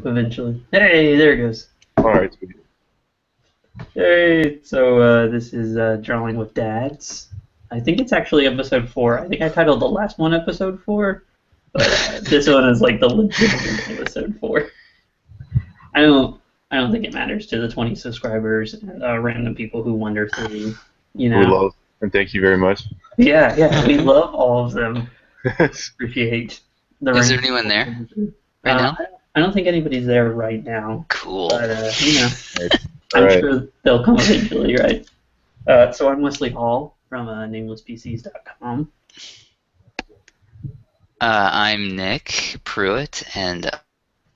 eventually. Hey, there it goes. Alright, sweet. Hey, so this is Drawing with Dads. I think it's actually episode 4. I think I titled the last one episode 4, but this one is like the legitimate episode 4. I don't think it matters to the 20 subscribers and random people who wander through, We love and thank you very much. Yeah, we love all of them. Appreciate the Is there random anyone there people. right now? I don't think anybody's there right now. Cool. But, I'm Alright. sure they'll come eventually, right? So I'm Wesley Hall from namelesspcs.com. I'm Nick Pruitt, and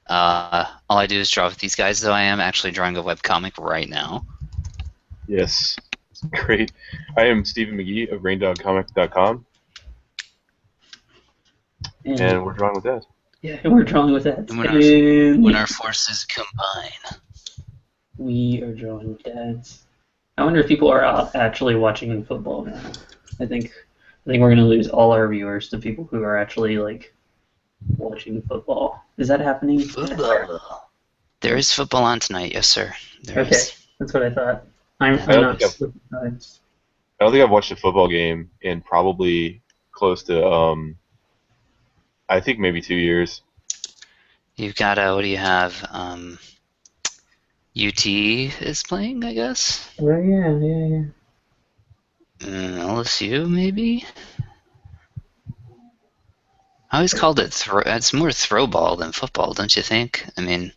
all I do is draw with these guys, though I am actually drawing a webcomic right now. Yes. Great. I am Stephen McGee of RainDogComics.com, and we're drawing with that. Yeah, we're drawing with that. And when our forces combine. We are drawing with dads. I wonder if people are actually watching football now. I think we're gonna lose all our viewers to people who are actually like watching football. Is that happening? Football. There is football on tonight, yes, sir. There Okay, is. that's what I thought. I'm don't not. think I don't think I've watched a football game in probably close to, I think maybe 2 years. You've got, what do you have? UT is playing, I guess? Oh, yeah. LSU, maybe? I always called it it's more throw ball than football, don't you think? I mean...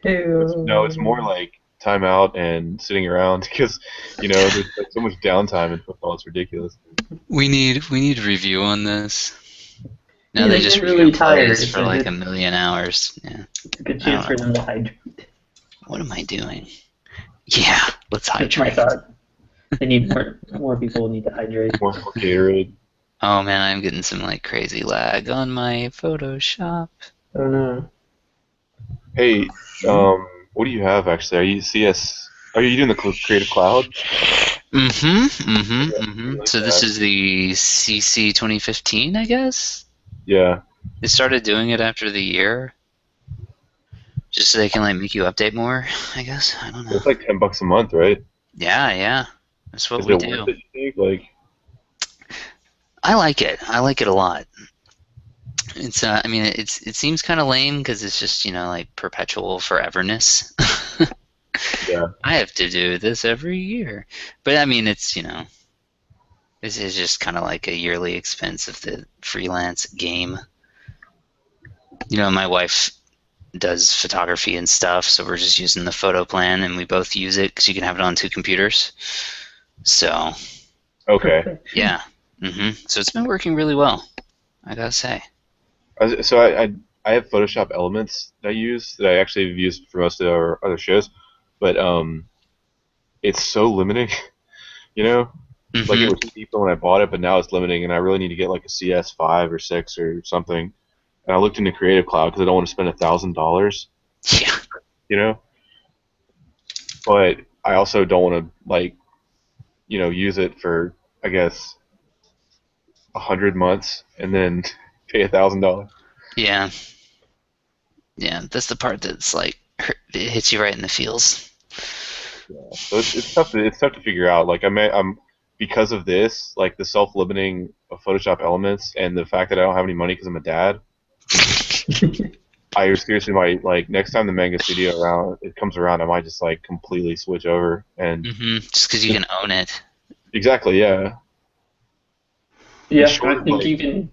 No, it's more like timeout and sitting around because, there's like so much downtime in football. It's ridiculous. We need a review on this. Now Yeah, they they just get review really tired. plays for like a million hours. Yeah. It's a good chance for them to hydrate. What am I doing? Yeah, let's That's my hydrate. thought. They need more people need to hydrate. More Gatorade. Oh man, I'm getting some like crazy lag on my Photoshop. Oh no. Hey, what do you have actually? Are you CS? Are you doing the Creative Cloud? So this is the CC 2015, I guess? Yeah. They started doing it after the year. Just so they can like make you update more, I guess. I don't know. It's like $10 a month, right? Yeah. That's what Is we it do. worth it, you think? Like, I like it. I like it a lot. It's I mean it seems kind of lame because it's just like perpetual foreverness. yeah. I have to do this every year, but I mean it's this is just kind of like a yearly expense of the freelance game. My wife does photography and stuff, so we're just using the photo plan, and we both use it because you can have it on 2 computers. So Okay. yeah, so it's been working really well, I gotta say. So I have Photoshop Elements that I use that I actually have used for most of our other shows, but it's so limiting, Like it was cheaper when I bought it, but now it's limiting, and I really need to get like a CS 5 or 6 or something. And I looked into Creative Cloud because I don't want to spend $1,000. Yeah. But I also don't want to use it for I guess 100 months and then pay $1,000. Yeah, that's the part that's like it hits you right in the feels. Yeah. So it's tough to figure out. Like I'm because of this, like the self-limiting of Photoshop Elements and the fact that I don't have any money because I'm a dad. I seriously might next time the Manga Studio comes around, I might just completely switch over and just because you can own it. Exactly, yeah. Yeah, Sure, I think you can.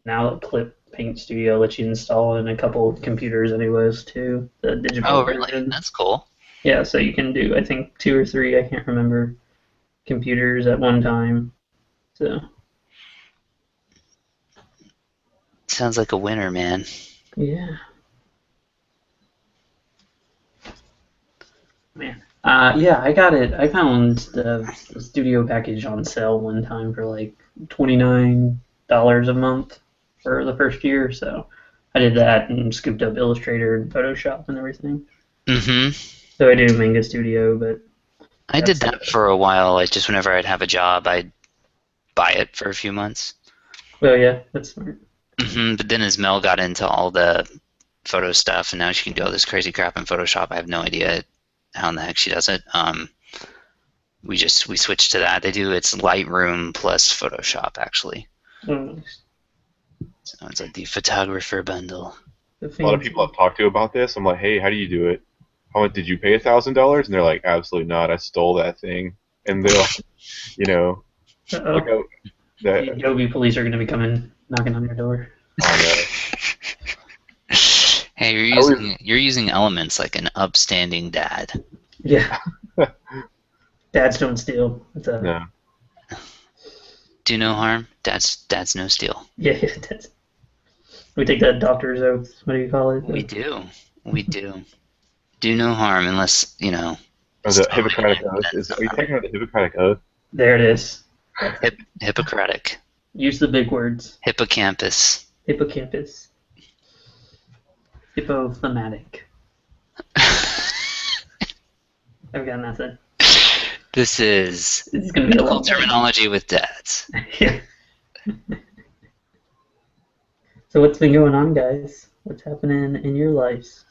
Now Clip Paint Studio lets you install in a couple of computers, anyways, too. The digital. Oh, really? version. That's cool. Yeah, so you can do I think 2 or 3. I can't remember computers at one time. So. Sounds like a winner, man. Yeah. Man. Yeah, I got it. I found the studio package on sale one time for like $29 a month for the first year, so I did that and scooped up Illustrator and Photoshop and everything. So I do Manga Studio, but I did that for a while. Like just whenever I'd have a job, I'd buy it for a few months. Well, yeah, that's smart. But then as Mel got into all the photo stuff, and now she can do all this crazy crap in Photoshop. I have no idea how in the heck she does it. We switched to that. It's Lightroom plus Photoshop actually. Mm. So it's like the photographer bundle. A lot of people I've talked to about this, I'm like, hey, how do you do it? How much did you pay $1,000? And they're like, absolutely not. I stole that thing. And they're like, you know, Uh-oh. The Adobe police are going to be coming knocking on your door. Hey, you're using Elements like an upstanding dad. Yeah. Dads don't steal. No. Do no harm. Dads no steal. Yeah, dads. We take that doctor's oath. What do you call it? We do. Do no harm unless, you know. Oh, the Hippocratic Oath. Are you talking about the Hippocratic Oath? There it is. Hippocratic. Use the big words. Hippocampus. Hippocampus. Hippothematic. I've got nothing. This is going to be a long terminology with dads. Yeah. So what's been going on, guys? What's happening in your lives?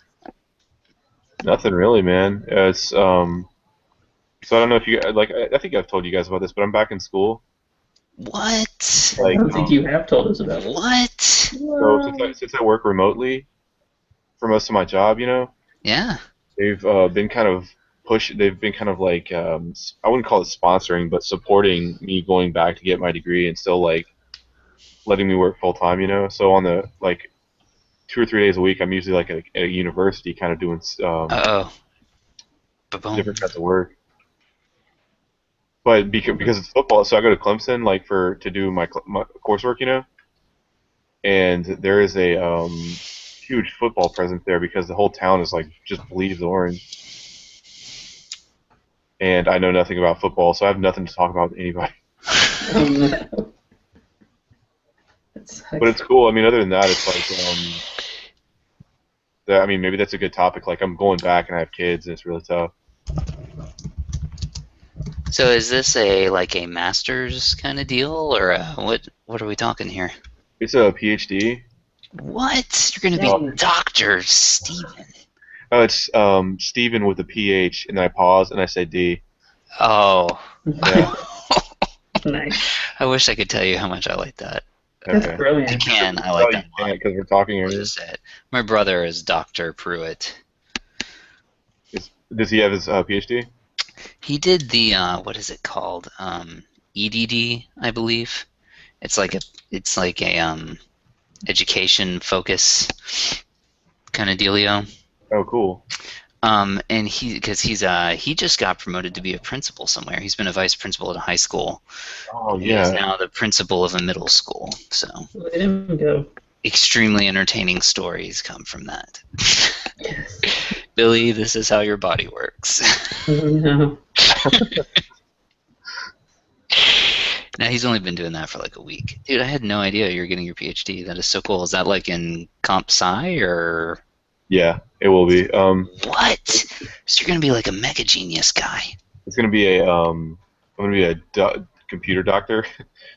Nothing really, man. It's so I don't know if you like. I think I've told you guys about this, but I'm back in school. What? I don't think you have told us about it. What? So since I work remotely for most of my job, you know. Yeah. They've been kind of They've been kind of like I wouldn't call it sponsoring, but supporting me going back to get my degree and still like letting me work full time, you know. So on the like 2 or 3 days a week, I'm usually like at a university, kind of doing different kinds of work. But because it's football, so I go to Clemson like to do my coursework, you know. And there is a huge football presence there because the whole town is like just bleeds orange. And I know nothing about football, so I have nothing to talk about with anybody. But it's cool. I mean, other than that, it's like, I mean, maybe that's a good topic. Like, I'm going back and I have kids, and it's really tough. So is this a master's kind of deal, or what are we talking here? It's a PhD. What? You're going to be Dr. Steven. Oh, it's Steven with a PH, and then I pause and I say D. Oh. Yeah. Nice. I wish I could tell you how much I like that. That's Okay. brilliant. I can. I like that. You can't because we're talking What earlier. is it? My brother is Dr. Pruitt. Does he have his PhD? He did the what is it called? EDD, I believe. It's like a education focus kind of dealio. Oh, cool. And he just got promoted to be a principal somewhere. He's been a vice principal at a high school. Oh, He yeah. is now the principal of a middle school. So Let him go. extremely entertaining stories come from that. Yes. Billy, this is how your body works. Oh, no. Now he's only been doing that for like a week. Dude, I had no idea you were getting your PhD. That is so cool. Is that like in comp sci or? Yeah, it will be. What? So you're gonna be like a mega genius guy. It's gonna be I'm gonna be a computer doctor.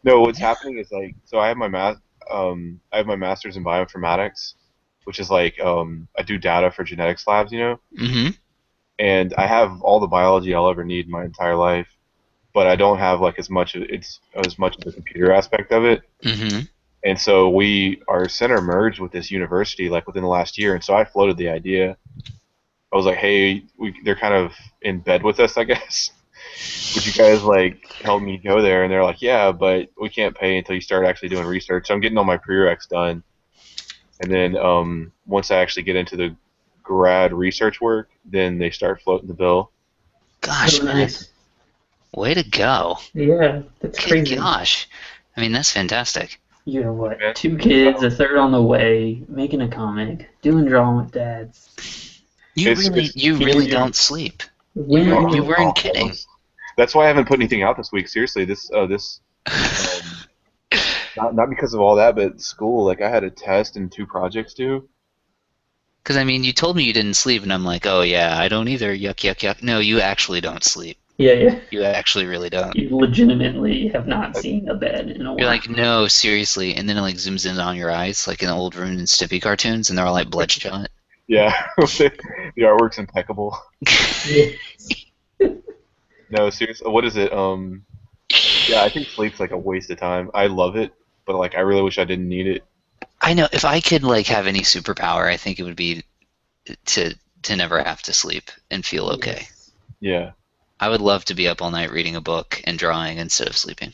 No, what's happening is like, so I have my master's in bioinformatics, which is like I do data for genetics labs, you know. Mm-hmm. And I have all the biology I'll ever need my entire life, but I don't have like as much of the computer aspect of it. Mm-hmm. And so our center merged with this university like within the last year, and so I floated the idea. I was like, hey, they're kind of in bed with us, I guess. Would you guys like help me go there? And they're like, yeah, but we can't pay until you start actually doing research. So I'm getting all my prereqs done, and then once I actually get into the grad research work, then they start floating the bill. Gosh, Oh, man. nice. Way to go. Yeah, that's Good crazy. gosh. I mean, that's fantastic. You know what? Yeah. 2 kids, a third on the way, making a comic, doing drawing with dads. You It's- really don't sleep. When You weren't kidding. That's why I haven't put anything out this week. Seriously, this not because of all that, but school. Like I had a test and 2 projects due. Because, I mean, you told me you didn't sleep, and I'm like, oh, yeah, I don't either. Yuck, yuck, yuck. No, you actually don't sleep. Yeah, yeah. You actually really don't. You legitimately have not seen a bed in a while. You're like, no, seriously, and then it like zooms in on your eyes, like in the old Ren and Stimpy cartoons, and they're all like bloodshot. Yeah, the artwork's impeccable. Yeah. No, seriously, what is it? Yeah, I think sleep's like a waste of time. I love it, but like I really wish I didn't need it. I know if I could like have any superpower, I think it would be to never have to sleep and feel okay. Yeah. I would love to be up all night reading a book and drawing instead of sleeping.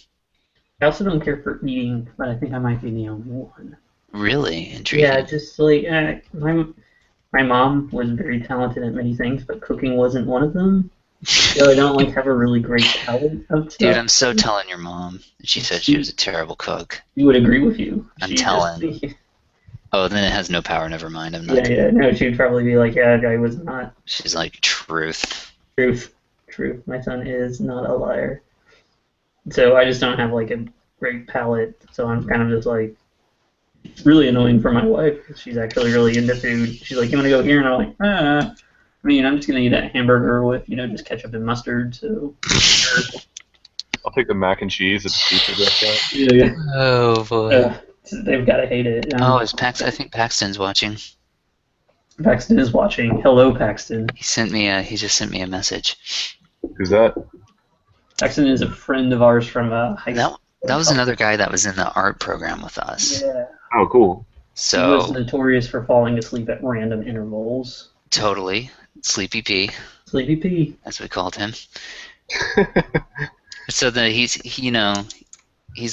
I also don't care for eating, but I think I might be the only one. Really intriguing. Yeah, just like my mom was very talented at many things, but cooking wasn't one of them. So I don't like have a really great palate of stuff. Dude, I'm so telling your mom. She said she was a terrible cook. She would agree with you. I'm telling. Oh, then it has no power. Never mind. I'm not. Yeah. No, she'd probably be like, yeah, I was not. She's like, truth. Truth. My son is not a liar. So I just don't have like a great palate. So I'm kind of just like, it's really annoying for my wife because she's actually really into food. She's like, you want to go here? And I'm like, I mean, I'm just gonna eat a hamburger with, just ketchup and mustard. So. I'll take the mac and cheese at the seafood restaurant. Yeah. Oh boy. They've got to hate it. Oh, is Pax? I think Paxton's watching. Paxton is watching. Hello, Paxton. He just sent me a message. Who's that? Paxton is a friend of ours from high school. That was another guy that was in the art program with us. Yeah. Oh, cool. So. He was notorious for falling asleep at random intervals. Totally. Sleepy P. Sleepy P. As we called him. So that he's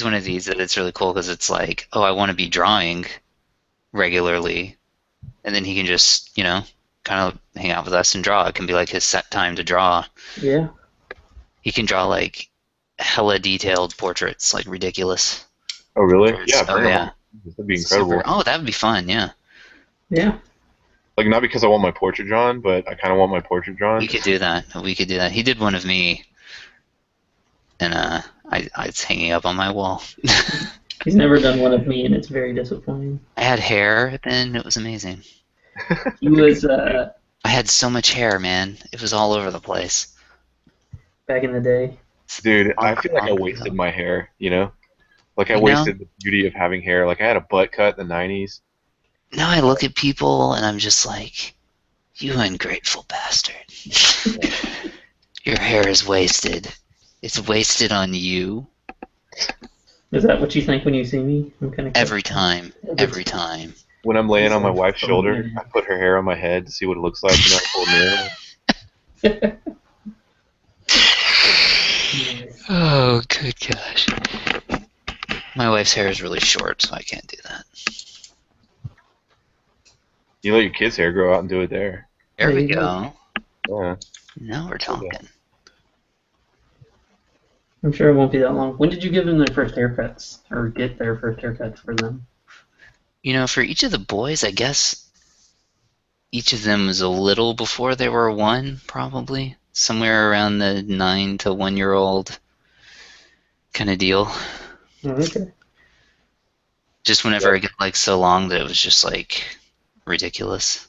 one of these that it's really cool because it's like, oh, I want to be drawing regularly, and then he can just kind of hang out with us and draw. It can be like his set time to draw. Yeah. He can draw like hella detailed portraits, like ridiculous. Oh really? Portraits. Yeah. Oh yeah. That'd be incredible. That would be fun. Yeah. Yeah. Like not because I want my portrait drawn, but I kind of want my portrait drawn. We could do that. He did one of me, and it's hanging up on my wall. He's never done one of me, and it's very disappointing. I had hair then. It was amazing. He was I had so much hair, man. It was all over the place. Back in the day. Dude, I feel like I wasted my hair. Like I wasted the beauty of having hair. Like I had a butt cut in the '90s. Now I look at people and I'm just like, you ungrateful bastard. Your hair is wasted. It's wasted on you. Is that what you think when you see me? I'm kind of every time. When I'm laying on my wife's shoulder, I put her hair on my head to see what it looks like. Oh, good gosh. My wife's hair is really short, so I can't do that. You let your kids' hair grow out and do it there. There we go. Yeah. Now we're talking. I'm sure it won't be that long. When did you give them their first haircuts, or get their first haircuts for them? For each of the boys, I guess each of them was a little before they were 1, probably. Somewhere around the 9 to 1 year old kind of deal. Oh, okay. Just whenever I get like so long that it was just like ridiculous.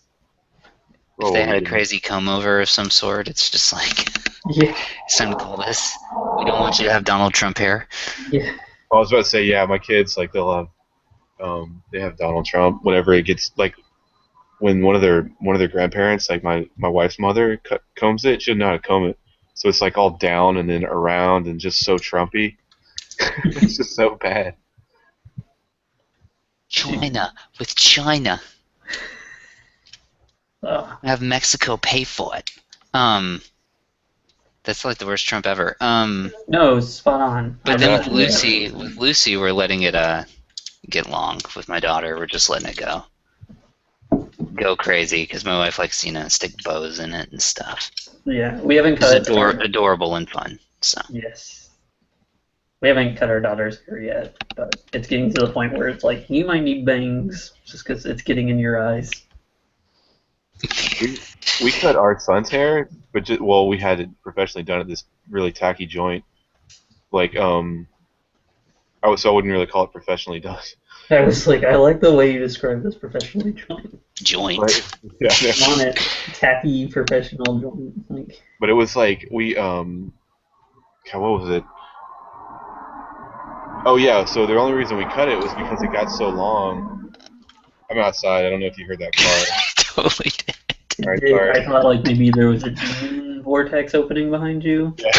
If they had a crazy comb over of some sort, it's just like, yeah, it's time to call this. We don't want you to have Donald Trump hair. Yeah. I was about to say, yeah, my kids, like, they'll have, they have Donald Trump whenever it gets, like, when one of their grandparents, like my wife's mother, combs it, she doesn't know how to comb it. So it's like all down and then around and just so Trumpy. It's just so bad. China with China. Have Mexico pay for it. That's like the worst Trump ever. No, spot on. But then with Lucy, we're letting it get long. With my daughter, we're just letting it go crazy because my wife likes stick bows in it and stuff. Yeah, we haven't cut. It's adorable and fun. So. Yes. We haven't cut our daughter's hair yet, but it's getting to the point where it's like, you might need bangs just because it's getting in your eyes. We cut our son's hair, but we had it professionally done at this really tacky joint. Like, so I wouldn't really call it professionally done. I was like, I like the way you describe this professionally joint. Right? Yeah. On it, tacky professional joint. But it was like God, what was it? Oh yeah, so the only reason we cut it was because it got so long. I'm outside. I don't know if you heard that car. Totally did. It Alright, did. sorry. I thought like maybe there was a demon vortex opening behind you. Yeah.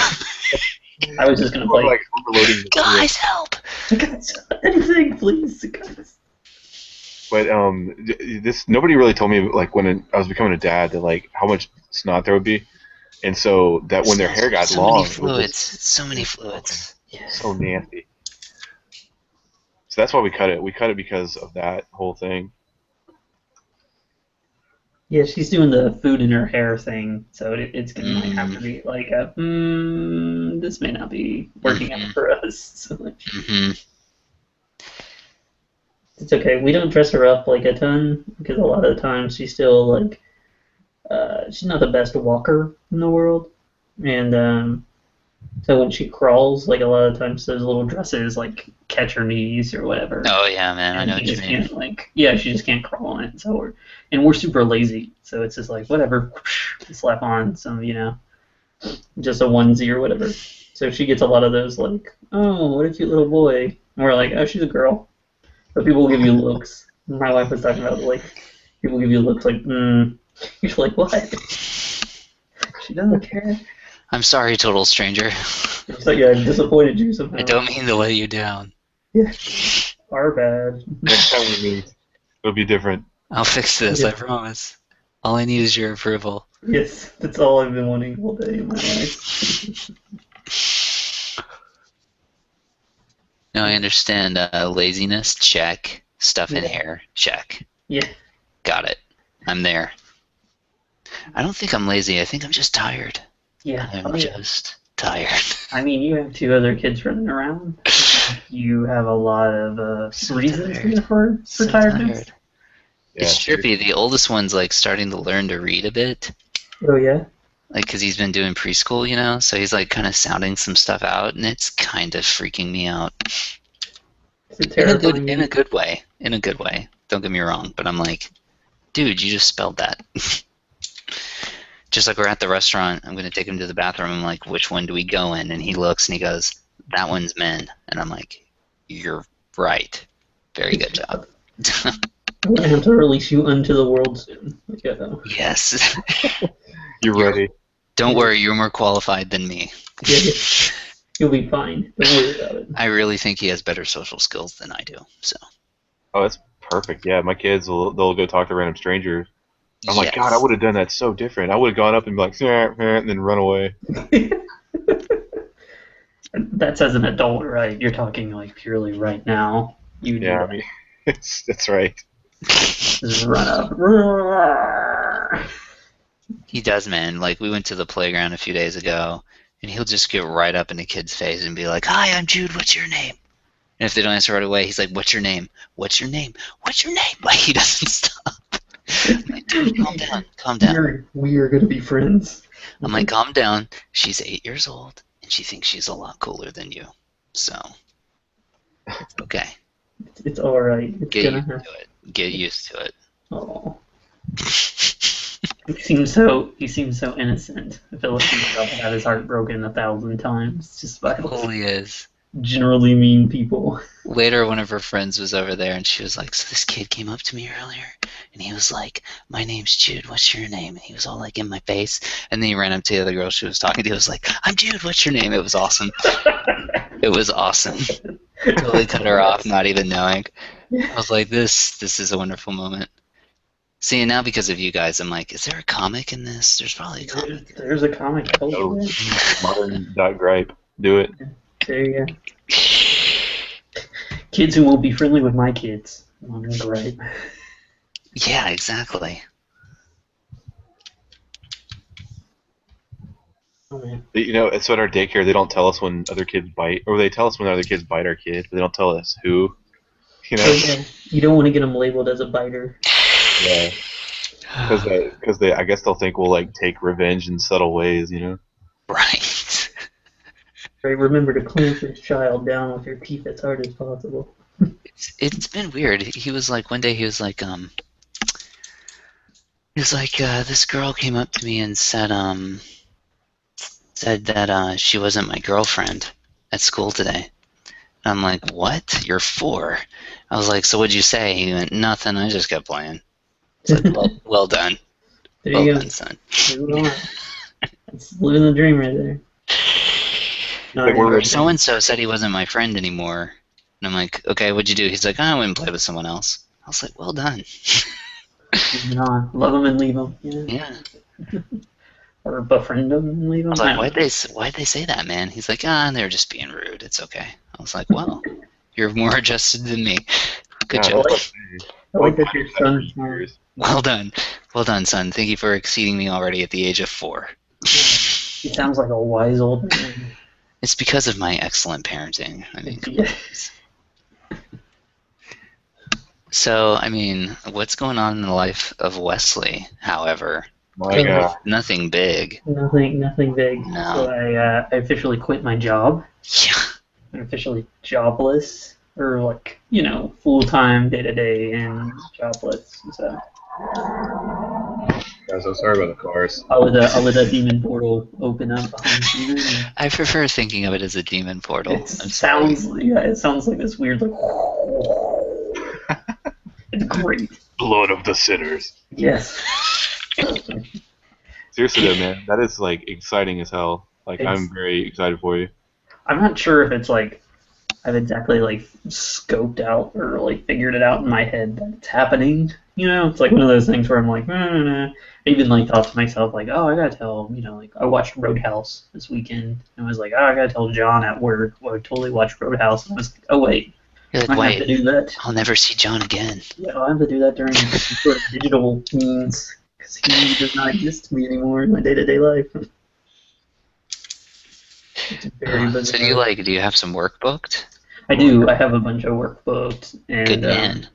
I was just gonna I'm play. like overloading the Guys, help! Guys, anything, please, guys. But this nobody really told me like when I was becoming a dad that like how much snot there would be, and so that when their hair got so long, many fluids. So many fluids. so nasty. So that's why we cut it. We cut it because of that whole thing. Yeah, she's doing the food in her hair thing, so it's gonna might have to be like a this may not be working out for us. So Mm-hmm. it's okay. We don't dress her up like a ton because a lot of the times she's still like she's not the best walker in the world, and so when she crawls, like a lot of times those little dresses like catch her knees or whatever. Oh yeah, man, I And know what she you just mean. can't like yeah, she just can't crawl on it. So we're super lazy, so it's just like whatever, slap on some just a onesie or whatever. So she gets a lot of those like, oh, what a cute little boy. And we're like, oh, she's a girl. Or people will give you looks. My wife was talking about like people give you looks like, You're like, what? She doesn't care. I'm sorry, total stranger. It's like, yeah, I've disappointed you somehow. I don't mean to let you down. Yeah. Our bad. Next time we meet, it'll be different. I'll fix this, Yeah. I promise. All I need is your approval. Yes, that's all I've been wanting all day in my life. No, I understand. Laziness, check. Stuff in Yeah. hair, check. Yeah. Got it. I'm there. I don't think I'm lazy. I think I'm just tired. Yeah. I'm Oh, yeah. just tired. I mean, you have two other kids running around. You have a lot of So reasons tired. for So tiredness. tired. Yeah. It's trippy. The oldest one's like starting to learn to read a bit. Oh yeah. Like, because he's been doing preschool, you know? So he's like kind of sounding some stuff out, and it's kind of freaking me out. Is it In a terrifying? in a good way. In a good way. Don't get me wrong, but I'm like, dude, you just spelled that. Just like we're at the restaurant, I'm gonna take him to the bathroom. I'm like, which one do we go in? And he looks and he goes, that one's men. And I'm like, you're right. Very good job. I'm gonna have to release you unto the world soon. Like, Yes. You're ready. Don't worry, you're more qualified than me. yeah, you'll be fine. Don't worry about it. I really think he has better social skills than I do. So. Oh, that's perfect. Yeah, my kids they'll go talk to random strangers. I'm like, Yes. God, I would have done that so different. I would have gone up and be like, and then run away. That's as an adult, right? You're talking like purely right now. You do Yeah, that. I mean, that's right. Just run up. He does, man. Like, we went to the playground a few days ago, and he'll just get right up in a kid's face and be like, hi, I'm Jude, what's your name? And if they don't answer right away, he's like, what's your name? What's your name? What's your name? Like, he doesn't stop. I'm like, dude, calm down. Calm down. We are gonna be friends. I'm like, calm down. She's 8 years old, and she thinks she's a lot cooler than you. So, it's okay. It's all right. It's Get gonna used happen. to it. Get used to it. Oh, he seems so innocent. I feel like he's about to have his heart broken 1,000 times just by like, Totally is. generally mean people. Later, one of her friends was over there, and she was like, so this kid came up to me earlier, and he was like, my name's Jude, what's your name? And he was all like in my face, and then he ran up to the other girl she was talking to, he was like, I'm Jude, what's your name? It was awesome. It was awesome. Totally cut her off, not even knowing. I was like, this is a wonderful moment. See, and now because of you guys, I'm like, is there a comic in this? There's probably a comic. There's a comic. Oh, modern.gripe. Do it. There you go. Kids who won't be friendly with my kids. Right. Yeah, exactly. Oh, man. You know, it's at our daycare. They don't tell us when other kids bite, or they tell us when other kids bite our kid, but they don't tell us who. You know? So, yeah, you don't want to get them labeled as a biter. Yeah. Because they, I guess they'll think we'll like take revenge in subtle ways. You know. Right. Right, remember to clamp your child down with your teeth as hard as possible. It's been weird. He was like, one day he was like, this girl came up to me and said said that she wasn't my girlfriend at school today. And I'm like, what? You're 4. I was like, so what'd you say? He went, nothing. I just kept playing. It's like, well done. There Well you go. done, son. Moving on. That's living the dream right there. Not Like, we're anymore. So-and-so said he wasn't my friend anymore. And I'm like, okay, what'd you do? He's like, I went and played with someone else. I was like, well done. Moving on. Love them and leave them. Yeah. Yeah. Or befriend them and leave I them. was like, why'd they say that, man? He's like, they're just being rude. It's okay. I was like, well, you're more adjusted than me. Good Yeah, job. I like that your son's smart. Well done. Well done, son. Thank you for exceeding me already at the age of 4. He sounds like a wise old man. It's because of my excellent parenting. I mean, come on. Yes. So, I mean, what's going on in the life of Wesley, however? My God. Nothing big. Nothing big. No. So I officially quit my job. Yeah. I'm officially jobless, or like, full-time, day-to-day, and jobless. So Guys, I'm sorry about the cars. I'll let that demon portal open up behind you. And I prefer thinking of it as a demon portal. it sounds like this weird like. It's great. Blood of the sinners. Yes. Seriously though, man, that is like exciting as hell. Like, It's- I'm very excited for you. I'm not sure if it's like I've exactly like scoped out or like figured it out in my head that it's happening. It's like one of those things where I'm like, I even like thought to myself like, oh, I gotta tell, like I watched Roadhouse this weekend and I was like, oh, I gotta tell John at work. Well, I totally watched Roadhouse and I was like, oh wait, You're I like, might have to wait, do that. I'll never see John again. Yeah, I'll have to do that during some sort of digital means because he does not exist to me anymore in my day-to-day life. It's very So bizarre. do you have some work booked? I do. I have a bunch of work booked, and Good man.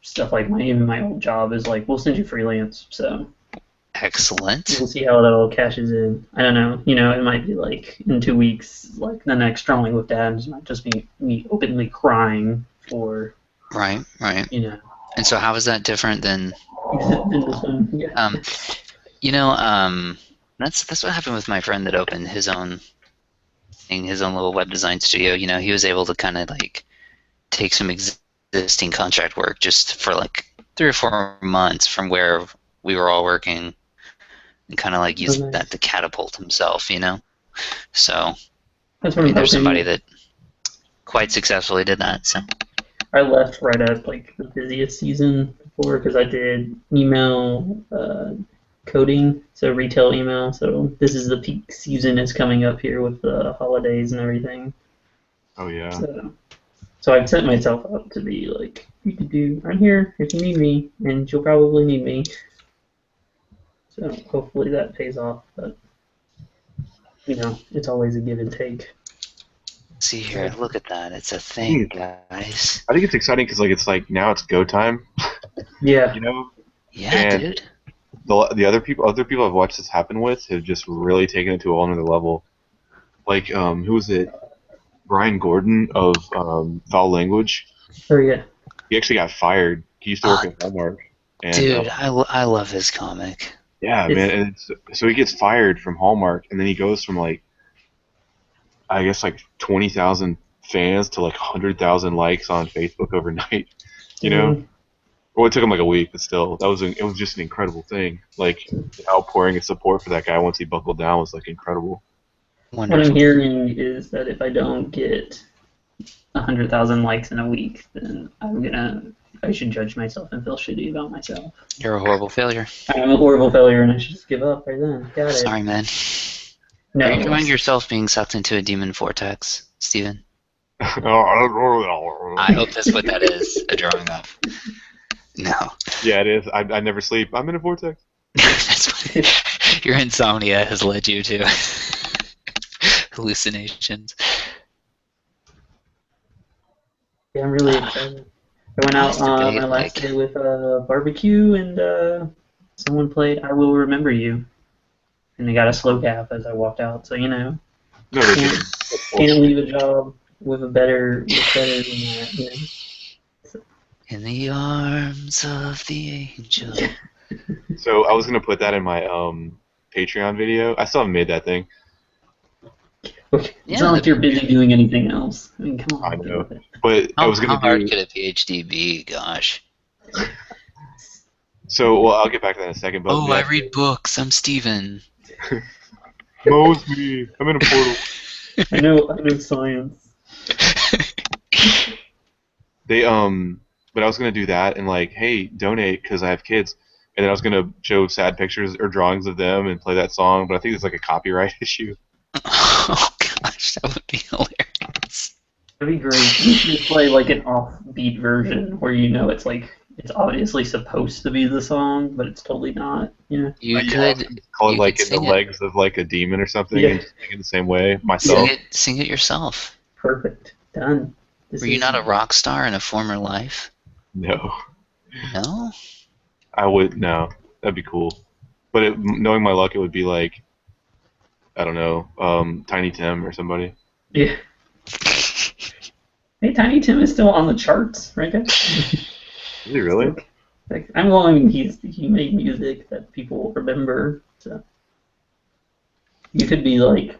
stuff like even my old job is like, we'll send you freelance, so Excellent. we'll see how that all cashes in. I don't know. It might be like in 2 weeks, like the next Strolling with Dads might just be me openly crying for, Right. And so how is that different than in this one. Yeah. That's what happened with my friend that opened his own thing, his own little web design studio. He was able to kind of like take some existing contract work just for like 3 or 4 months from where we were all working and kind of like use nice. that to catapult himself, So That's I what mean, I'm there's hoping. somebody that quite successfully did that. So I left right at like the busiest season before because I did email coding, so retail email. So this is the peak season is coming up here with the holidays and everything. Oh yeah. So I've set myself up to be like, I'm here if you need me, and you'll probably need me. So hopefully that pays off, but it's always a give and take. see here, look at that. It's a thing, guys. I think it's exciting because it's like now it's go time. Yeah. Yeah, And- dude. The other people I've watched this happen with have just really taken it to a whole other level. Like, who was it? Brian Gordon of Foul Language. Oh yeah. He actually got fired. He used to work at Hallmark. And, Dude, I love his comic. yeah, It's- man. And so he gets fired from Hallmark, and then he goes from like, I guess like 20,000 fans to like 100,000 likes on Facebook overnight. Well, it took him like a week, but still, it was just an incredible thing. Like, the outpouring of support for that guy once he buckled down was like incredible. What Wonderful. I'm hearing is that if I don't get 100,000 likes in a week, then I should judge myself and feel shitty about myself. You're a horrible failure. I'm a horrible failure and I should just give up right then. Got it. Sorry, man. No. Are you finding yourself being sucked into a demon vortex, Steven? I I hope that's what that is, a drawing of. No. Yeah, it is. I never sleep. I'm in a vortex. That's what your insomnia has led you to. Hallucinations. Yeah, I'm really excited. I went out Nice on debate, my last like- day with barbecue and someone played I Will Remember You. And they got a slow cap as I walked out, so No, they didn't. can't leave a job with better than that, In the arms of the angel. So I was gonna put that in my Patreon video. I still haven't made that thing. It's Yeah, not like that'd you're be busy doing anything else. I mean, come on, I get know, with it. but I was How gonna hard do. could a PhD be? Gosh. So, well, I'll get back to that in a second. But Oh, I read books. I'm Steven. Mo's me. I'm in a portal. I know science. But I was gonna do that and like, hey, donate because I have kids, and then I was gonna show sad pictures or drawings of them and play that song. But I think it's like a copyright issue. Oh gosh, that would be hilarious. That'd be great. You should play like an offbeat version where you know it's obviously supposed to be the song, but it's totally not. You know? You Yeah, could call it you like could in the sing it. legs of like a demon or something, Yeah. and sing it the same way myself. Sing it yourself. Perfect. Done. Were you not a rock star in a former life? No, No? I would no. That'd be cool. But knowing my luck, it would be like I don't know, Tiny Tim or somebody. Yeah. Hey, Tiny Tim is still on the charts, right, guys? Is he really? Like, I mean, he made music that people remember, so you could be like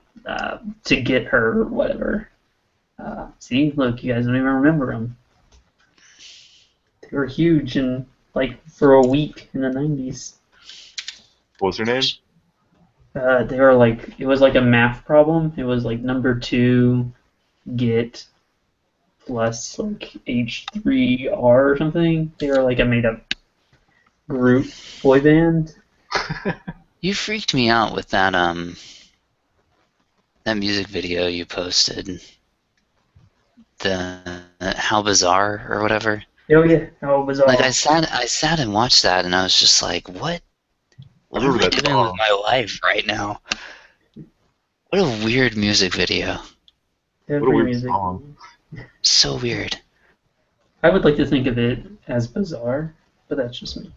to get her or whatever. See, look, you guys don't even remember them. They were huge and like for a week in the '90s. What was her name? They were like it was like a math problem. It was like number 2 get plus like H3R or something. They were like a made up group boy band. You freaked me out with that that music video you posted. The How Bizarre or whatever. Oh yeah, how bizarre. Like I sat and watched that and I was just like, what am remember I that doing song. with my life right now? What a weird music video. Yeah, What a free weird music. song. So weird. I would like to think of it as bizarre, but that's just me.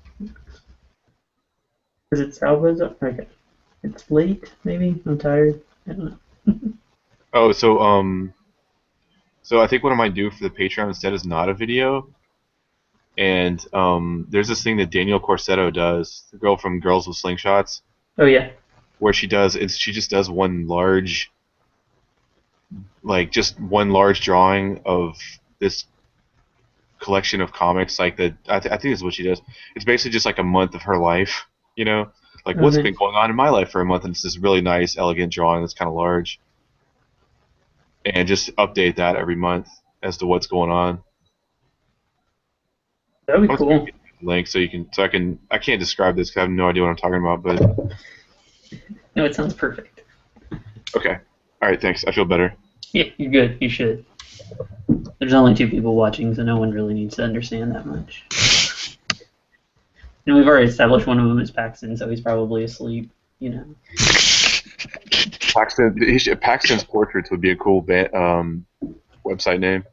Is it how bizarre? Okay. It's late, maybe? I'm tired. I don't know. Oh, so I think what I might do for the Patreon instead is not a video. And there's this thing that Danielle Corsetto does, the girl from Girls with Slingshots, Oh yeah. where she just does one large, like just one large drawing of this collection of comics. Like I think that's what she does. It's basically just like a month of her life, you know, like what's Okay. been going on in my life for a month, and it's this really nice, elegant drawing that's kind of large, and just update that every month as to what's going on. That would be I'll cool. get the link I can't describe this because I have no idea what I'm talking about, but No, it sounds perfect. okay. All right, thanks. I feel better. Yeah, you're good. You should. There's only 2 people watching, so no one really needs to understand that much. And we've already established one of them is Paxton, so he's probably asleep. You know. Paxton's Portraits would be a cool website name.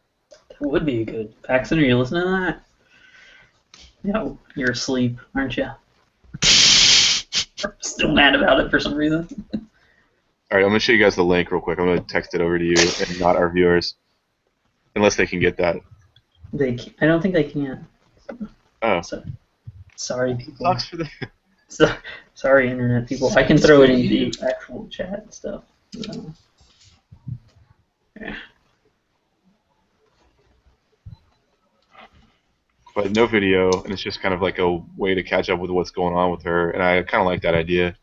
That would be good. Paxton, are you listening to that? No, you're asleep, aren't you? Still mad about it for some reason. All right, I'm gonna show you guys the link real quick. I'm gonna text it over to you and not our viewers, unless they can get that. I don't think they can. Oh, So, sorry, people. sucks for them. Sorry, internet people. I can throw it in the actual chat and stuff. So, yeah. But no video, and it's just kind of like a way to catch up with what's going on with her, and I kind of like that idea.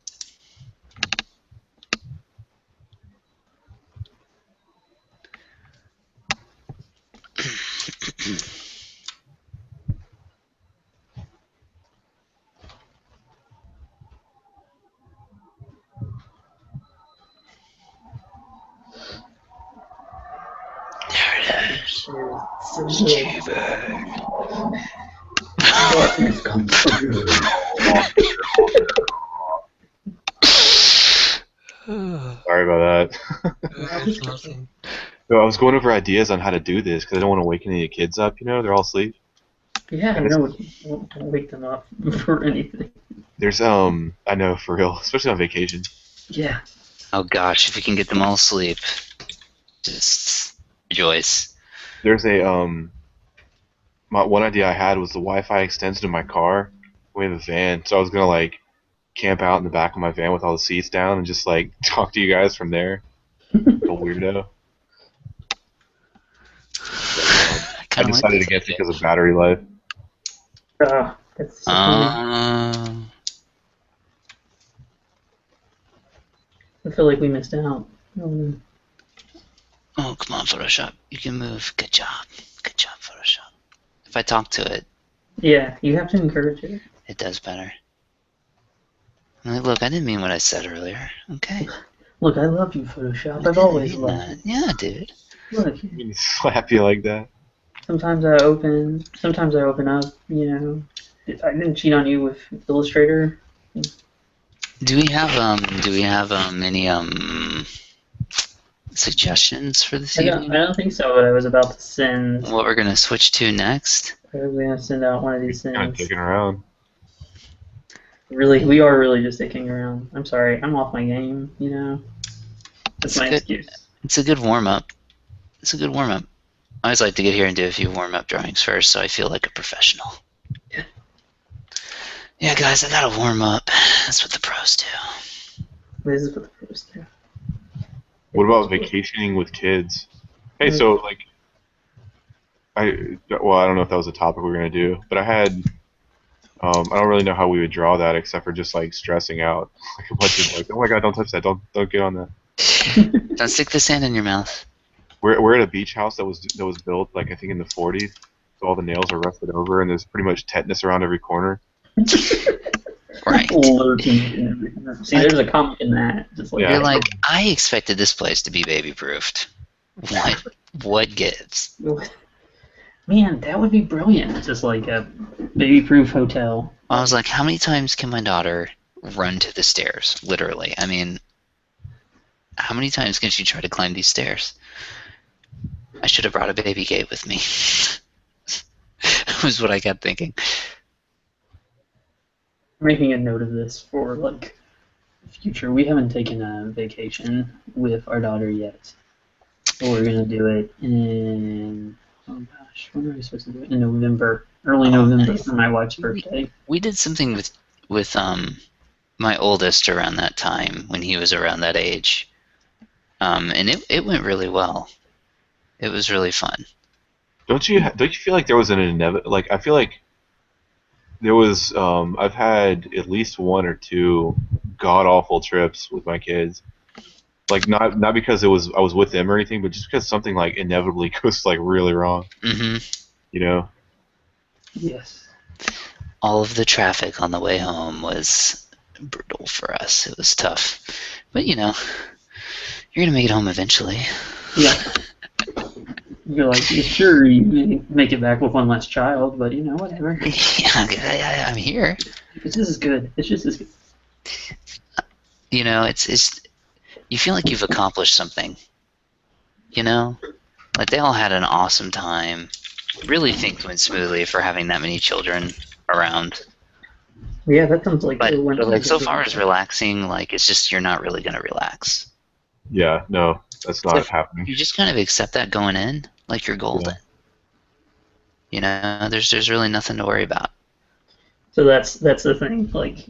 There it is. So good. Steven. Darkness comes through. Sorry about that. So I was going over ideas on how to do this because I don't want to wake any of the kids up. You know, they're all asleep. Yeah, no, don't wake them up for anything. There's I know for real, especially on vacation. Yeah. Oh gosh, if we can get them all asleep, just rejoice. There's a one idea I had was the Wi-Fi extends to my car. We have a van, so I was gonna like camp out in the back of my van with all the seats down and just like talk to you guys from there. A weirdo. I I kind of like decided this against it idea. because of battery life. That's disappointing. I feel like we missed out. Oh, come on, Photoshop. You can move. Good job. Good job, Photoshop. If I talk to it, Yeah, you have to encourage it. it does better. I'm like, look, I didn't mean what I said earlier. Okay. Look, I love you, Photoshop. I've always loved you. Yeah, dude. Look, I'm gonna slap you like that. sometimes I open up. You know, I didn't cheat on you with Illustrator. Do we have any suggestions for this I evening? don't think so. But I was about to send. What we're gonna switch to next? I was gonna send out one of these Kind of things. dicking around. Really, we are really just dicking around. I'm sorry, I'm off my game. You know, that's It's my good. excuse. It's a good warm up. It's a good warm up. I always like to get here and do a few warm up drawings first, so I feel like a professional. Yeah, guys, I gotta warm up. That's what the pros do. This is what the pros do. What about vacationing with kids? Hey, so like, I don't know if that was a topic we were gonna do, but I don't really know how we would draw that except for just like stressing out, like a bunch of like, oh my god, don't touch that, don't get on that. Don't stick the sand in your mouth. We're at a beach house that was built like I think in the 40s, so all the nails are rusted over and there's pretty much tetanus around every corner. Right. Lurking in every corner. See, there's a comic in that. Just like Yeah. You're like, I expected this place to be baby proofed. What gives? Man, that would be brilliant. Just like a baby-proof hotel. I was like, how many times can my daughter run to the stairs? Literally. I mean, how many times can she try to climb these stairs? I should have brought a baby gate with me. Was what I kept thinking. I'm making a note of this for like future. We haven't taken a vacation with our daughter yet. But we're gonna do it in when are we supposed to do it? In November, early November for my wife's birthday. We did something with my oldest around that time when he was around that age, and it went really well. It was really fun. Don't you feel like there was an inevitable? Like I feel like there was. I've had at least one or two god awful trips with my kids. Like not because I was with them or anything, but just because something like inevitably goes like really wrong. Hmm. You know. Yes. All of the traffic on the way home was brutal for us. It was tough, but you know, you're gonna make it home eventually. Yeah. You're like, sure, you may make it back with one less child, but you know, whatever. Yeah, I'm here. It's just as good. It's just as good. You know, it's you feel like you've accomplished something. You know, like they all had an awesome time. Really things went smoothly for having that many children around. Yeah, that sounds like But it went like so far as relaxing, like it's just you're not really gonna relax. Yeah. No, that's not happening. You just kind of accept that going in, like you're golden. Yeah. You know, there's really nothing to worry about. So that's the thing. Like,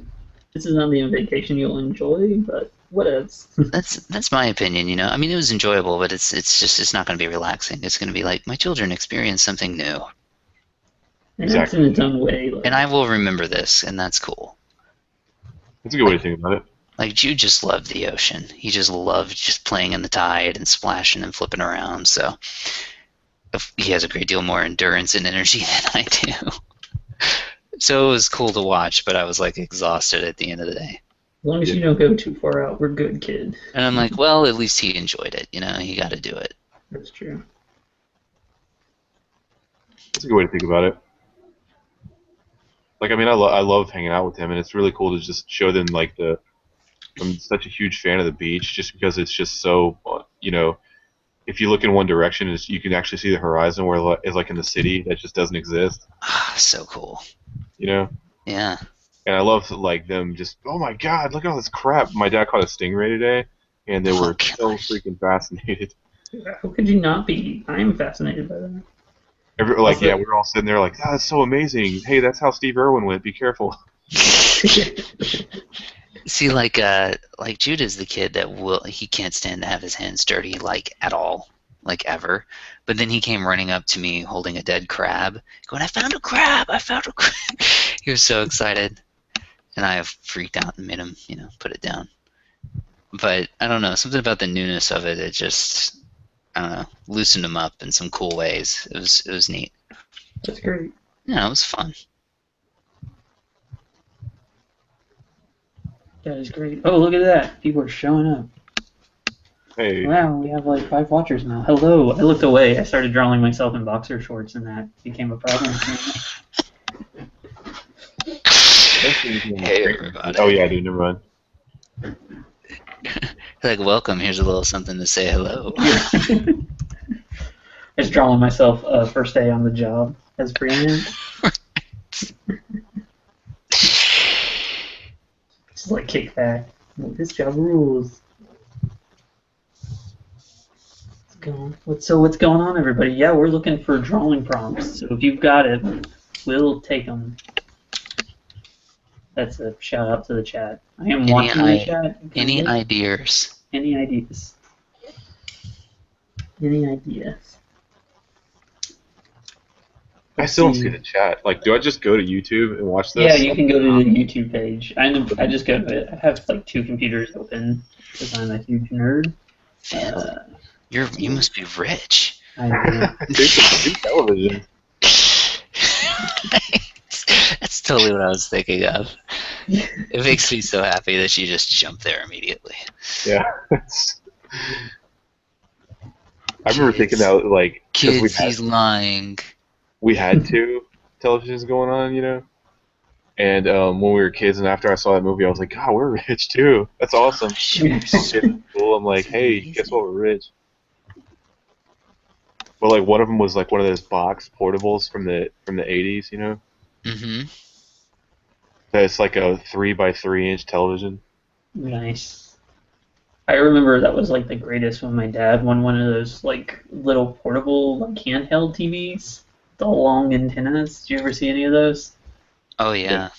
this is not the vacation you'll enjoy, but what else? That's my opinion. You know, I mean, it was enjoyable, but it's not going to be relaxing. It's going to be like my children experience something new, And that's in its own way. Like, and I will remember this, and that's cool. That's a good way to think about it. Like Jude just loved the ocean. He just loved just playing in the tide and splashing and flipping around. So he has a great deal more endurance and energy than I do. So it was cool to watch, but I was like exhausted at the end of the day. as long as you don't go too far out, we're good, kid. And I'm like, well, at least he enjoyed it. You know, he got to do it. That's true. That's a good way to think about it. Like, I mean, I love hanging out with him, and it's really cool to just show them like I'm such a huge fan of the beach, just because it's just so, you know, if you look in one direction, you can actually see the horizon, where it's like in the city that just doesn't exist. Ah, so cool. You know. Yeah. And I love like them just, oh my god, look at all this crap. My dad caught a stingray today, and they were so freaking fascinated. How could you not be? I'm fascinated by that. Yeah, we were all sitting there like, that's so amazing. Hey, that's how Steve Irwin went. Be careful. See, like Judah's the kid that he can't stand to have his hands dirty, like, at all, like, ever. But then he came running up to me holding a dead crab, going, I found a crab! I found a crab! He was so excited. And I freaked out and made him, put it down. But, I don't know, something about the newness of it, it just, I don't know, loosened him up in some cool ways. It was neat. That's great. Yeah, it was fun. That is great. Oh, look at that. People are showing up. Hey. Wow, we have like 5 watchers now. Hello. I looked away. I started drawing myself in boxer shorts, and that became a problem. Hey, everybody. Oh yeah, dude, never mind. Like, welcome. Here's a little something to say hello. I was drawing myself first day on the job as freelance. Just like kick back. This job rules. What's going on, everybody? Yeah, we're looking for drawing prompts. So if you've got it, we'll take them. That's a shout out to the chat. I am watching the chat. Any ideas? Any ideas? Any ideas? I still don't see the chat. Like, do I just go to YouTube and watch this? Yeah, you can go to the YouTube page. I just go to it. I have like 2 computers open because I'm a huge nerd. You must be rich. I am. There's television. That's totally what I was thinking of. It makes me so happy that you just jumped there immediately. Yeah. I remember thinking that, like, kids, he's lying. We had 2 televisions going on, And when we were kids, and after I saw that movie, I was like, God, we're rich too. That's awesome. Cool. I'm like, hey, guess what? We're rich. But like, one of them was like one of those box portables from the 80s, Mm-hmm. It's like a 3x3-inch television. Nice. I remember that was like the greatest when my dad won one of those like little portable like handheld TVs, the long antennas. Did you ever see any of those? Oh yeah.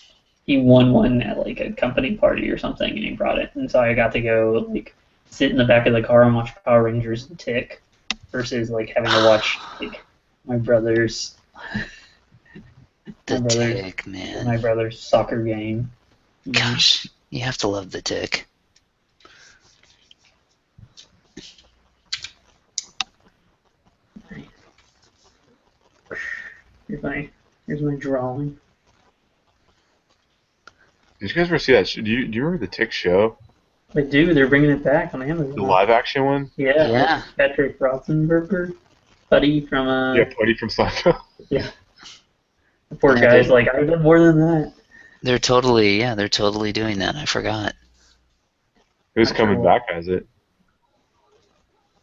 He won one at like a company party or something, and he brought it, and so I got to go like sit in the back of the car and watch Power Rangers and Tick, versus like having to watch like my brother's Tick, man. My brother's soccer game. Gosh, you have to love the Tick. Here's my drawing. Did you guys ever see that? Do you remember the Tick show? I do. They're bringing it back on Amazon. The live-action one? Yeah. Patrick Rothenberger, Buddy from Yeah, Buddy from Seinfeld. Yeah. The poor guy's like, I've done more than that. They're totally doing that. I forgot. Who's coming back as it?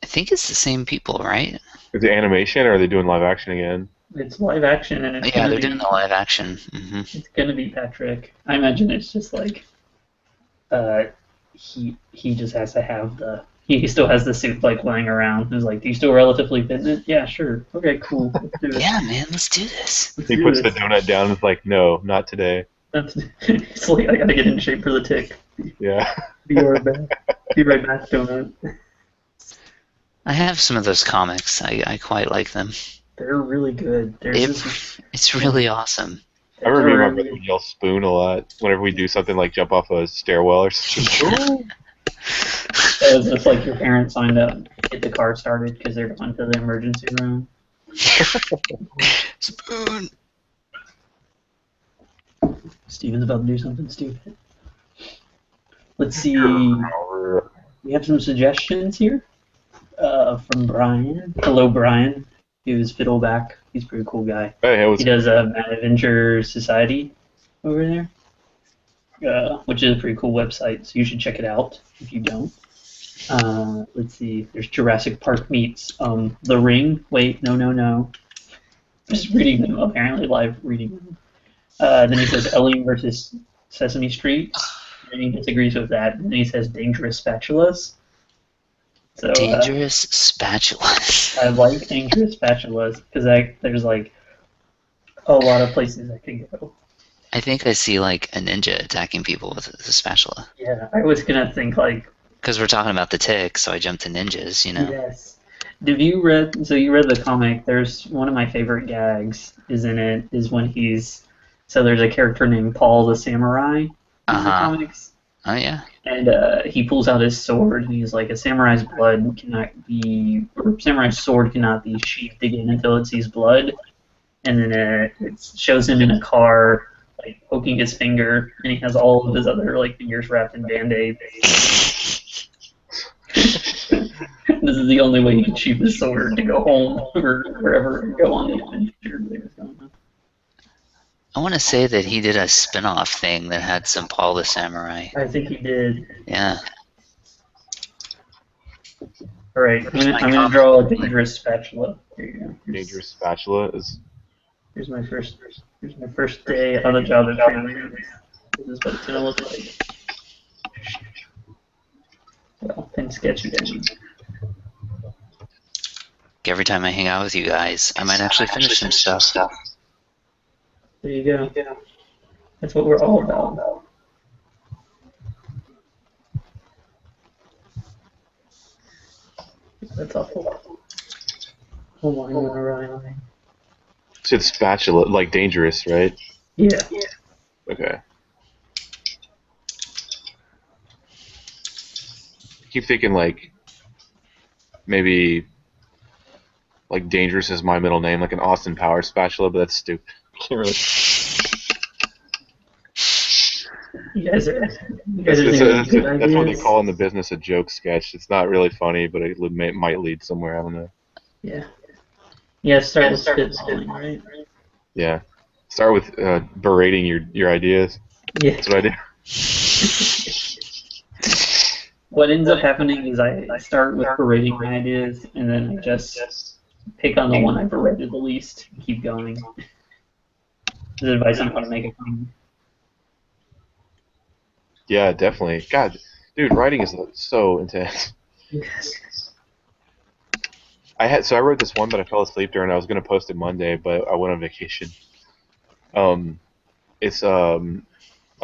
I think it's the same people, right? Is it animation, or are they doing live action again? It's live action, and it's they're doing the live action. Mm-hmm. It's gonna be Patrick. I imagine it's just like, he just has to have he still has the suit like laying around. He's like, do you still relatively fit in it? Yeah, sure. Okay, cool. Let's do it. Yeah, man, let's do this. He puts the donut down and is like, no, not today. It's like, I gotta get in shape for the Tick. Yeah. Be right back, donut. I have some of those comics. I quite like them. They're really good. It's really awesome. I remember me and my brother would yell spoon a lot whenever we do something like jump off a stairwell or something. That was just like your parents signed up, get the car started because they're going to the emergency room. Spoon. Steven's about to do something stupid. Let's see. We have some suggestions here from Brian. Hello, Brian. He was Fiddleback. He's a pretty cool guy. Hey, he does Mad Adventure Society over there, which is a pretty cool website, so you should check it out if you don't. Let's see. There's Jurassic Park meets The Ring. Wait, no. I'm just reading them, apparently live reading them. Then he says Ellie versus Sesame Street, and he disagrees with that. And then he says Dangerous Spatulas. So, dangerous spatulas. I like Dangerous Spatulas because there's like a lot of places I could go. I think I see like a ninja attacking people with a spatula. Yeah, I was gonna think like Because we're talking about the tick, so I jumped to ninjas, you know? yes. Did you read? So you read the comic? There's one of my favorite gags is in it is when he's so there's a character named Paul the Samurai in the Uh-huh. comics, Oh, yeah. and he pulls out his sword and he's like, a samurai's blood cannot be, or samurai's sword cannot be sheathed again until it sees blood, and then it shows him in a car like poking his finger, and he has all of his other like fingers wrapped in band-aids. This is the only way he can sheath his sword to go home or wherever go on the adventure they was going on. I want to say that he did a spin-off thing that had some Paul the Samurai. I think he did. Yeah. All right, I'm gonna draw a dangerous spatula. Here you go. Dangerous spatula is. Here's my first day on the job at Freelance. This is what it's gonna look like. Well, and sketch again. Every time I hang out with you guys, I might actually finish some stuff. There you go. That's what we're all about. That's awful. Oh my, I'm gonna run. So it's spatula, like dangerous, right? Yeah. Okay. Keep thinking like maybe like dangerous is my middle name, like an Austin Powers spatula, but that's stupid. Can't really. You guys are That's thinking what they ideas. call in the business a joke sketch. It's not really funny, but it might lead somewhere. I don't know. Yeah. Yeah, start with spitballing, right? Yeah. Start with berating your ideas. Yeah. That's what I do. What ends up happening is I start with berating my ideas, and then I just pick on the one I berated the least and keep going. This is advice on how to make a thing. Yeah, definitely. God, dude, writing is so intense. Yes. I wrote this one, but I fell asleep during. I was gonna post it Monday, but I went on vacation. It's I'll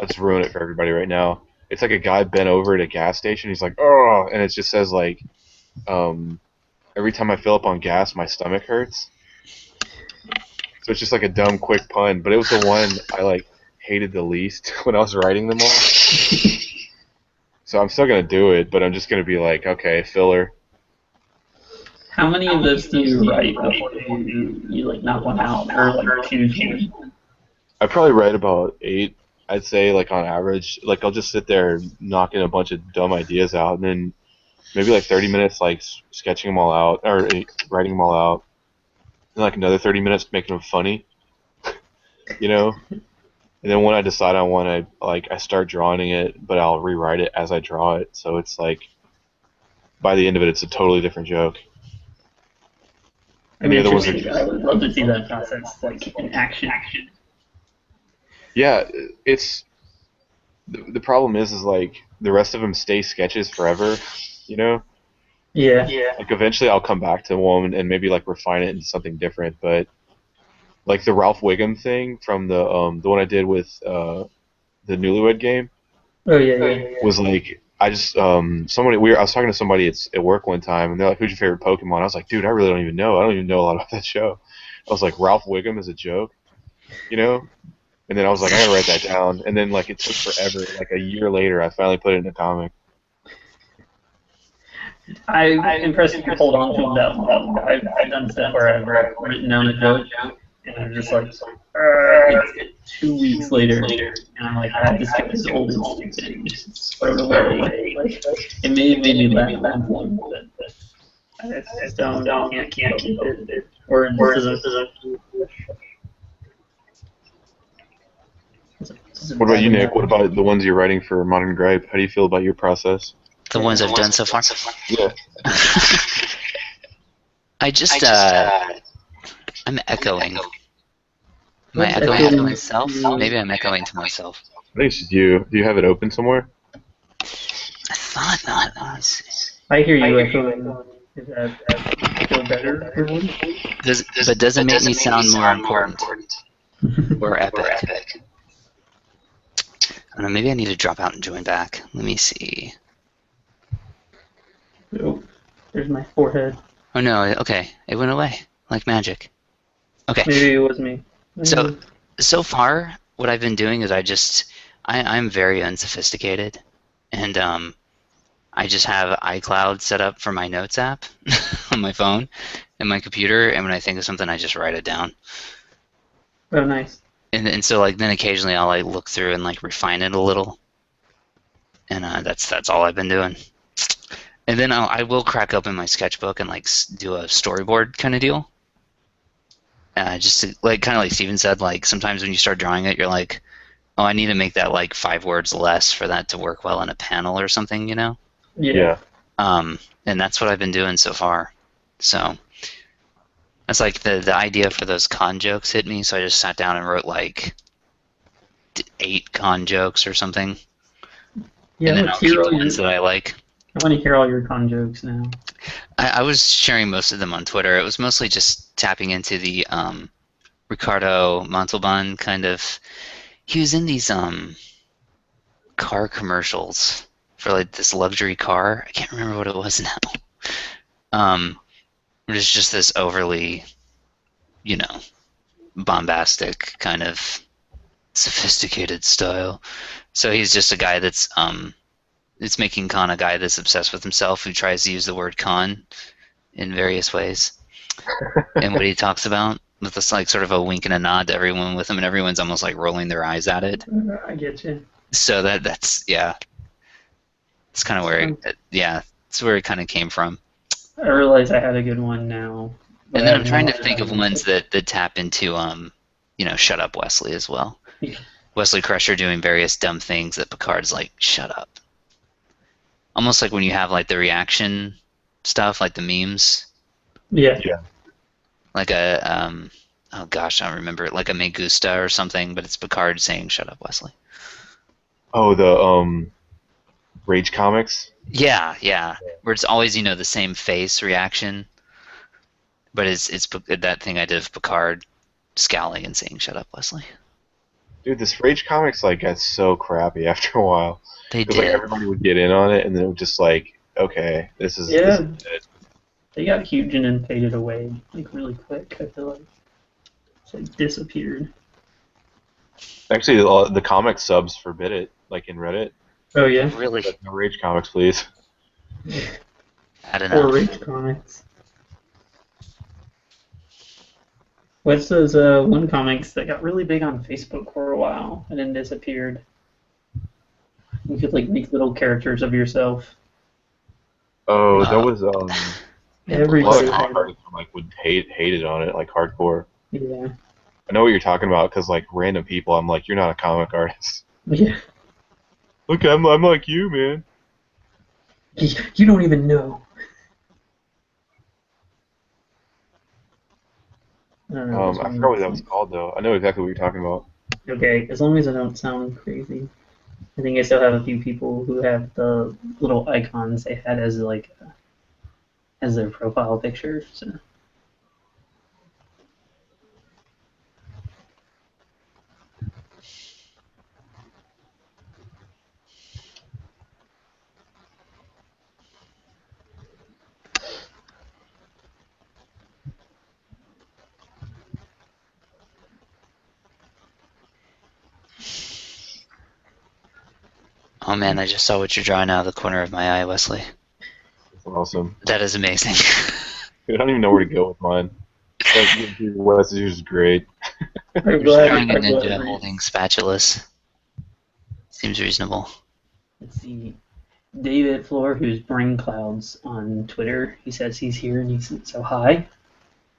just ruin it for everybody right now. It's like a guy bent over at a gas station. He's like, oh, and it just says like, every time I fill up on gas, my stomach hurts. So it's just like a dumb, quick pun, but it was the one I like hated the least when I was writing them all. So I'm still gonna do it, but I'm just gonna be like, okay, filler. How many of those do you write before you like knock one out, or like choose one? I probably write about 8. I'd say like on average. Like I'll just sit there knocking a bunch of dumb ideas out, and then maybe like 30 minutes like sketching them all out or writing them all out, and like another 30 minutes making them funny. You know. And then when I decide on one, I start drawing it, but I'll rewrite it as I draw it. So it's like, by the end of it, it's a totally different joke. I mean, I would love to see that process, like in action. Yeah, it's the problem is like the rest of them stay sketches forever, you know. Yeah. Like eventually, I'll come back to one and maybe like refine it into something different, but. Like the Ralph Wiggum thing from the one I did with the Newlywed Game. Oh yeah. Was like I just I was talking to somebody at work one time, and they're like, "Who's your favorite Pokemon?" I was like, "Dude, I really don't even know. I don't even know a lot about that show." I was like, "Ralph Wiggum is a joke," you know. And then I was like, "I gotta write that down." And then like it took forever. Like a year later, I finally put it in a comic. I'm impressed you hold on to them that long. I've done stuff where I've written down a joke. And I'm just like, it's 2 weeks later, and I'm like, this joke is old and stupid, and just throw it away. Like, it may have made me laugh at that point, but I just can't keep it. Or this is What about you, Nick? What about the ones you're writing for Modern Gripe? How do you feel about your process? The ones I've done so far? Yeah. I just, I'm echoing. Am I echoing to myself? Maybe I'm echoing to myself. I think it's just you. Do you have it open somewhere? I thought not. Let me see. I hear you echoing. Is that feel better? But does it make me sound more important? Or epic? don't know, maybe I need to drop out and join back. Let me see. Oh, there's my forehead. Oh no, okay, it went away like magic. Okay, Maybe it was me. so far what I've been doing is I'm very unsophisticated, and I just have iCloud set up for my notes app on my phone and my computer, and when I think of something, I just write it down. Oh, nice. And so like then occasionally I'll like look through and like refine it a little, and that's all I've been doing. And then I will crack open my sketchbook and like do a storyboard kind of deal. Just to, like kind of like Steven said, like sometimes when you start drawing it, you're like, oh, I need to make that like 5 words less for that to work well in a panel or something, you know? Yeah. And that's what I've been doing so far. So that's like the idea for those con jokes hit me, so I just sat down and wrote like 8 con jokes or something. Yeah, and then I'll keep the ones that I like. I want to hear all your con jokes now. I was sharing most of them on Twitter. It was mostly just tapping into the Ricardo Montalban kind of. He was in these car commercials for like this luxury car. I can't remember what it was now. It was just this overly, you know, bombastic kind of sophisticated style. So he's just a guy that's it's making con a guy that's obsessed with himself who tries to use the word con in various ways. And what he talks about with this like sort of a wink and a nod to everyone with him, and everyone's almost like rolling their eyes at it. I get you. So that's yeah. It's kind of where it's where it kind of came from. I realize I had a good one now. And then I'm trying to think of ones that tap into you know, Shut Up Wesley as well. Yeah. Wesley Crusher doing various dumb things that Picard's like, shut up. Almost like when you have like the reaction stuff, like the memes. Yeah. Yeah. Like a oh gosh, I don't remember it, like a Me Gusta or something, but it's Picard saying "Shut up, Wesley." Oh, the Rage comics. Yeah, where it's always, you know, the same face reaction, but it's that thing I did of Picard scowling and saying "Shut up, Wesley." Dude, this Rage comics like got so crappy after a while. They Because did. like everybody would get in on it, and then it was just like, okay, this is Yeah. this is it. They got huge and then faded away like really quick. I feel like it's like disappeared. Actually, the comic subs forbid it, like in Reddit. Oh yeah. Really? But no Rage comics, please. I don't Or know. Rage Comics. What's those one comics that got really big on Facebook for a while and then disappeared? You could like make little characters of yourself. Oh, that was a lot of Everybody comic had. artists like would hate it on it, like hardcore. Yeah. I know what you're talking about because like random people, I'm like, you're not a comic artist. Yeah. Look, I'm like you, man. You don't even know. I don't know. I forgot what that was called though. I know exactly what you're talking about. Okay, as long as I don't sound crazy. I think I still have a few people who have the little icons they had as like as their profile picture. So. Oh man, I just saw what you're drawing out of the corner of my eye, Wesley. It's awesome. That is amazing. I don't even know where to go with mine. Wes is great. I'm You're glad. drawing a I'm glad. ninja holding spatulas. Seems reasonable. Let's see. David Floor, who's Brain Clouds on Twitter, he says he's here and he's so hi.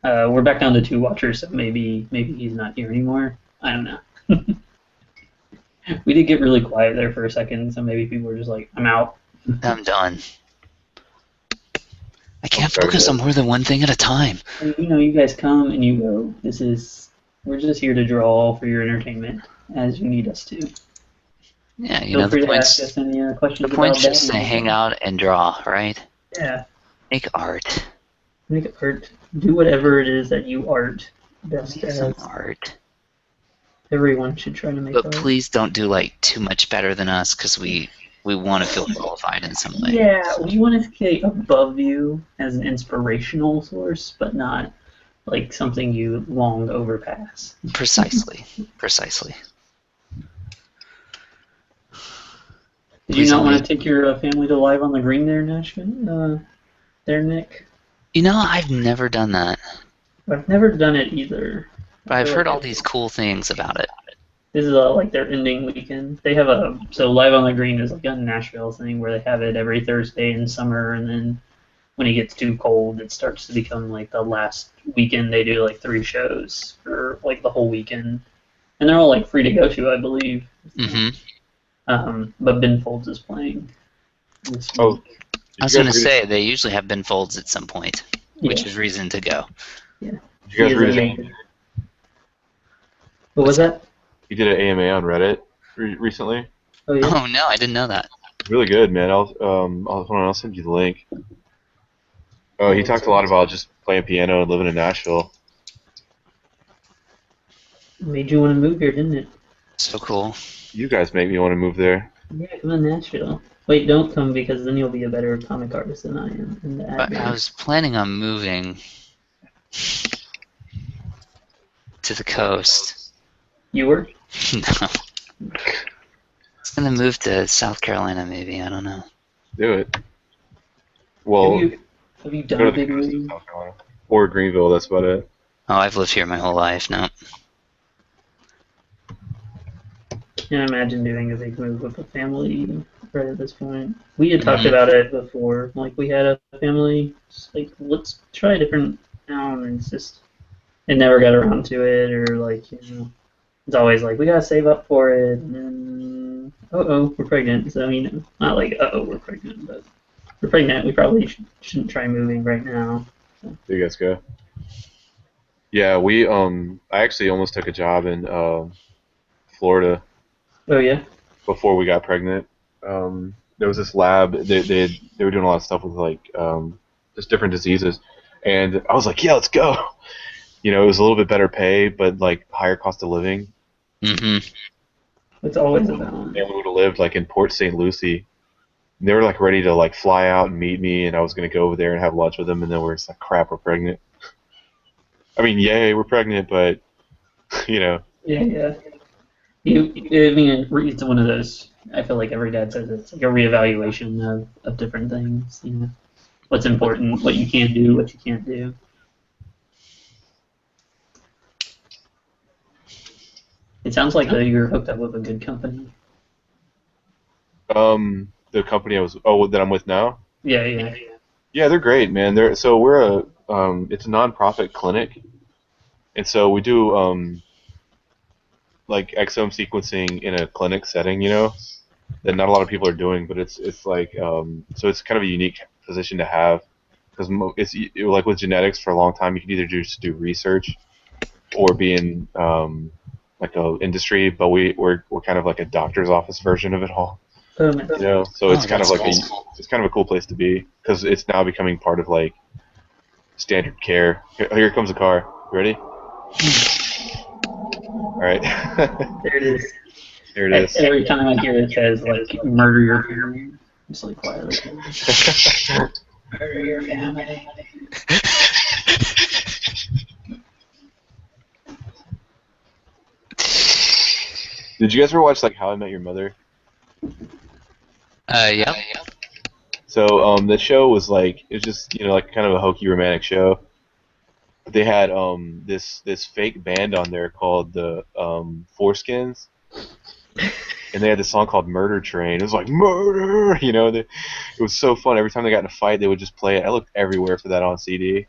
We're back down to 2 watchers, so maybe he's not here anymore. I don't know. We did get really quiet there for a second, so maybe people were just like, I'm out. I'm done. I can't focus on more than one thing at a time. And, you know, you guys come and you go. We're just here to draw for your entertainment, as you need us to. Yeah, you Feel know, free the to ask point's, us any questions the point's about just that. to hang out and draw, right? Yeah, Make art. make art. Do whatever it is that you art best Make some as. art. Everyone should try to make But art. please don't do like too much better than us, because we want to feel qualified in some way. Yeah, we want to stay above you as an inspirational source, but not like something you long overpass. Precisely. Precisely. Did you not want to take your family to Live on the Green there, Nashville? There, Nick? You know, I've never done that. I've never done it either. But I've heard all these cool things about it. This is like their ending weekend. They have so Live on the Green is like a Nashville thing where they have it every Thursday in summer, and then when it gets too cold, it starts to become like the last weekend they do like 3 shows for like the whole weekend, and they're all like free to go to, I believe. But Ben Folds is playing this week. Oh, I was going to say, they usually have Ben Folds at some point, which is reason to go. Yeah. Did you guys read his AMA? What was that? He did an AMA on Reddit recently. Oh, yeah. Oh, no, I didn't know that. Really good, man. I'll send you the link. Oh, he talked a lot about just playing piano and living in Nashville. Made you want to move here, didn't it? So cool. You guys make me want to move there. Yeah, come on, Nashville. Wait, don't come because then you'll be a better comic artist than I am. In the But I was planning on moving to the coast. You were? No. It's going to move to South Carolina, maybe. I don't know. Do it. Well, have you done go a to the big coast of move? South Carolina. Or Greenville, that's about it. Oh, I've lived here my whole life. No. Can't imagine doing a big move with a family right at this point. We had talked about it before. Like, we had a family, just like, let's try a different town, and it's just, it never got around to it, or like, you know, it's always like, we gotta save up for it, and then, we're pregnant. So, you know, not like, we're pregnant, but we're pregnant. We probably shouldn't try moving right now. So. There you guys go. Yeah, I actually almost took a job in Florida. Oh, yeah? Before we got pregnant. There was this lab, they were doing a lot of stuff with like just different diseases, and I was like, yeah, let's go. You know, it was a little bit better pay, but like higher cost of living. It's always about. And we would have lived like in Port St. Lucie. And they were like ready to like fly out and meet me, and I was gonna go over there and have lunch with them, and then we're just like, crap, we're pregnant. I mean, yay, we're pregnant, but you know. Yeah. It's one of those. I feel like every dad says it's like a reevaluation of different things. You know, what's important, what you can do, what you can't do. It sounds like you're hooked up with a good company. The company that I'm with now. Yeah. Yeah, they're great, man. It's a nonprofit clinic, and so we do like exome sequencing in a clinic setting, you know, that not a lot of people are doing, but it's like so it's kind of a unique position to have, because it's like with genetics for a long time you can either just do research or be in like a industry, but we're kind of like a doctor's office version of it all. You know, so it's kind of like it's kind of a cool place to be, because it's now becoming part of like standard care. Here comes a car. You ready? All right. There it is. There it is. Every time I hear it says like murder your family, just like quietly. Murder your family. Did you guys ever watch like How I Met Your Mother? Yeah. So the show was like, it was just, you know, like kind of a hokey romantic show. But they had this fake band on there called the Foreskins, and they had this song called Murder Train. It was like murder, you know. It was so fun. Every time they got in a fight, they would just play it. I looked everywhere for that on CD.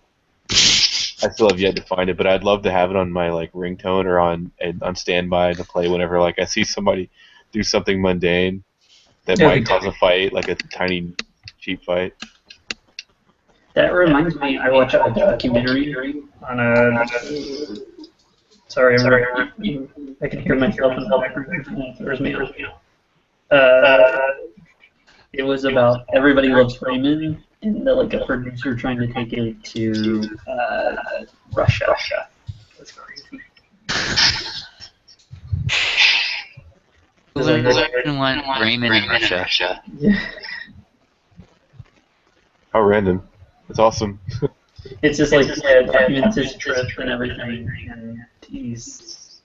I still have yet to find it, but I'd love to have it on my like ringtone or on standby to play whenever like I see somebody do something mundane that might cause a fight, like a tiny cheap fight. That reminds me, I watched a documentary on a. Sorry, I can hear myself in the background. There's me. It was about Everybody Loves Raymond, and like a producer trying to take it to Russia. That's crazy. Who wouldn't want Raymond in Russia? Yeah. How random. That's awesome. It's just like, yeah, documents his trip and everything, and he's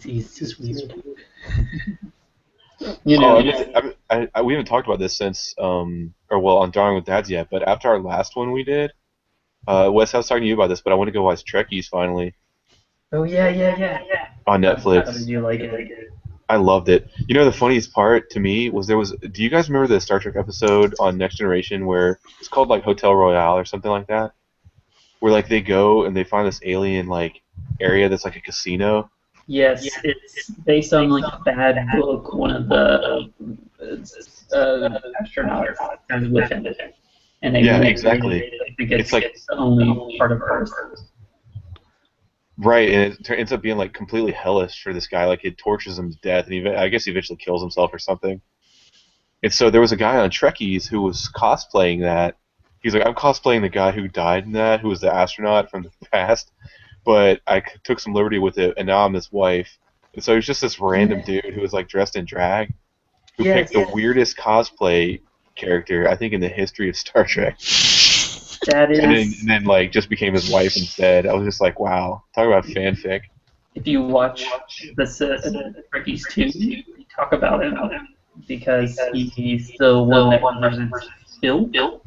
just weird. You know, We haven't talked about this since, or well, on Drawing with Dads yet, but after our last one we did, Wes, I was talking to you about this, but I want to go watch Trekkies finally oh yeah, on How Netflix. did you like it? I loved it. You know, the funniest part to me was do you guys remember the Star Trek episode on Next Generation where it's called like Hotel Royale or something like that? Where like they go and they find this alien like area that's like a casino. Yes, it's based on like a bad book. One of the astronauts has with him, and they Yeah, manipulate exactly. it. I think it's like the only part of Earth. Right, and it ends up being like completely hellish for this guy. Like it tortures him to death, and I guess he eventually kills himself or something. And so there was a guy on Trekkies who was cosplaying that. He's like, I'm cosplaying the guy who died in that, who was the astronaut from the past, but I took some liberty with it, and now I'm his wife. And so he's just this random dude who was like dressed in drag, who picked the weirdest cosplay character I think in the history of Star Trek. That is. And then like just became his wife instead. I was just like, wow, talk about fanfic. If you watch the Trekkies 2, you talk about him because he's the one that represents Filk,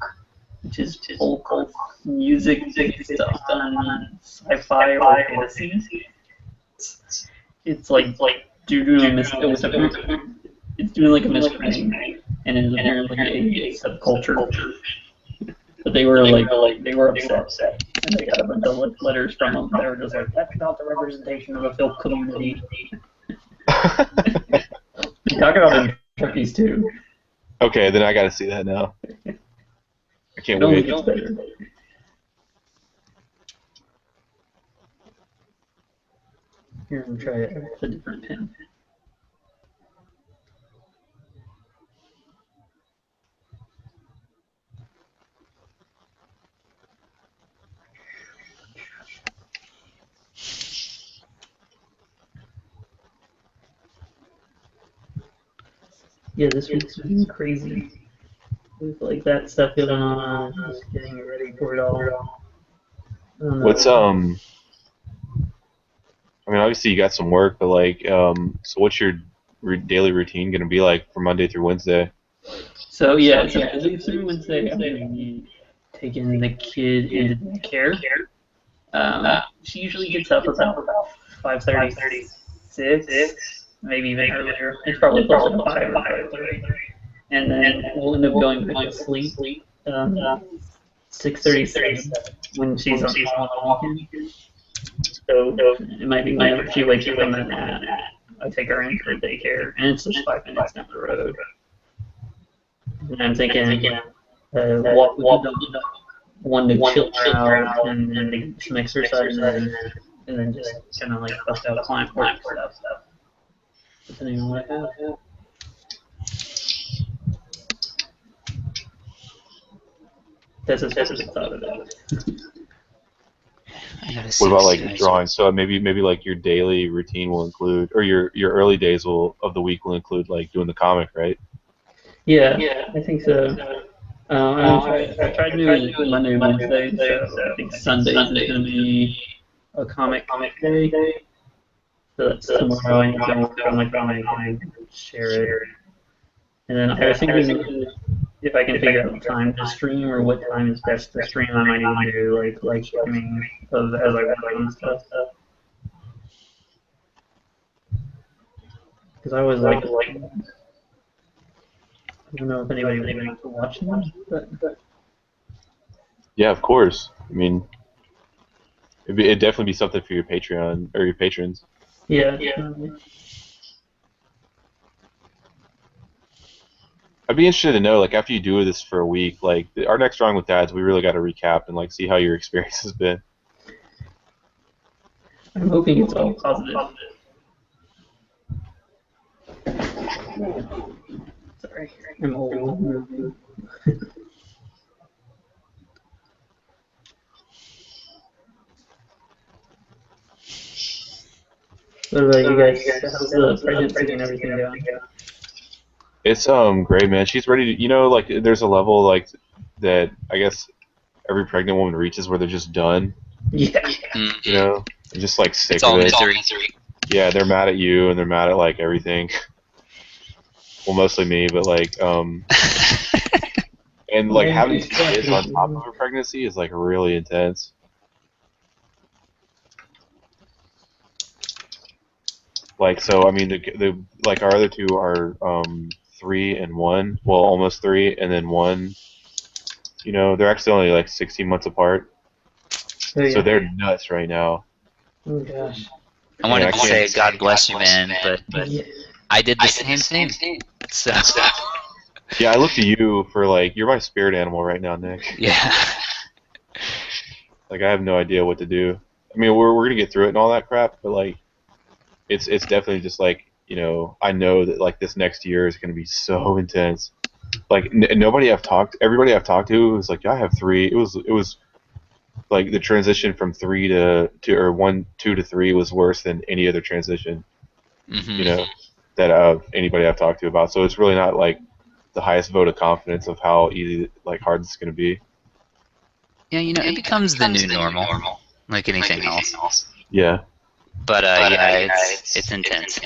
which is folk music based on sci-fi or fantasy. It's like doing a it's doing like a mystery, and it is apparently a subculture. But they were upset, and they got a bunch of letters from them. They were just like, "That's not the representation of a film community." Talk about the Trekkies too. Okay, then I gotta see that now. I can't It wait. gets better. Here, I'm try it with a different pen. Yeah, this week's been crazy. With like that stuff going on, just getting ready for it all. I don't know. What's I mean, obviously you got some work, but like, so what's your daily routine gonna be like from Monday through Wednesday? So Monday through Wednesday, I'm gonna be taking the kid into daycare. She usually gets up about 5:36, maybe even earlier. It's probably closer to 5 or 5:30. And then we'll end up going back to sleep 6:37 when she's on the weekend. So it might be whenever she wakes up from that nap, I take her in for daycare, and it's just 5 minutes down the road. And I'm thinking, walk with the dog, one to chill her out, and then to get some exercise in, and then just kind of like bust out client work stuff, depending on what I have. That's a specific thought of it. What about like drawing? So maybe like your daily routine will include, or your early days of the week will include like doing the comic, right? Yeah, I think so. I tried doing Monday and Wednesday, so I think Sundays is going to be a comic day. So that's tomorrow. I need to work on my comic and share it. And then I was thinking if I can figure out what time to stream or what time is best to stream, I might even do like streaming as I work on stuff. Because I always like. I don't know if anybody would want to watch them, but Yeah, of course. I mean, it'd definitely be something for your Patreon or your patrons. yeah. I'd be interested to know, like, after you do this for a week, like, our next Drawing with Dads, we really got to recap and like see how your experience has been. I'm hoping it's all positive. Sorry, I'm old. What about you guys? How's the pregnancy and everything going? It's great, man. She's ready to, like there's a level like that. I guess every pregnant woman reaches where they're just done. Yeah. They're just like sick It's all of it. misery. Yeah, they're mad at you and they're mad at like everything. Well, mostly me, but like and like having kids on top of a pregnancy is like really intense. Like so, I mean, the like our other two are 3 and 1, well, almost 3, and then 1. They're actually only like 16 months apart, Oh, yeah. so they're nuts right now. Oh gosh. I wanted I to can't say God bless you, man, but Yeah. I did the same thing. So Yeah, I look to you for like you're my spirit animal right now, Nick. yeah. Like I have no idea what to do. I mean, we're gonna get through it and all that crap, but like it's definitely just like I know that like this next year is gonna be so intense. Like everybody I've talked to was like, yeah, I have 3. It was like the transition from 3 to 2 to 3 was worse than any other transition. Mm-hmm. That anybody I've talked to about. So it's really not like the highest vote of confidence of how easy, like hard it's going to be. Yeah, it becomes the new normal, like anything else. Yeah. But yeah, it's intense.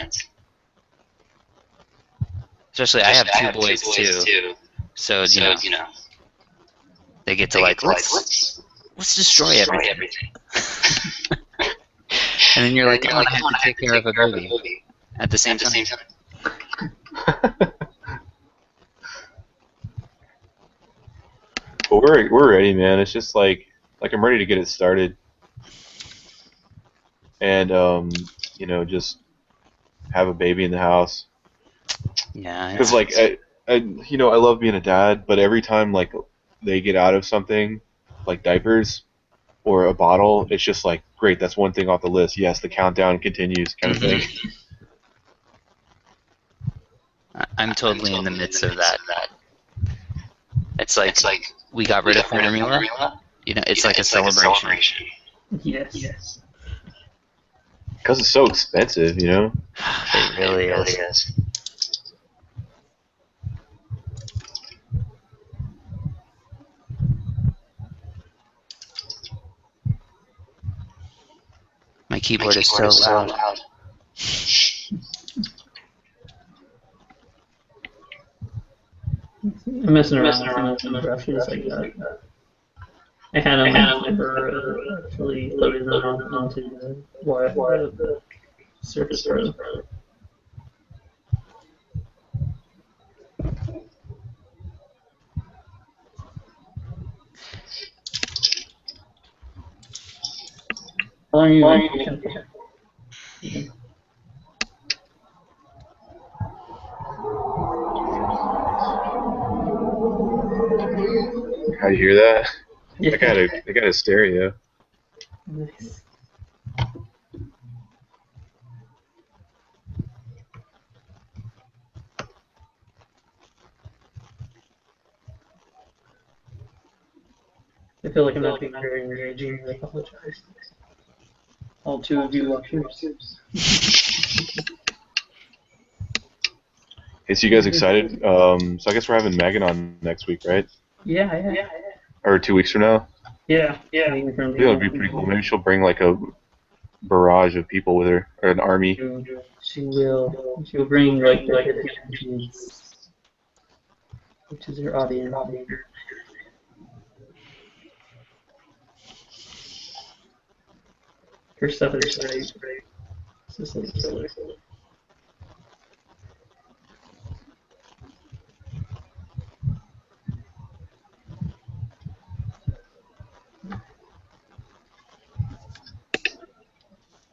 Especially, I have 2 boys too, so they get to like let's destroy everything. And then you're like, oh, I have to take care of a baby at the same time. But we're ready, man. It's just like I'm ready to get it started, and just have a baby in the house. Yeah. Because like I love being a dad, but every time like they get out of something, like diapers or a bottle, it's just like great. That's one thing off the list. Yes, the countdown continues, kind of thing. I'm totally in the midst of that. It's like we got rid of formula. It's like a celebration. Yes. Because it's so expensive, It really is. My keyboard is so loud. I'm messing around with some brushes like that. I had them never actually loaded them onto the Surface Pro. How long are you looking for? How do you hear that? Yeah. They got a stereo. Nice. I feel like I'm not being very engaging. I apologize. All 2 of you watchers. Hey, so you guys excited? So I guess we're having Megan on next week, right? Yeah. Or 2 weeks from now? Yeah. Yeah, it'd be pretty cool. Maybe she'll bring like a barrage of people with her, or an army. She will. She'll bring like the kids, which is her audience. Her stuff is great. It's just like killer.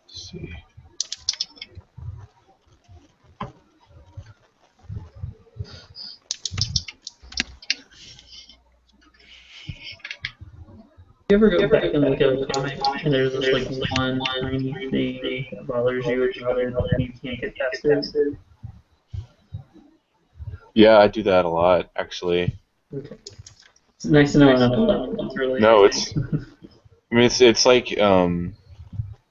Let's see. You ever go back and look at a comic and there's just like one tiny thing that bothers you or something and you can't get past it? Yeah, I do that a lot, actually. Okay. It's nice to know it's really. No, I mean, it's like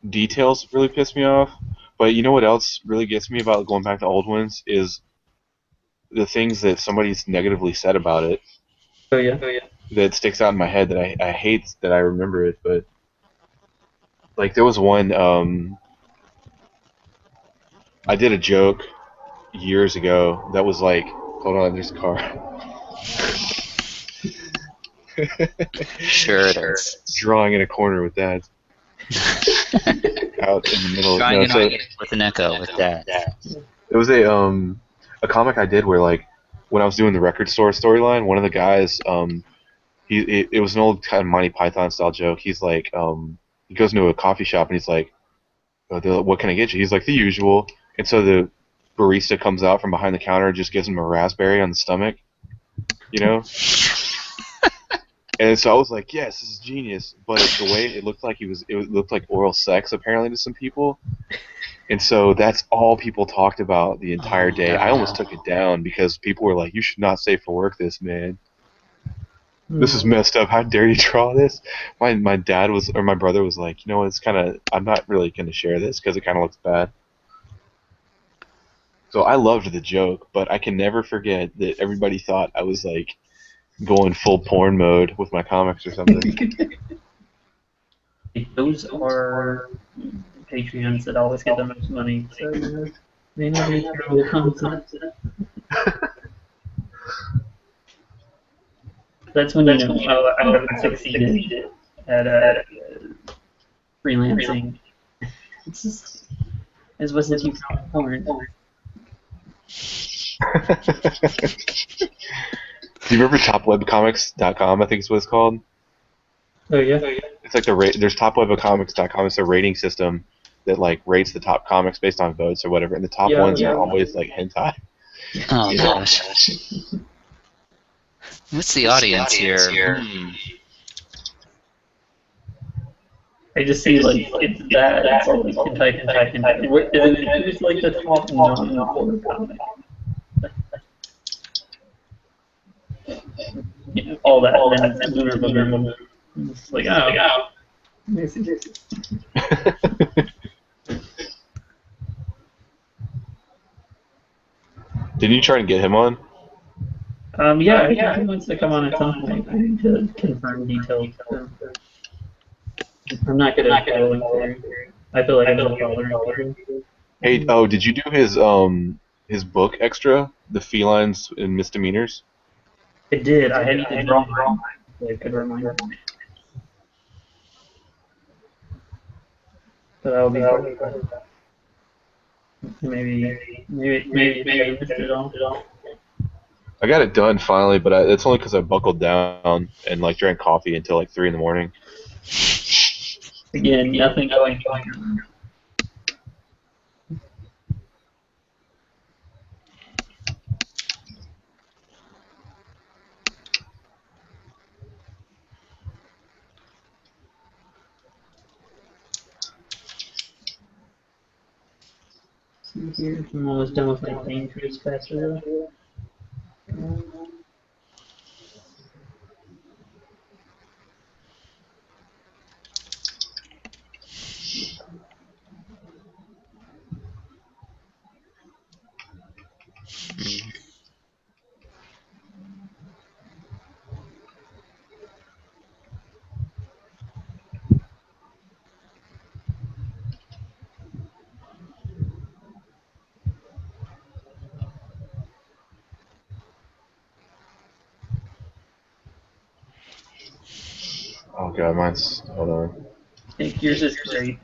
details really piss me off. But you know what else really gets me about going back to old ones is the things that somebody's negatively said about it Oh yeah. that sticks out in my head that I hate that I remember it, but like there was one I did a joke years ago that was like, hold on, there's a car. Sure it is. Drawing in a corner with Dad out in the middle. Drawing No, an so audience with an echo with Dad. it was a comic I did where like when I was doing the record store storyline, one of the guys it was an old kind of Monty Python style joke. He's like he goes into a coffee shop and he's like, oh, what can I get you? He's like the usual, and so the barista comes out from behind the counter and just gives him a raspberry on the stomach, you know. And so I was like, yes, this is genius. But the way it looked like it looked like oral sex apparently to some people. And so that's all people talked about the entire day. I almost took it down because people were like, you should not say for work this, man. This is messed up. How dare you draw this? My dad was, or my brother was like, you know, it's kind of, I'm not really going to share this because it kind of looks bad. So I loved the joke, but I can never forget that everybody thought I was like going full porn mode with my comics or something. Those are Patreons that always get the most money, so they know the hero concept. That's when you know, oh, I haven't succeeded at freelancing. It's just, it wasn't too porn. Do you remember topwebcomics.com? I think is what it's called. Oh yeah. It's like there's topwebcomics.com. It's a rating system that like rates the top comics based on votes or whatever, and the top ones are always like hentai. Oh gosh. What's the audience here? I just see like it's that. It's all like hentai. And then it's like the top non-horror comic. Yeah, all that, and then Lunar Booger. It's like, oh. Didn't you try to get him on? Yeah, I think he wants to come on at some point. I need to confirm details. I'm not good at following through. I feel like I'm not following through. Hey, oh, did you do his book extra, The Felines and Misdemeanors? I did. I had to draw mine. So I could remind me. So that'll be part of that. Maybe I missed it all. I got it done finally, but it's only because I buckled down and like drank coffee until like 3 in the morning. Again, nothing going on. See here, I'm almost done with my dangerous passer. Oh god, mine's, hold on. I think yours is great.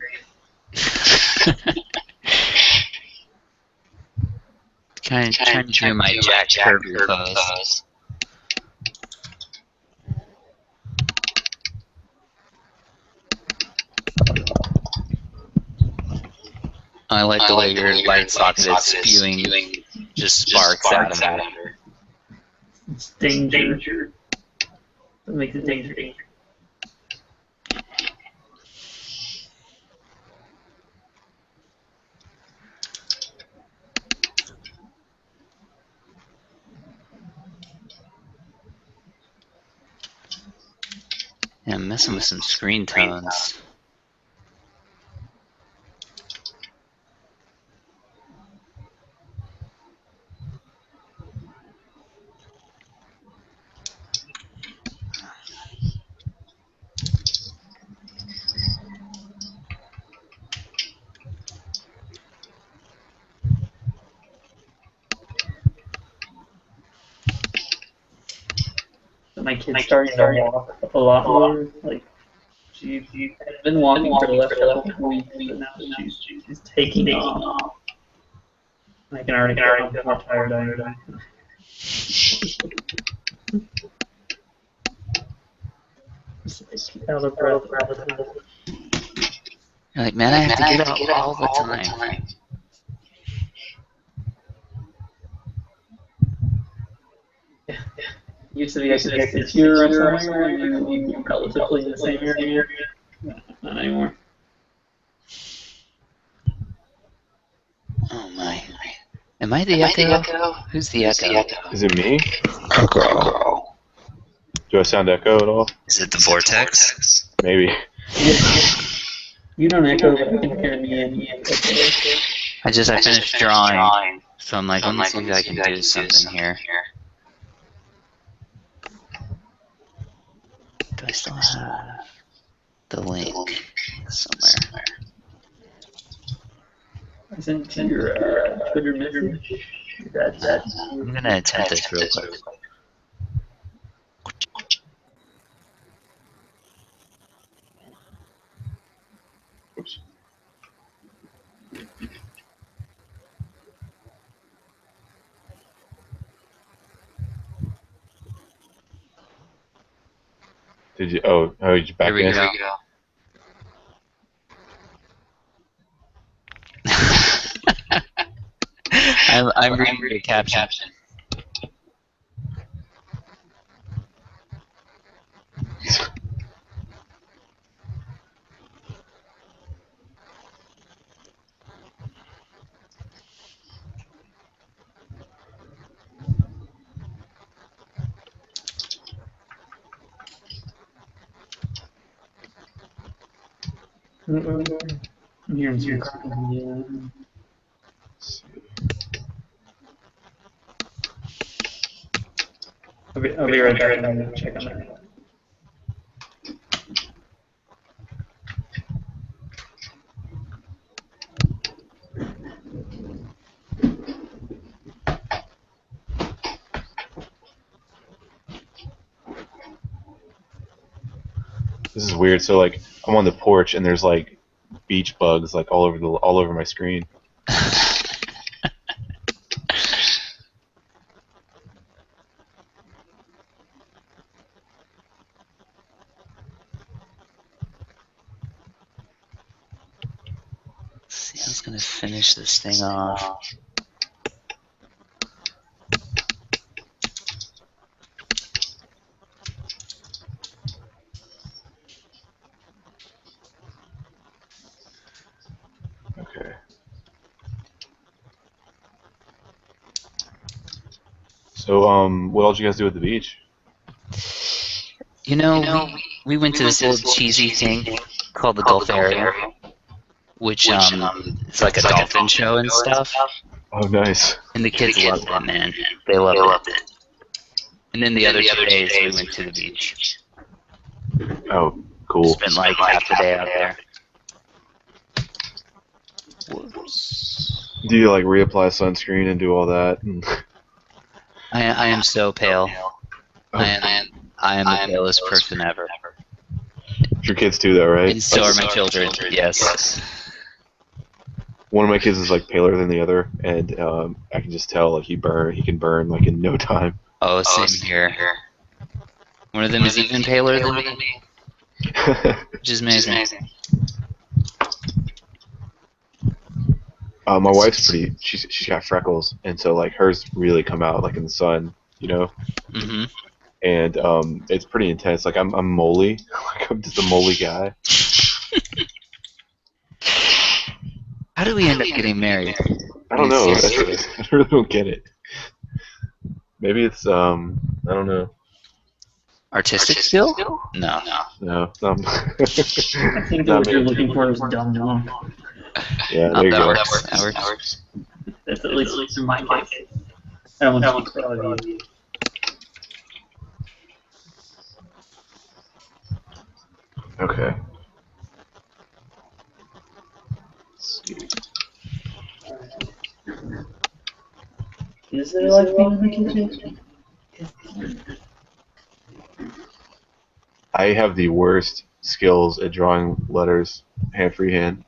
Trying to do my Jack Kirby pose. I like the way your light socket is spewing just sparks out of it. It's danger. That makes it danger. Yeah, I'm messing with some screen tones. my kid's starting to walk a lot more. Like she has been walking for the last couple of weeks, but now she's taking off. I can already tell how tired I am. Just like out of breath. You're like, man, I have to get up all the time. Used to be I could just sit here or somewhere and you relatively in the same area. No, not anymore. Oh my. Am I the echo? Who's the echo? Is it me? Echo. Do I sound echo at all? Is it the vortex? Maybe. You don't echo, but I can hear me and I finished drawing, so I'm like, let me see if I can do something here. Do I still have the link somewhere? I sent your Twitter message. I'm gonna attempt this real quick. Oops. Did you? Oh, did you back Here we in? go. I'm reading the caption. I'm hearing some cracking. I'll be right back and check on that. This is weird. So like, I'm on the porch and there's like beach bugs like all over my screen. See, I was gonna finish this thing off. Okay. So what else did you guys do at the beach? You know, we went to this little cheesy thing called the Gulf Area, which it's like a dolphin show and stuff. Oh, nice. And the kids loved it, man. They loved it. And then the other 2 days we went to the beach. Oh, cool. Spent like half the day out there. Whoops. Do you like reapply sunscreen and do all that? I am so pale. Oh. I am the palest person ever. Your kids too, though, right? And so are my children. Yes. One of my kids is like paler than the other, and I can just tell like he can burn like in no time. Oh, same here. One of them is even paler than me, which is amazing. My wife's pretty. She's got freckles, and so like hers really come out like in the sun, you know. Mhm. And it's pretty intense. Like I'm moly. Like I'm just a moly guy. How do we end up getting married? I don't know. Seriously. I really don't get it. Maybe it's I don't know. Artistic skill? No. No. I think what you're looking for is dumb dumb. Yeah, there you That go. works. That's at least in my case. I don't want to speak for all of you. Okay. Let's see. Is there life being in the kitchen? I have the worst skills at drawing letters, freehand.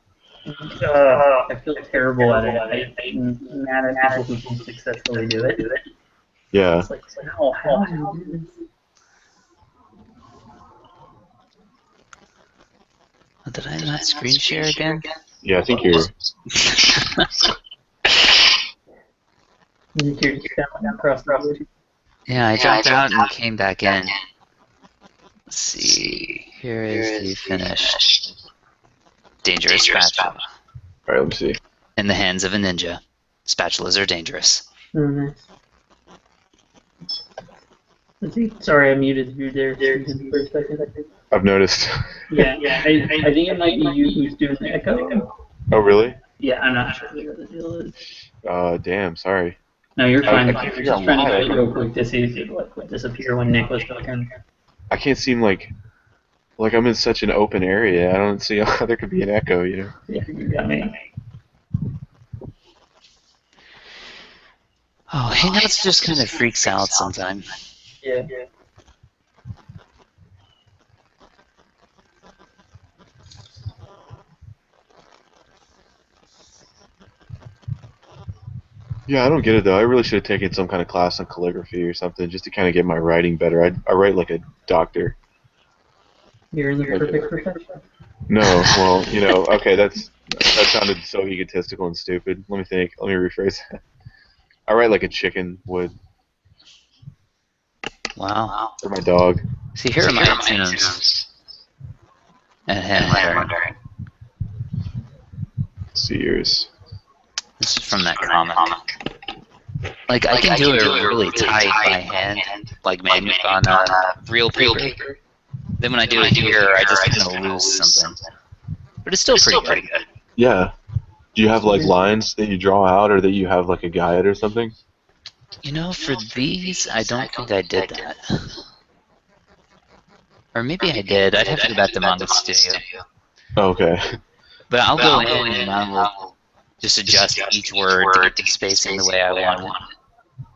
I feel terrible at it. I'm mad at people who can successfully do it. Yeah. It's like, how do you do this? Did I not screen share again? Yeah, I think you're. You hear just down across the board. Yeah, I dropped out and came back in. Let's see. Here is the finished dangerous spatula. Alright, let me see. In the hands of a ninja, spatulas are dangerous. Oh, nice. Let's see. Sorry, I muted you there Stephen, for a second. I've noticed. Yeah, I think it might be you who's doing the echo. Oh, really? Yeah, I'm not sure what the deal is. Damn, sorry. No, you're fine. I I was just trying to do it real quick to see if it would disappear when Nick was talking. I can't seem like I'm in such an open area. I don't see how there could be an echo, you know? Yeah, you got me. Oh, Hangouts just kind of freaks out sometimes. Yeah. Yeah, I don't get it though. I really should have taken some kind of class on calligraphy or something just to kind of get my writing better. I write like a doctor. You're in the perfect profession. No, well, okay, that sounded so egotistical and stupid. Let me think. Let me rephrase that. I write like a chicken would. Wow. For my dog. See, here are my tunes. And hand. See yours. This is from that comic. Like, I can do it really tight by hand, like on real paper. Then when I do it here, I just kind of lose something. But it's still pretty good. Yeah. Do you have like lines that you draw out, or that you have like a guide or something? For these, I don't think I did that. Or maybe I did. I'd have to go back to Manga Studio. Okay. But I'll go in and I will just adjust each word to get the spacing the way I want it.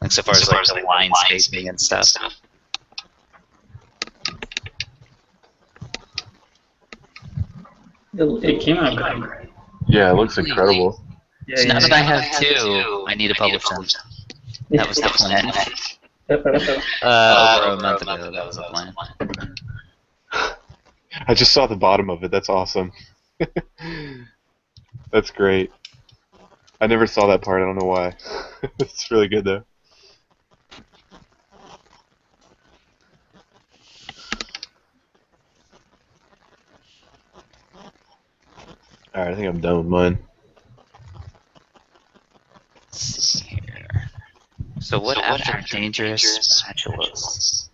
Like so far as like the line spacing and stuff. It came out great. Yeah, it looks incredible. So now that I have two, I need to publish them. That was the plan. Over a month ago, that was the plan. I just saw the bottom of it. That's awesome. That's great. I never saw that part. I don't know why. It's really good though. Alright, I think I'm done with mine. Let's see here. So what after dangerous spatulas?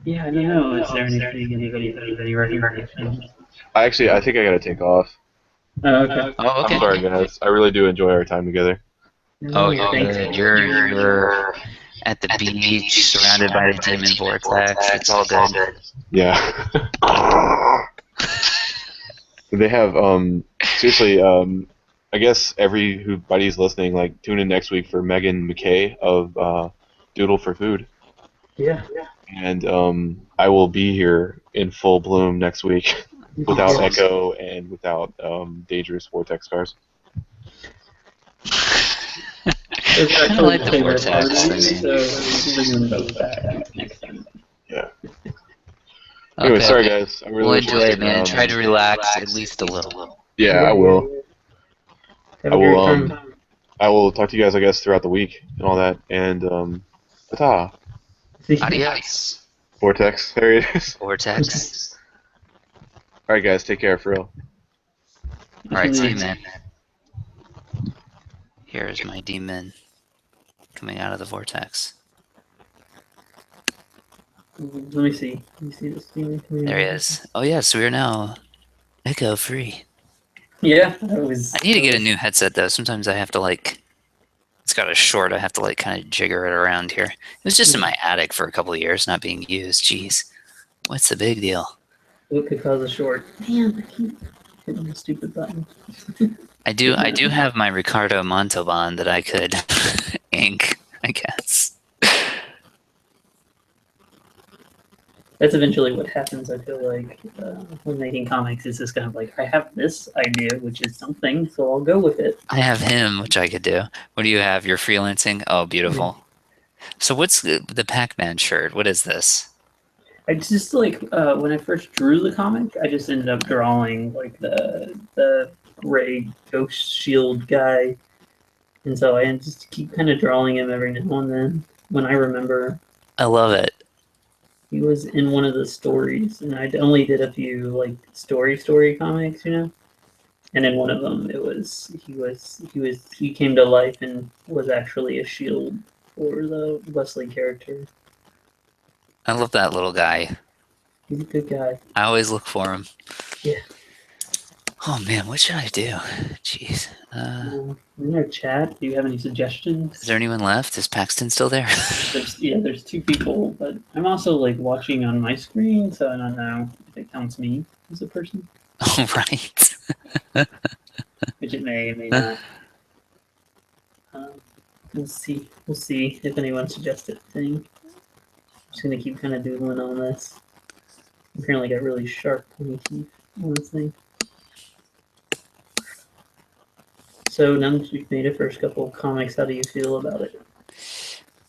Yeah, I don't know. Is there anything anybody has any recommendations? I think I gotta take off. Oh, okay. Oh, okay. I'm sorry, guys. I really do enjoy our time together. Oh, you're good. You're at the beach, surrounded by the demon vortex. It's all good. Yeah. They have seriously I guess everybody's listening, like, tune in next week for Megan McKay of Doodle for Food. Yeah. And I will be here in full bloom next week without echo and without dangerous vortex cars. I kind of like the vortex. Yeah. Anyway, sorry guys. I really we'll enjoy it, man. Try to relax at least a little. Yeah, I will. Have a great time. I will talk to you guys, I guess, throughout the week and all that. And ta-ta. Adios. Vortex. There it is. Vortex. All right, guys. Take care, for real. All right, see you, man. Here is my demon coming out of the vortex. Let me see. Let me see this demon. There he is. Oh yes, we are now echo free. Yeah, I need to get a new headset though. Sometimes I have to it's got a short. I have to kind of jigger it around here. It was just in my attic for a couple of years, not being used. Jeez, what's the big deal? What could cause a short? Damn, I keep hitting the stupid button. I do have my Ricardo Montalban that I could ink, I guess. That's eventually what happens. I feel like when making comics, is just kind of like I have this idea, which is something, so I'll go with it. I have him, which I could do. What do you have? You're freelancing? Oh, beautiful. So what's the Pac-Man shirt? What is this? I just like when I first drew the comic, I just ended up drawing like the gray ghost shield guy, and so I just keep kind of drawing him every now and then. When I remember, I love it. he was in one of the stories, and I only did a few like story comics, you know. And in one of them, he came to life and was actually a shield for the Wesley character. I love that little guy. He's a good guy. I always look for him. Yeah. Oh man, what should I do? Jeez. In our chat, do you have any suggestions? Is there anyone left? Is Paxton still there? There's two people, but I'm also like watching on my screen, so I don't know if it counts me as a person, Oh, right. which it may not. We'll see. We'll see if anyone suggests a thing. I'm just gonna keep kind of doodling on this. Apparently, got really sharp pointy teeth on this thing. So now that you've made a first couple of comics, how do you feel about it?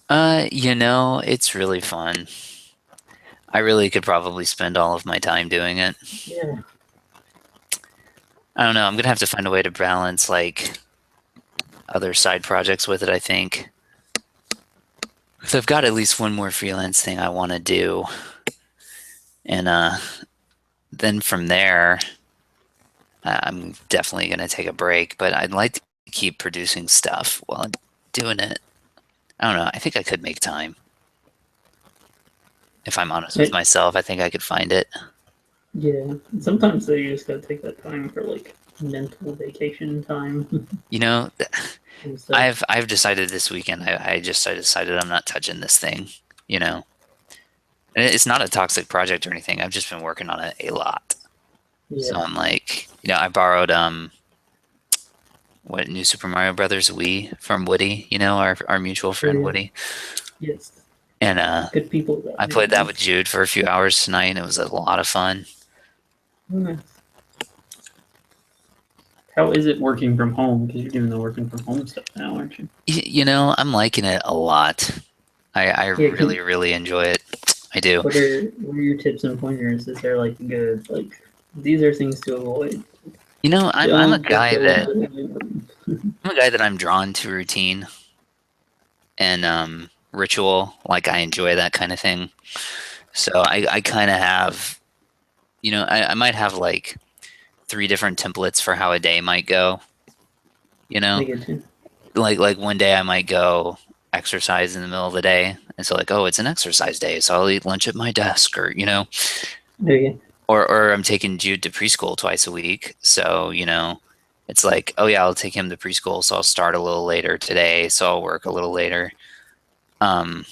It's really fun. I really could probably spend all of my time doing it. Yeah. I don't know. I'm gonna have to find a way to balance like other side projects with it, I think. Because I've got at least one more freelance thing I want to do, and then from there, I'm definitely gonna take a break. But I'd like to keep producing stuff while I'm doing it. I don't know. I think I could make time. If I'm honest with myself, I think I could find it. Yeah. Sometimes though, you just gotta take that time for like mental vacation time. You know, And so, I've decided this weekend. I decided I'm not touching this thing. You know, and it's not a toxic project or anything. I've just been working on it a lot. yeah. So I'm like, I borrowed what New Super Mario Brothers Wii from Woody. You know, our mutual friend Yeah. Woody. Yes. And Good people. I played that with Jude for a few hours tonight, and it was a lot of fun. Nice. How is it working from home? Because you're doing the working from home stuff now, aren't you? I'm liking it a lot. I really, really enjoy it. I do. What are your tips and pointers? Is there like good these are things to avoid? I'm a guy that I'm drawn to routine and ritual. Like I enjoy that kind of thing. So I kind of have, I might have like 3 different templates for how a day might go. I get you. Like one day I might go exercise in the middle of the day, and so like, oh, it's an exercise day, so I'll eat lunch at my desk, or Okay. or I'm taking Jude to preschool twice a week, so it's like, oh yeah, I'll take him to preschool, so I'll start a little later today, so I'll work a little later. But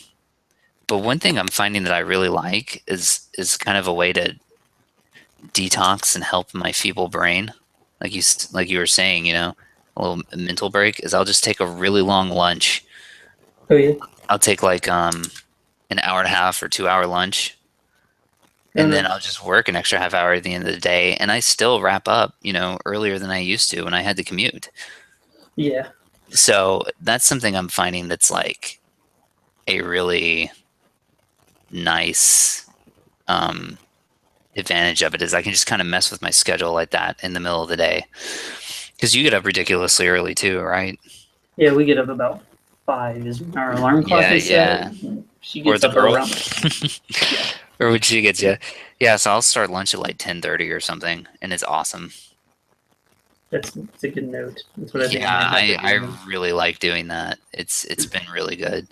one thing I'm finding that I really like is kind of a way to detox and help my feeble brain, like you were saying, a little mental break, is I'll just take a really long lunch. Oh yeah. I'll take like an hour and a half or 2 hour lunch, and then I'll just work an extra half hour at the end of the day, and I still wrap up, earlier than I used to when I had to commute. Yeah. So that's something I'm finding that's like a really nice advantage of it, is I can just kind of mess with my schedule like that in the middle of the day. Because you get up ridiculously early too, right? Yeah, we get up about 5 is when our alarm clock is set. She gets up around. Yeah. Or when she gets you. Yeah, so I'll start lunch at like 10:30 or something, and it's awesome. That's a good note. That's what I think. Yeah, I really like doing that. It's been really good.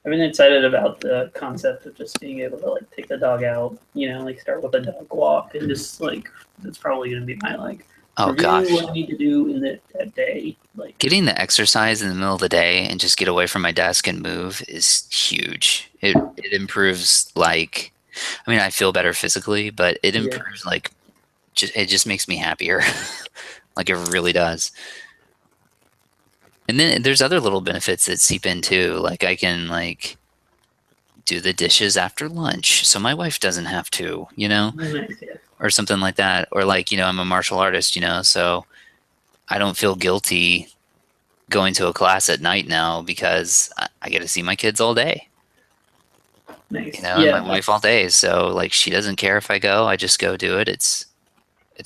I've been excited about the concept of just being able to like take the dog out, like start with a dog walk, and just like that's probably going to be my like. Oh gosh. What I need to do in that day, like getting the exercise in the middle of the day and just get away from my desk and move is huge. It improves like, I feel better physically, but it improves like, it just makes me happier. Like it really does. And then there's other little benefits that seep in too. Like I can like do the dishes after lunch so my wife doesn't have to, Nice, yeah. or something like that. Or like, I'm a martial artist, so I don't feel guilty going to a class at night now because I get to see my kids all day, Nice. and Yeah, my wife all day. So like she doesn't care if I go, I just go do it. It's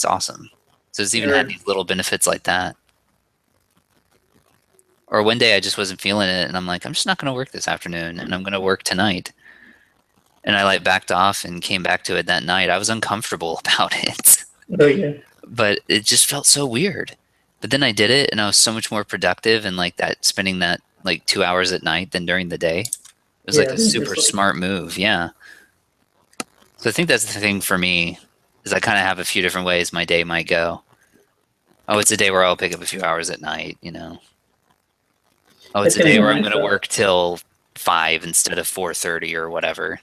awesome. So it's even had these little benefits like that. Or one day I just wasn't feeling it and I'm like, I'm just not going to work this afternoon and I'm going to work tonight. And I like backed off and came back to it that night. I was uncomfortable about it, oh yeah. but it just felt so weird. But then I did it and I was so much more productive and like that spending that like 2 hours at night than during the day. It was like a super smart move. Yeah. So I think that's the thing for me is I kind of have a few different ways my day might go. Oh, it's a day where I'll pick up a few hours at night, Oh, it's a day where I'm going to work till 5 instead of 4:30 or whatever.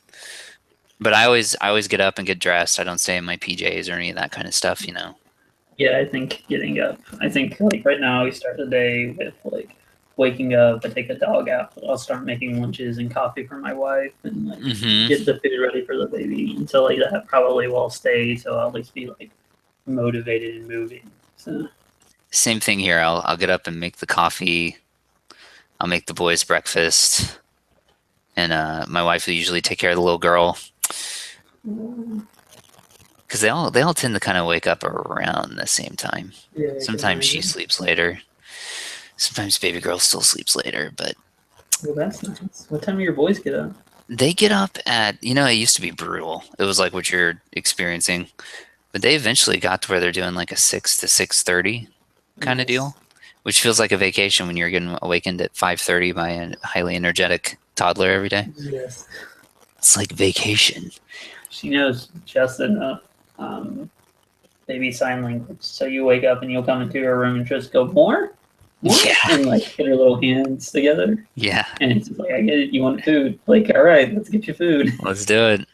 But I always get up and get dressed. I don't stay in my PJs or any of that kind of stuff, Yeah, I think getting up. I think like right now we start the day with like waking up. I take the dog out. I'll start making lunches and coffee for my wife and like get the food ready for the baby. And so like that probably will stay. So I'll at least be like motivated and moving. So Same thing here. I'll get up and make the coffee. I'll make the boys breakfast, and my wife will usually take care of the little girl because they all tend to kind of wake up around the same time. yeah, Sometimes she sleeps later. Sometimes baby girl still sleeps later, but well, that's nice. What time do your boys get up? they get up at it used to be brutal. It was like what you're experiencing, but they eventually got to where they're doing like a 6 to 6:30 kind of deal. Which feels like a vacation when you're getting awakened at 5:30 by a highly energetic toddler every day. Yes. It's like vacation. She knows just enough baby sign language. So you wake up and you'll come into her room and just go, more? Yeah. And like get her little hands together. Yeah. And it's just like, I get it. You want food. Like, all right, let's get you food. Let's do it.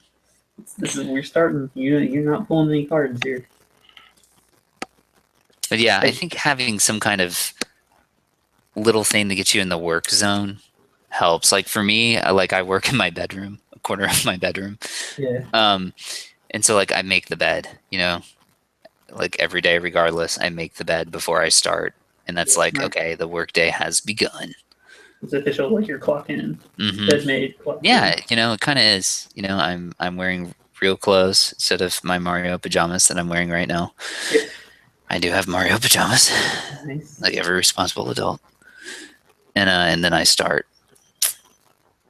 This is we're starting. You're not pulling any cards here. But yeah, I think having some kind of little thing to get you in the work zone helps. Like for me, I work in my bedroom, a corner of my bedroom. Yeah. And so like I make the bed, like every day, regardless, I make the bed before I start. And that's like, okay, the workday has begun. It's official, like you're clocking in. Mm-hmm. Bed made. Yeah, it kind of is. I'm wearing real clothes instead of my Mario pajamas that I'm wearing right now. Yeah. I do have Mario pajamas, Nice. like every responsible adult. And then I start.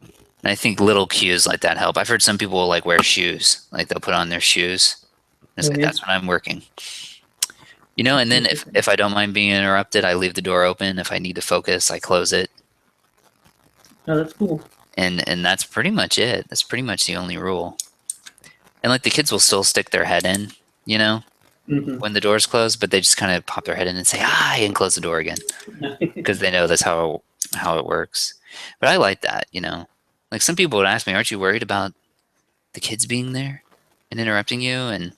And I think little cues like that help. I've heard some people like wear shoes, like they'll put on their shoes. It's like that's when I'm working. And then if I don't mind being interrupted, I leave the door open. If I need to focus, I close it. Oh, that's cool. And that's pretty much it. That's pretty much the only rule. And like the kids will still stick their head in, when the door's closed, but they just kind of pop their head in and say hi and close the door again because they know that's how it works. But I like that, Like some people would ask me, aren't you worried about the kids being there and interrupting you? And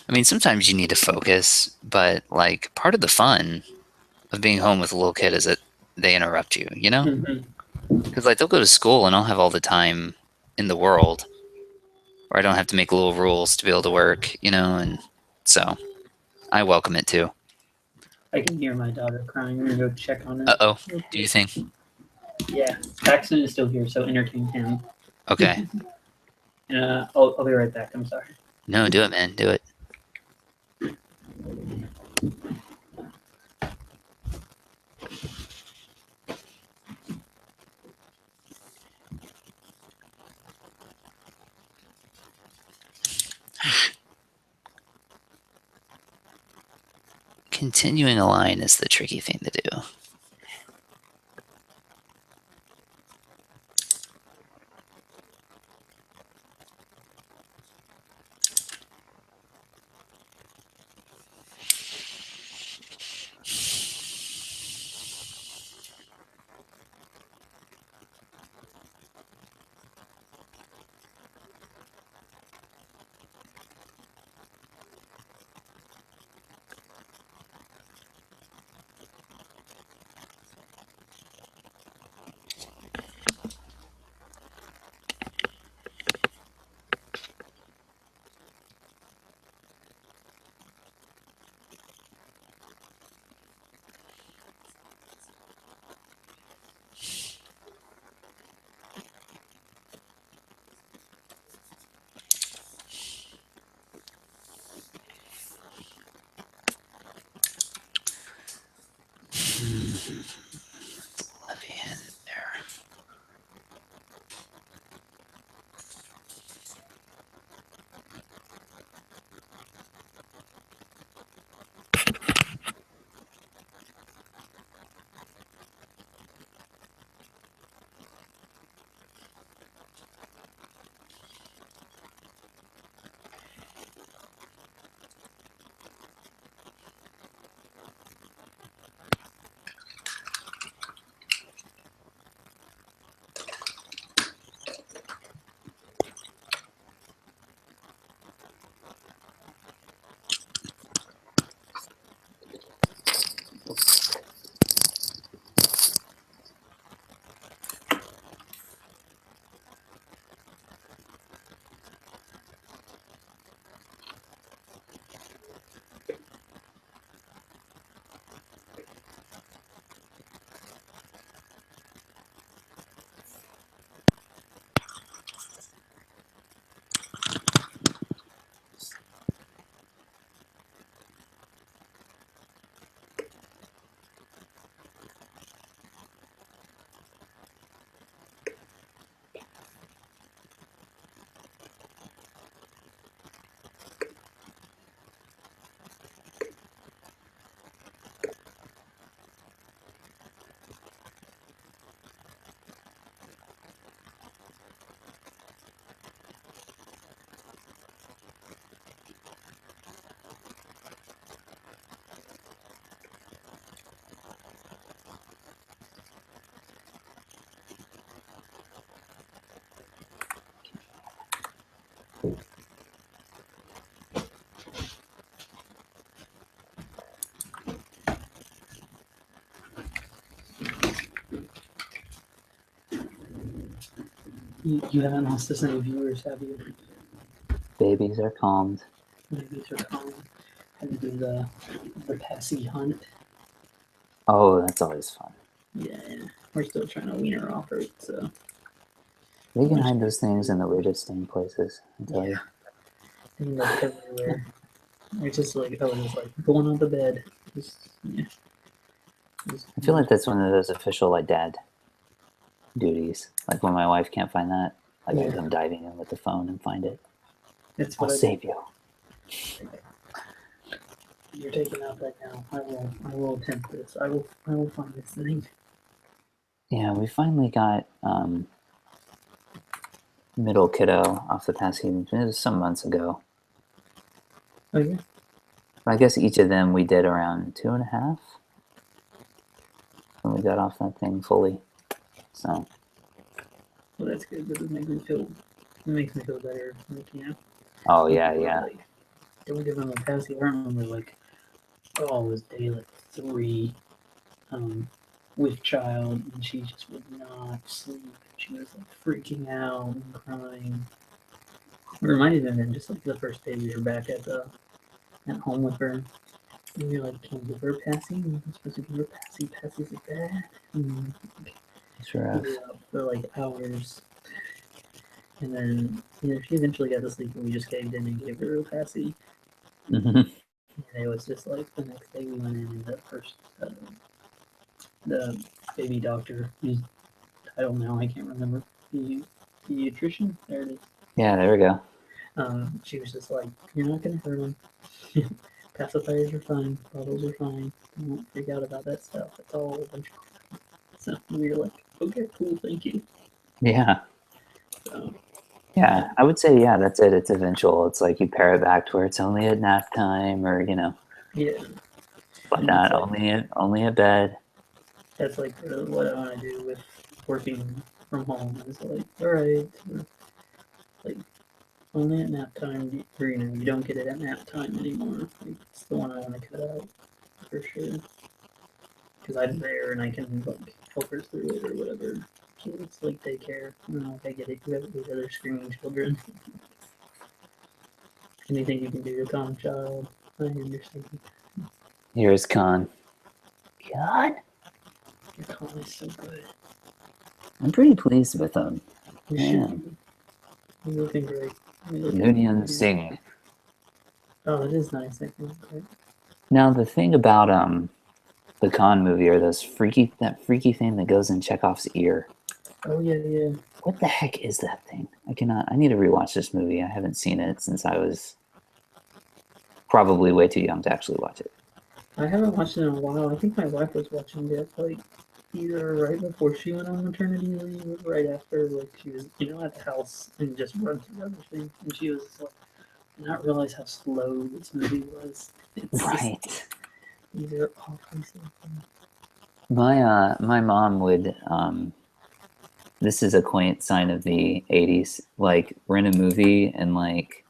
I mean, sometimes you need to focus, but like part of the fun of being home with a little kid is that they interrupt you, Because like they'll go to school and I'll have all the time in the world where I don't have to make little rules to be able to work, and so I welcome it too. I can hear my daughter crying. I'm gonna go check on her. Uh-oh. Do you think? Yeah. Paxton is still here, so entertain him. Okay. I'll be right back. I'm sorry. No, do it, man. Do it. Continuing a line is the tricky thing to do. You haven't lost us any viewers, have you? Babies are calmed. Maybe are calling. Had to do the Passy hunt. Oh, that's always fun. Yeah, we're still trying to wean her off it, so. They can hide those things in the weirdest dang places, I tell you. I mean, like everywhere. It's just like, just like going on the bed. Just, yeah. I feel like that's one of those official like dad duties. Like when my wife can't find that, like I come diving in with the phone and find it. That's I'll what save you. You're taking out right now. I will attempt this. I will find this thing. Yeah, we finally got middle kiddo off the Passy. It was some months ago. Oh yeah. I guess each of them we did around 2.5 when we got off that thing fully. So. Well, that's good. That makes me feel. It makes me feel better. Like, you know. Oh yeah, yeah. Like, it would give them a Passy. I remember like, it was day like 3, with child, and she just would not sleep. She was like freaking out and crying. It reminded me then just like the first day we were back at home with her. And we were like, can we give her a Passy? And we're supposed to give her a Passy. Passy's like that. And Sure. we were up for like hours. And then, she eventually got to sleep, and we just caved in and gave her a Passy. Mm-hmm. And it was just like the next day we went in, and the baby doctor, whose title now I can't remember, pediatrician. There it is. Yeah, there we go. She was just like, "You're not gonna hurt him. Pacifiers are fine. Bottles are fine. Don't freak out about that stuff. It's all a bunch of crap." So we were like, "Okay, cool, thank you." Yeah. So, yeah, I would say that's it. It's eventual. It's like you pare it back to where it's only at nap time, or yeah. but not only at bed. That's like what I want to do with working from home. Is like, all right, like only at nap time, or you don't get it at nap time anymore. Like, it's the one I want to cut out for sure. Because I'm there and I can like help her through it or whatever. So it's like daycare. I get it. You have these other screaming children. Anything you can do to calm a child, I understand. Here's Con. God, Your calm is so good. I'm pretty pleased with him. You Yeah. should be. You're looking great. Noonien Singh. Oh, it is nice. I think. Right? Now the thing about the Con movie are that freaky thing that goes in Chekhov's ear. Oh yeah. What the heck is that thing? I need to rewatch this movie. I haven't seen it since I was probably way too young to actually watch it. I haven't watched it in a while. I think my wife was watching it like either right before she went on maternity leave or right after. Like she was, at the house and just run through everything, and she was like, "I did not realize how slow this movie was." It's Right. Just, these are awfully slow. My mom would this is a quaint sign of the 80s, like rent a movie and like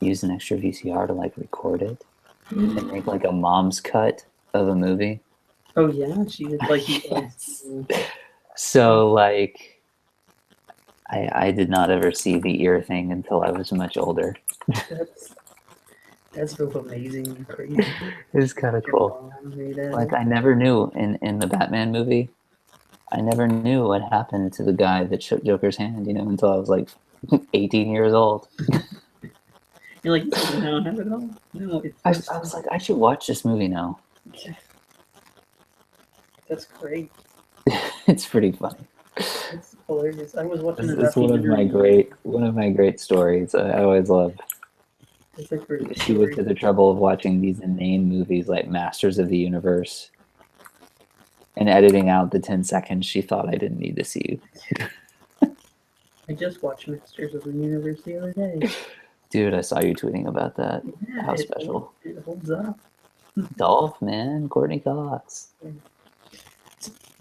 use an extra VCR to like record it and make like a mom's cut of a movie. Oh yeah, she was like, yes. So like I did not ever see the ear thing until I was much older. That's both amazing and crazy. It's kind of cool. Like I never knew in the Batman movie, I never knew what happened to the guy that shook Joker's hand, until I was like 18 years old. You're like, no, not at all. No, I was like, I should watch this movie now. That's great. It's pretty funny. It's hilarious. I was watching It's one of my great stories. I always love. She went to the trouble of watching these inane movies like Masters of the Universe and editing out the 10 seconds she thought I didn't need to see. I just watched Masters of the Universe the other day. Dude, I saw you tweeting about that. Yeah, How special. It holds up. Dolph, man. Courtney Cox.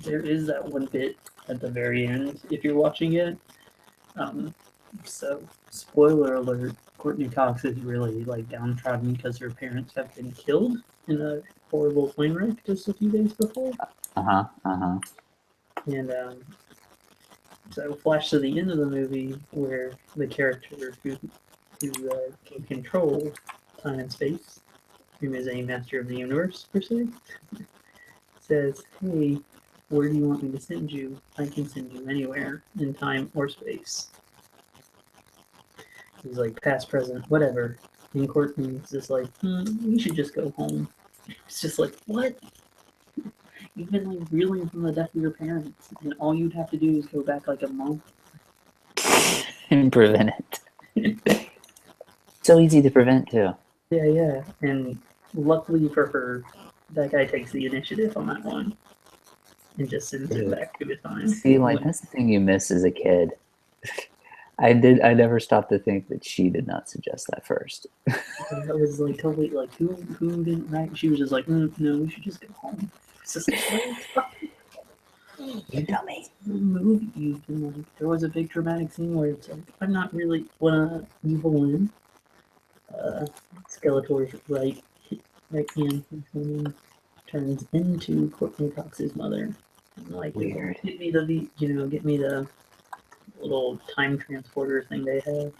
There is that one bit at the very end, if you're watching it. So, spoiler alert, Courtney Cox is really like downtrodden because her parents have been killed in a horrible plane wreck just a few days before. And So flash to the end of the movie where the character who can control time and space, who is a master of the universe per se, says, "Hey, where do you want me to send you? I can send you anywhere in time or space." He's like, "Past, present, whatever." And Courtney's just like, "We should just go home." It's just like, what? You've been like reeling from the death of your parents, and all you'd have to do is go back like a month. And prevent it. So easy to prevent, too. Yeah. And luckily for her, that guy takes the initiative on that one and just sends it back to the time. See, like, that's the thing you miss as a kid. I never stopped to think that she did not suggest that first. That was like totally like who didn't write? She was just like, no, we should just go home. It's just like, what are you talking You dummy. movie you've been like? There was a big dramatic scene where it's like, I'm not really when evil Lynn, Skeletor's right hand turns into Courtney Cox's mother. And like, Weird. Get me the little time transporter thing they have.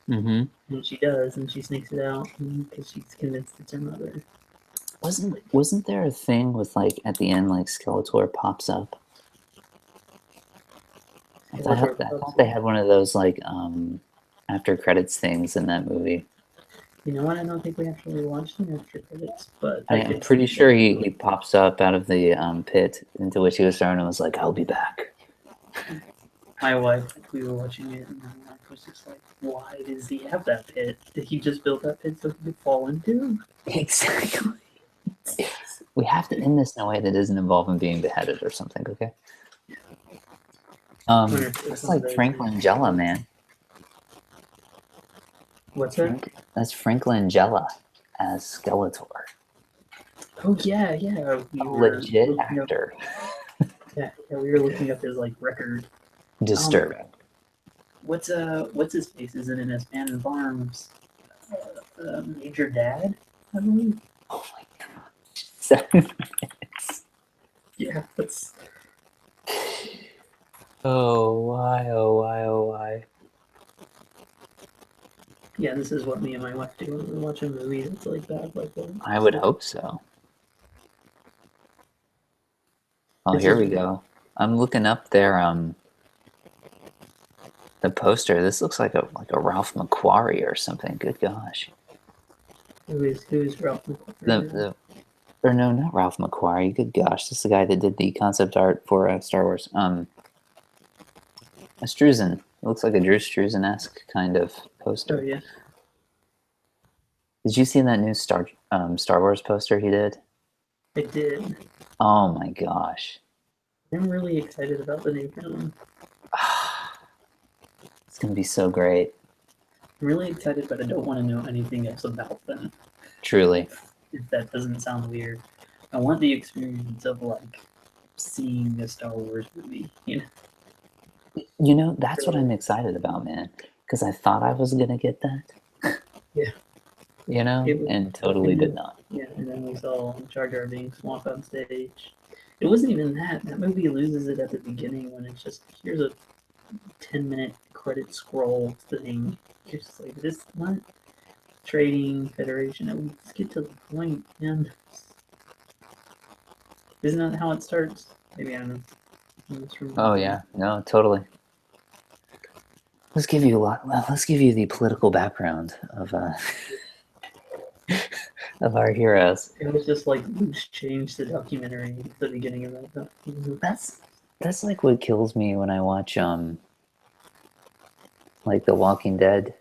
Mm-hmm. And she does, and she sneaks it out because she's convinced it's her mother. Wasn't there a thing with, like, at the end, like, Skeletor pops up? I thought they had one of those, like, after credits things in that movie. You know what? I don't think we actually watched the after credits, but I'm pretty sure he pops up out of the pit into which he was thrown and was like, "I'll be back." My wife, we were watching it, and my wife was just like, "Why does he have that pit? Did he just build that pit so he could fall into?" Exactly. We have to end this in a way that doesn't involve him being beheaded or something, okay? It's like Frank Langella, man. What's that? That's Frank Langella as Skeletor. Oh yeah. We A were legit looking up- actor. Yeah, we were looking up his like record. Disturbing. What's his face? Is it in his Man and Farms? Major Dad, I believe. Oh my god. 7 minutes. Yeah, that's. Oh why? Yeah, this is what me and my wife do when we watch a movie that's like that. Like that. I would hope so. Oh, This here is- we go. I'm looking up their the poster. This looks like a Ralph McQuarrie or something. Good gosh. Who's Ralph McQuarrie? Or no, not Ralph McQuarrie. Good gosh, this is the guy that did the concept art for Star Wars. Struzan. It looks like a Drew Struzan-esque kind of poster. Oh yeah. Did you see that new Star Wars poster he did? I did. Oh my gosh. I'm really excited about the new film. It's gonna be so great. I'm really excited, but I don't want to know anything else about them. Truly. If that doesn't sound weird, I want the experience of like seeing a Star Wars movie. You know? You know, that's what I'm excited about, man. Because I thought I was gonna get that. Yeah. You know, and totally did not. Yeah, and then we saw Jar Jar Binks walk on stage. It wasn't even that. That movie loses it at the beginning when it's just here's a 10-minute credit scroll thing. You're just like, this what? Trading Federation. Let's get to the point, man. Isn't that how it starts? Maybe I'm Oh yeah, no, totally. Let's give you the political background of of our heroes. It was just like loose change the documentary at the beginning of that. That's like what kills me when I watch like the Walking Dead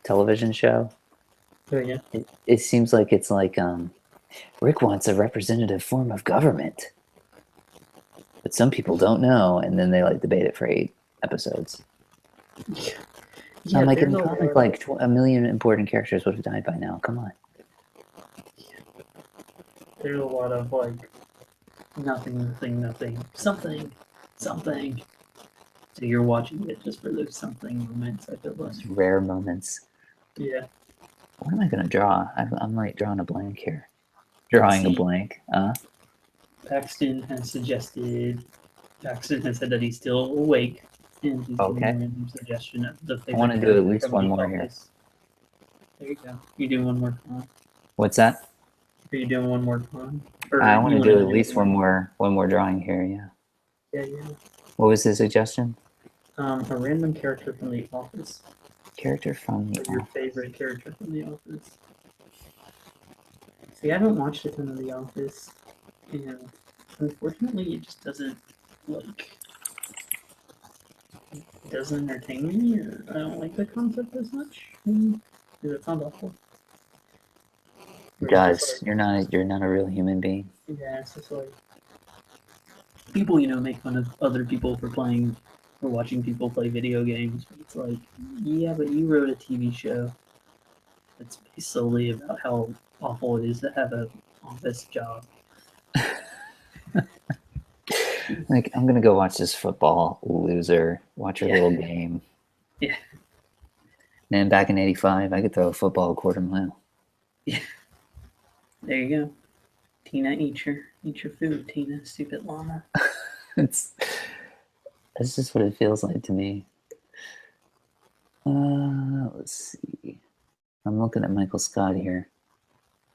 television show. Oh yeah. It seems like it's like Rick wants a representative form of government, but some people don't know, and then they like debate it for 8 episodes. Yeah, I'm like, there's in the a comic, lot like a million important characters would have died by now. Come on. There's a lot of like nothing, something. So you're watching it just for those something moments. I feel like. Rare moments. Yeah. What am I gonna draw? I'm like drawing a blank here. Drawing a blank. Paxton has said that he's still awake And he's Okay. giving a random suggestion of the favorite wanna do at character least from one The more here. Office. There you go. You doing one more con? What's that? Are you doing one more con? Or I want you to wanted do at least one more drawing here. Yeah. Yeah. What was the suggestion? A random character from The Office. Character from the Or your favorite character from The Office. See, I haven't watched a ton of The Office, and unfortunately, it just doesn't it doesn't entertain me, or I don't like the concept as much. Because it sounds awful. It does. You're not a real human being. Yeah, it's just like people, make fun of other people for playing or watching people play video games. But it's like, yeah, but you wrote a TV show that's based solely about how awful it is to have an office job. Like, I'm gonna go watch this football loser watch her little game. Yeah. Man, back in '85, I could throw a football a quarter mile. Yeah. There you go. Tina, eat your food, Tina, stupid llama. That's just what it feels like to me. Let's see. I'm looking at Michael Scott here.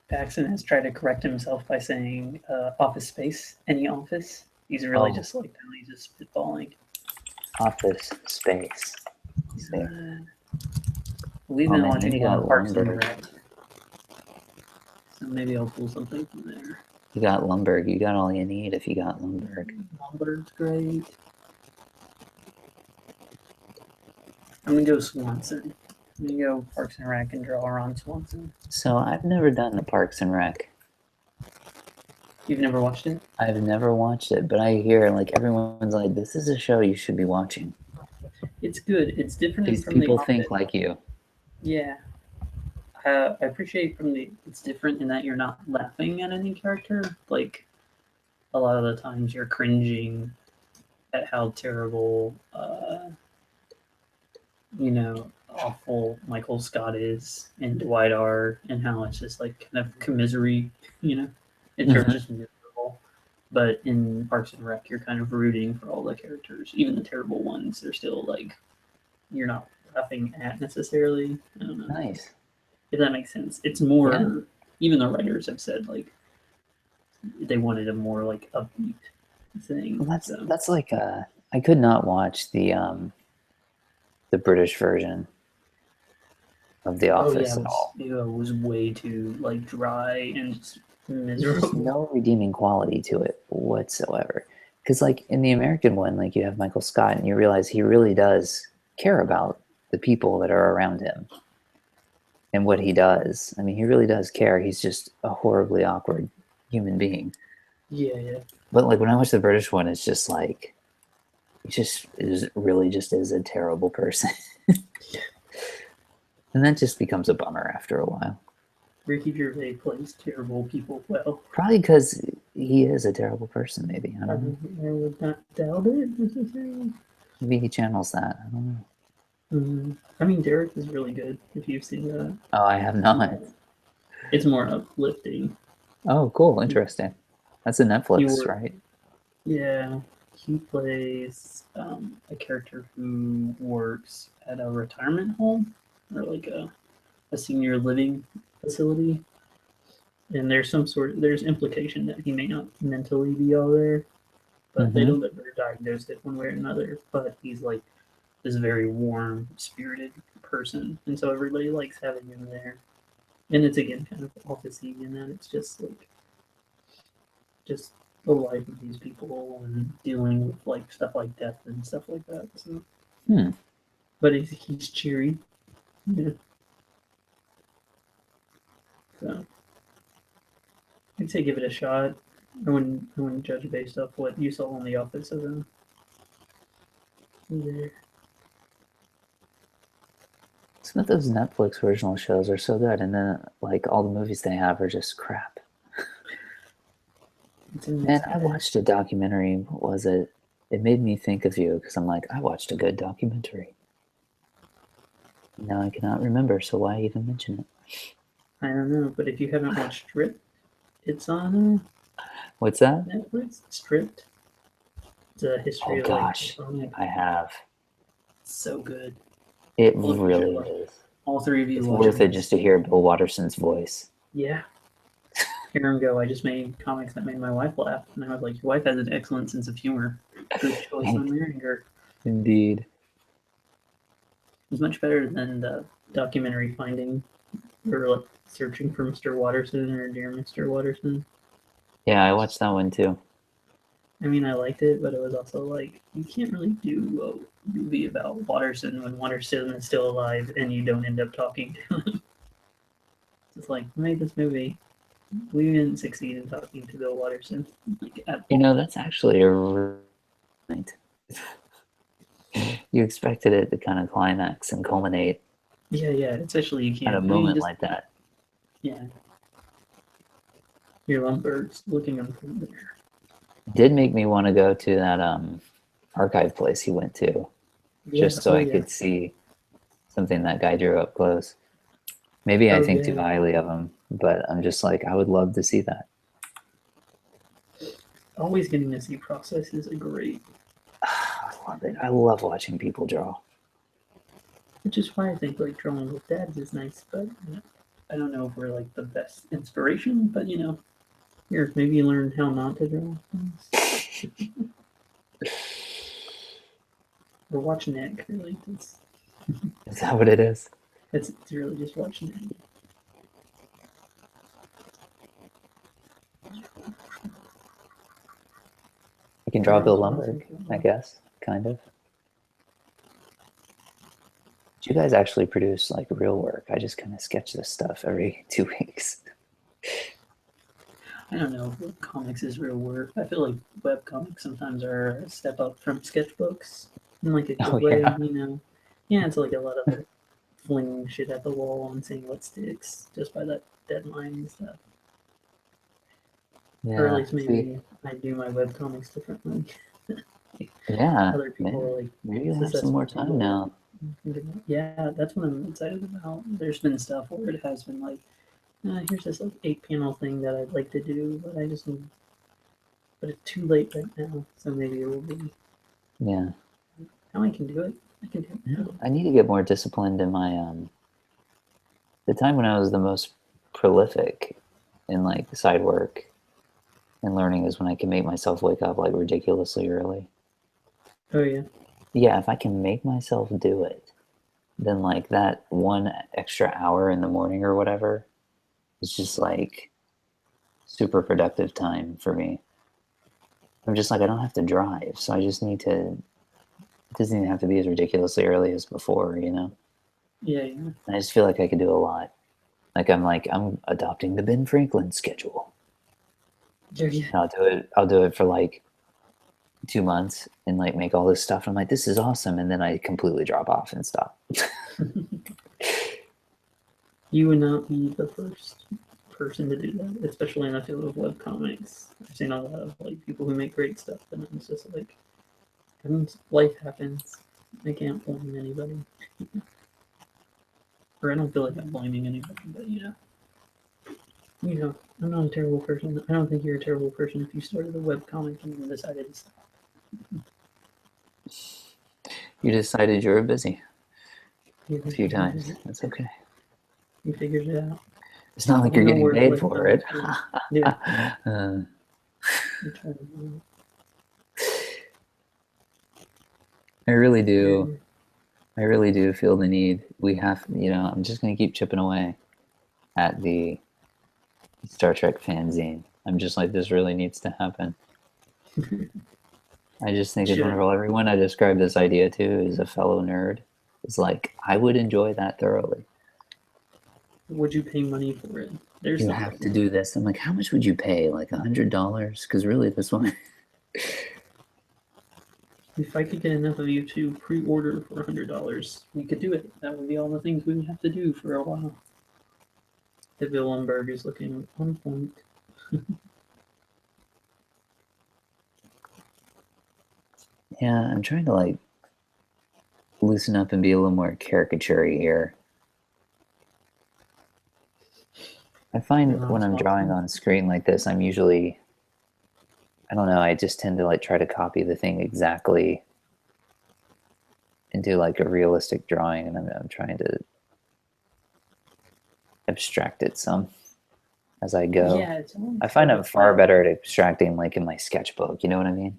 Paxton has tried to correct himself by saying Office Space, any office. He's really just like that. He's just spitballing. Office Space. We've been watching maybe a lot of Parks and Lumberg. Rec. So maybe I'll pull something from there. You got Lumberg. You got all you need if you got Lumberg. Lumberg's great. I'm gonna go Swanson. I'm gonna go Parks and Rec and draw Ron Swanson. So I've never done the Parks and Rec. You've never watched it? I've never watched it, but I hear like everyone's like, "This is a show you should be watching." It's good. It's different These from people The think Office. like you. Yeah. I appreciate it's different in that you're not laughing at any character. Like, a lot of the times you're cringing at how terrible, awful Michael Scott is and Dwight are, and how it's just like kind of commiserate, it's just miserable. But in Parks and Rec, you're kind of rooting for all the characters, even the terrible ones. They're still like, you're not laughing at necessarily. I don't know. Nice. If that makes sense. It's more, even the writers have said like they wanted a more like upbeat thing. Well, that's like I could not watch the British version of The Office at all. It was way too like dry and just There's miserable. no redeeming quality to it whatsoever. Because like in the American one, like you have Michael Scott, and you realize he really does care about the people that are around him and what he does. I mean, he really does care. He's just a horribly awkward human being. Yeah. But like when I watch the British one, it's just like really just is a terrible person. And that just becomes a bummer after a while. Ricky Gervais plays terrible people well. Probably because he is a terrible person, maybe. I don't know. I would not doubt it necessarily. Maybe he channels that. I don't know. I mean, Derek is really good, if you've seen that. Oh, I have not. It's more uplifting. Oh, cool. Interesting. That's a Netflix, right? Yeah. He plays a character who works at a retirement home or like a senior living facility. And there's implication that he may not mentally be all there, but they don't ever diagnose it one way or another. But he's like this very warm spirited person, and so everybody likes having him there. And it's again kind of office-y in that it's just like the life of these people and dealing with like stuff like death and stuff like that. So but he's cheery. Yeah. So I'd say give it a shot. I wouldn't judge based off what you saw on The Office of them. Either. Some of those Netflix original shows are so good, and then like all the movies they have are just crap. And I watched a documentary. What was it? It made me think of you because I'm like, I watched a good documentary. Now I cannot remember, so why even mention it? I don't know, but if you haven't watched Stripped, it's on What's that? Netflix. Stripped. It's a history of gosh, like I have. So good. It Well, you really should is. All three of you It's watch worth it this. just to hear Bill Watterson's voice. Yeah. Hear him go, I just made comics that made my wife laugh. And I was like, your wife has an excellent sense of humor. Good choice on marrying her. Indeed. It's much better than the documentary Finding or like Searching for Mr. Watterson or Dear Mr. Watterson. Yeah, I watched that one too. I mean, I liked it, but it was also like, you can't really do a movie about Watterson when Watterson is still alive and you don't end up talking to him. It's like, I made this movie. We didn't succeed in talking to Bill Watterson. Like, at You all. know, that's actually a right. You expected it to kind of climax and culminate Yeah, especially you at can't. a I mean, moment just, like that. yeah. Your Lumberg's looking unfamiliar. Did make me want to go to that archive place he went to, Yeah, just so I could see something that guy drew up close. Maybe I think too highly of him, but I'm just like, I would love to see that. Always getting to see process is a great. I love it. I love watching people draw. Which is why I think like drawing with dads is nice, but I don't know if we're like the best inspiration, but here, maybe you learn how not to draw things. Or watch Nick, really. Is that what it is? It's really just watching Nick. You can draw Bill Lumberg, I guess, kind of. Do you guys actually produce like real work? I just kind of sketch this stuff every 2 weeks. I don't know if comics is real work. I feel like web comics sometimes are a step up from sketchbooks in like a good way, yeah. Yeah, it's like a lot of like, flinging shit at the wall and seeing what sticks just by that deadline and stuff. Yeah. Or at least maybe I do my web comics differently. Yeah. Other people are like, maybe you'll have some more time now. Yeah, that's what I'm excited about. There's been stuff where it has been like, here's this like 8-panel thing that I'd like to do, but I just need, but it's too late right now. So maybe it will be. Yeah. Now I can do it. I can do it. Yeah, I need to get more disciplined in my the time when I was the most prolific in like side work and learning is when I can make myself wake up like ridiculously early. Oh yeah. Yeah, if I can make myself do it, then like that 1 extra hour in the morning or whatever is just like super productive time for me. I'm just like, I don't have to drive, so I just need to, it doesn't even have to be as ridiculously early as before, Yeah. I just feel like I could do a lot. I'm adopting the Ben Franklin schedule. Yeah. I'll do it for like 2 months and like make all this stuff. I'm like, this is awesome, and then I completely drop off and stop. You would not be the first person to do that, especially in the field of webcomics. I've seen a lot of like people who make great stuff, and it's just like, life happens. I can't blame anybody. Or I don't feel like I'm blaming anybody, but I'm not a terrible person. I don't think you're a terrible person if you started a webcomic and then decided to stop. You decided you were busy You a few times. That's okay. You figured it out. It's not like you're getting paid for it. Yeah. I really do. I really do feel the need. We have, I'm just going to keep chipping away at the Star Trek fanzine. I'm just like, this really needs to happen. I just think it's wonderful. Everyone I describe this idea to is a fellow nerd. It's like, I would enjoy that thoroughly. Would you pay money for it? You have to do this. I'm like, how much would you pay? Like $100? Because really, this one. If I could get enough of you to pre-order for $100, we could do it. That would be all the things we would have to do for a while. The Bill Lumberg is looking on point. Yeah, I'm trying to like loosen up and be a little more caricature-y here. I find when I'm drawing on screen like this, I'm usually, I don't know, I just tend to like try to copy the thing exactly do like a realistic drawing, and I'm trying to abstract it some as I go. Yeah, it's always I find hard I'm to far find- better at abstracting like in my sketchbook. You know what I mean?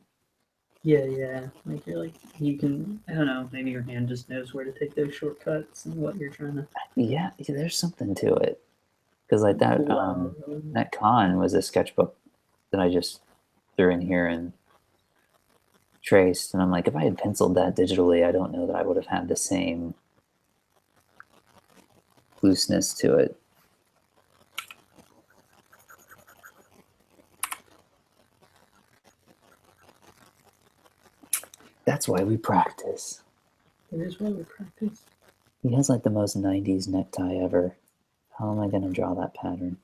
Yeah. Like you're like you can. I don't know. Maybe your hand just knows where to take those shortcuts and what you're trying to. Yeah, there's something to it. Because like that pull out. that con was a sketchbook that I just threw in here and traced, and I'm like, if I had penciled that digitally, I don't know that I would have had the same looseness to it. That's why we practice. It is why we practice. He has like the most 90s necktie ever. How am I going to draw that pattern?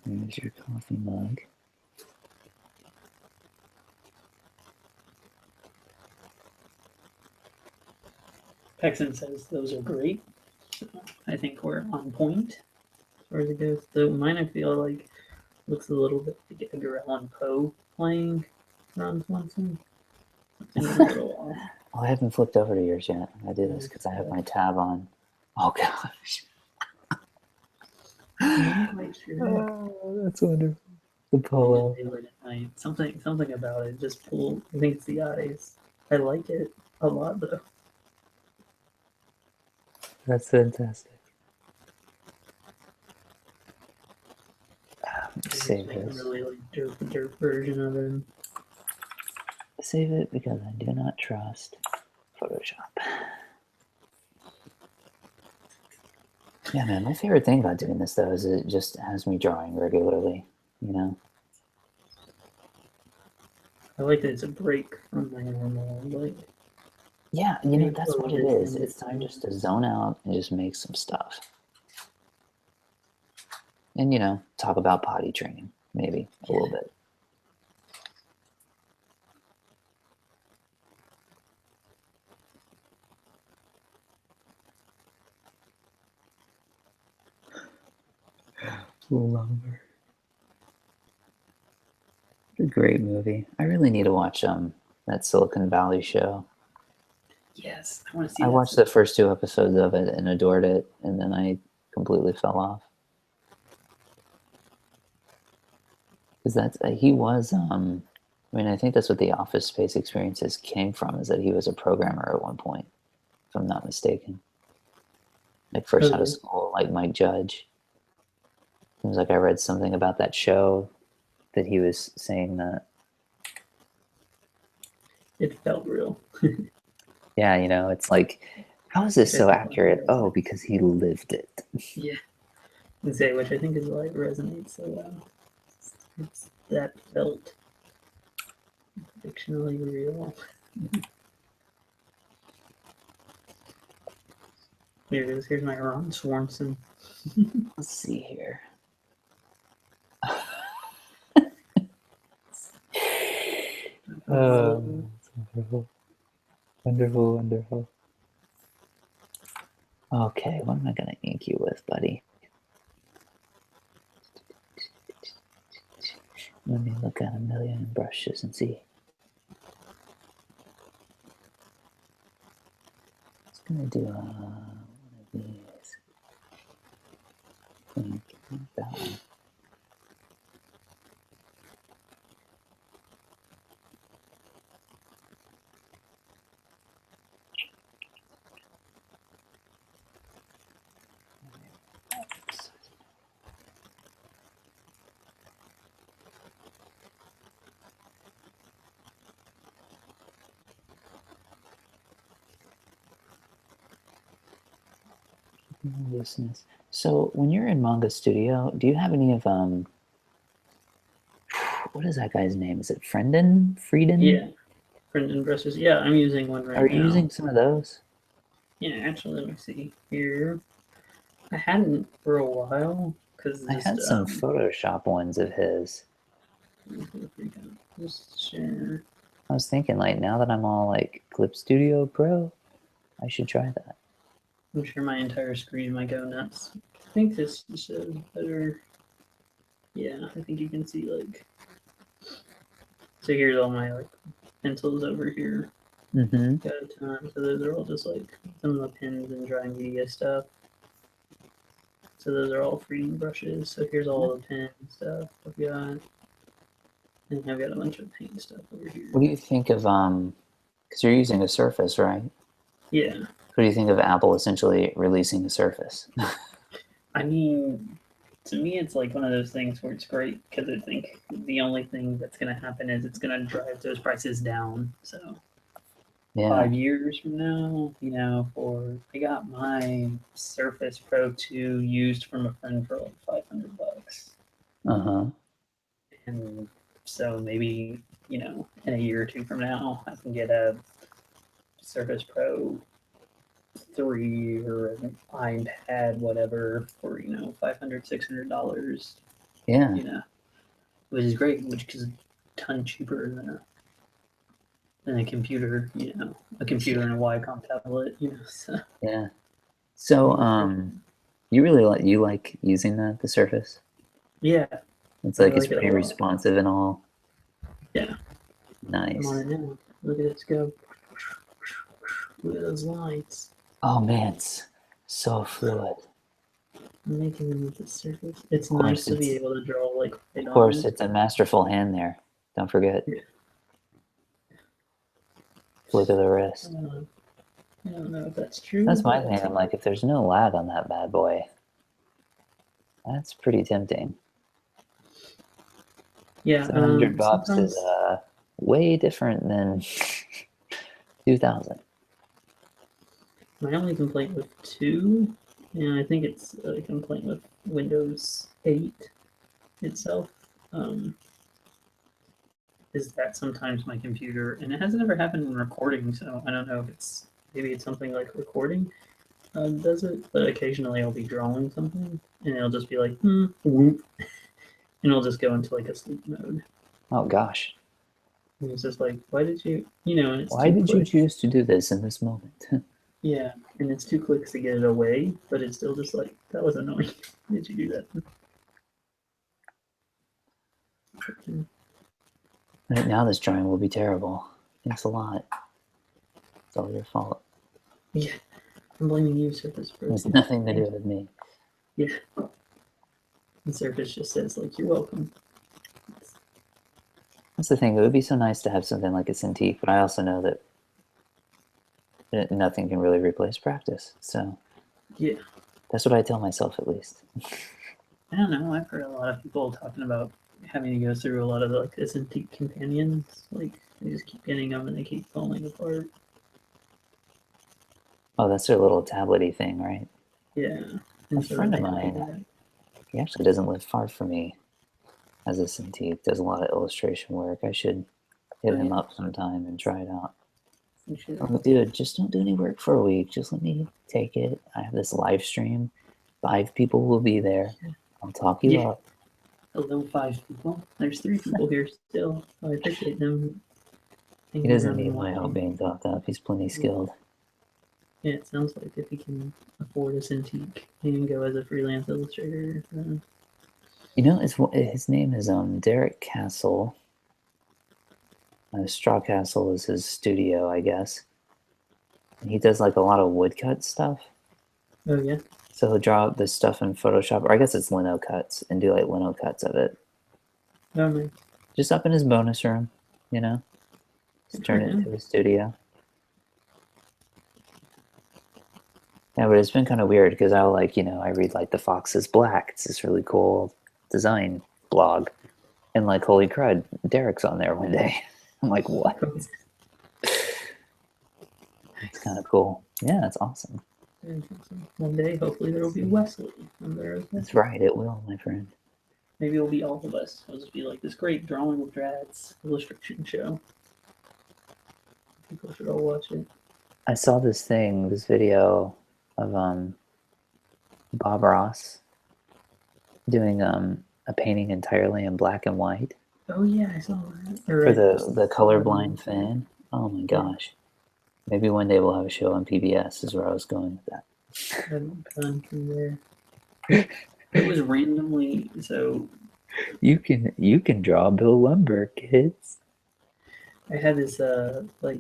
Here's your coffee mug. Paxton says those are great. So I think we're on point as far as it goes. So mine, I feel like looks a little bit like Edgar Allan Poe playing Ron Swanson. Something a little off. Oh, I haven't flipped over to yours yet. I do this because I have my tab on. Oh gosh. I'm not quite sure. Oh, that's wonderful. The polo. Do it at night. Something about it just pulled. I think it's the eyes. I like it a lot though. That's fantastic. It's Save like a this. really like derp version of him. Save it because I do not trust Photoshop. Yeah, man, my favorite thing about doing this though is it just has me drawing regularly, you know? I like that it's a break from my normal like. Yeah, you know, Maybe that's what it photos is. and It's time just to zone out and just make some stuff. And, you know, talk about potty training, maybe a little bit. Longer. A great movie. I really need to watch that Silicon Valley show. Yes, I want to see. I that watched the first 2 episodes of it and adored it, and then I completely fell off. Because that's he was I mean, I think that's what the Office Space experiences came from, is that he was a programmer at one point, if I'm not mistaken. Like first out of Okay. school, like Mike Judge. Seems like I read something about that show that he was saying that. It felt real. Yeah, you know, it's like, how is this so That's accurate? wonderful. Oh, because he lived it. Yeah, and say which I think is why it resonates so well. It's that felt fictionally real. Here it is. Here's my Ron Swanson. Let's see here. Oh, it's wonderful. Wonderful, wonderful. Okay, what am I going to ink you with, buddy? Let me look at a million brushes and see. It's going to do one of these. I think that one. Looseness. So when you're in Manga Studio, do you have any of what is that guy's name? Is it Frieden? Yeah, Brendan brushes. Yeah, I'm using one right Are now. you using some of those? Yeah, actually, let me see here. I hadn't for a while because I had some Photoshop ones of his. Just share. I was thinking, like, now that I'm all like Clip Studio Pro, I should try that. I'm sure my entire screen might go nuts. I think this shows better. Yeah, I think you can see like. So here's all my like pencils over here. Mm-hmm. Got a ton. So those are all just like some of the pens and dry media stuff. So those are all 3D brushes. So here's all the pen stuff I've got. And I've got a bunch of paint stuff over here. What do you think of because you're using a Surface, right? Yeah. What do you think of Apple essentially releasing a Surface? I mean, to me, it's like one of those things where it's great because I think the only thing that's going to happen is it's going to drive those prices down. So Yeah. 5 years from now, I got my Surface Pro 2 used from a friend for like $500. Uh-huh. And so maybe, in a year or two from now, I can get a Surface Pro 3 or an iPad, whatever, for, $500, $600, Yeah. Which is great, which is a ton cheaper than a computer, a computer and a Wacom tablet, so. Yeah. So, you really like using the Surface? Yeah. It's like I it's like it a pretty lot. responsive and all. Yeah. Nice. Come on in now. Look at this go. Look at those lights. Oh man, it's so fluid. I'm making them with the surface. It's Of course, nice to be it's- able to draw like right Of course, on it. it's a masterful hand there. Don't forget. Yeah. Flick of the wrist. I don't know if that's true. That's my but thing. I'm like, if there's no lag on that bad boy, that's pretty tempting. Yeah. $700 sometimes is way different than 2000. my only complaint with 2, and I think it's a complaint with Windows 8 itself, is that sometimes my computer, and it hasn't ever happened in recording, so I don't know if maybe it's something like recording does it, but occasionally I'll be drawing something and it'll just be like, whoop, and it'll just go into like a sleep mode. Oh gosh. And it's just like, why did you, and it's Why two did you clicks. choose to do this in this moment? Yeah, and it's 2 clicks to get it away, but it's still just like, that was annoying. Why did you do that? Right now, this drawing will be terrible. Thanks a lot. It's all your fault. Yeah, I'm blaming you, Surface Pro. It has nothing to do with me. Yeah. And Surface just says, like, you're welcome. That's the thing. It would be so nice to have something like a Cintiq, but I also know that nothing can really replace practice. So Yeah. that's what I tell myself, at least. I don't know. I've heard a lot of people talking about having to go through a lot of like the Cintiq companions. Like they just keep getting them and they keep falling apart. Oh, that's their little tablet-y thing, right? Yeah. A friend of mine, he actually doesn't live far from me, has a Cintiq, does a lot of illustration work. I should hit him up sometime and try it out. Oh, dude, just don't do any work for a week. Just let me take it. I have this live stream. 5 people will be there. I'll talk you up. Hello, 5 people. There's 3 people here still. I appreciate them. He doesn't need my help being talked up. He's plenty skilled. Yeah, it sounds like if he can afford a Cintiq, he can go as a freelance illustrator. You know, his name is Derek Castle. Straw Castle is his studio, I guess. And he does like a lot of woodcut stuff. Oh yeah. So he'll draw up this stuff in Photoshop, or I guess it's lino cuts, and do like lino cuts of it. Oh nice. Just up in his bonus room, Just turn it into a studio. Yeah, but it's been kind of weird because I read like The Fox is Black. It's this really cool design blog. And like, holy crud, Derek's on there one day. I'm like, what? It's kind of cool. Yeah, it's awesome. One day, hopefully, there will be Wesley on there as well. That's right, it will, my friend. Maybe it'll be all of us. It'll just be like this great drawing with Drads illustration show. People should all watch it. I saw this video of Bob Ross doing a painting entirely in black and white. Oh yeah, I saw that. For the colorblind fan. Oh my gosh. Maybe one day we'll have a show on PBS is where I was going with that. Gone from there. It was randomly, so You can draw Bill Lumber, kids. I had this like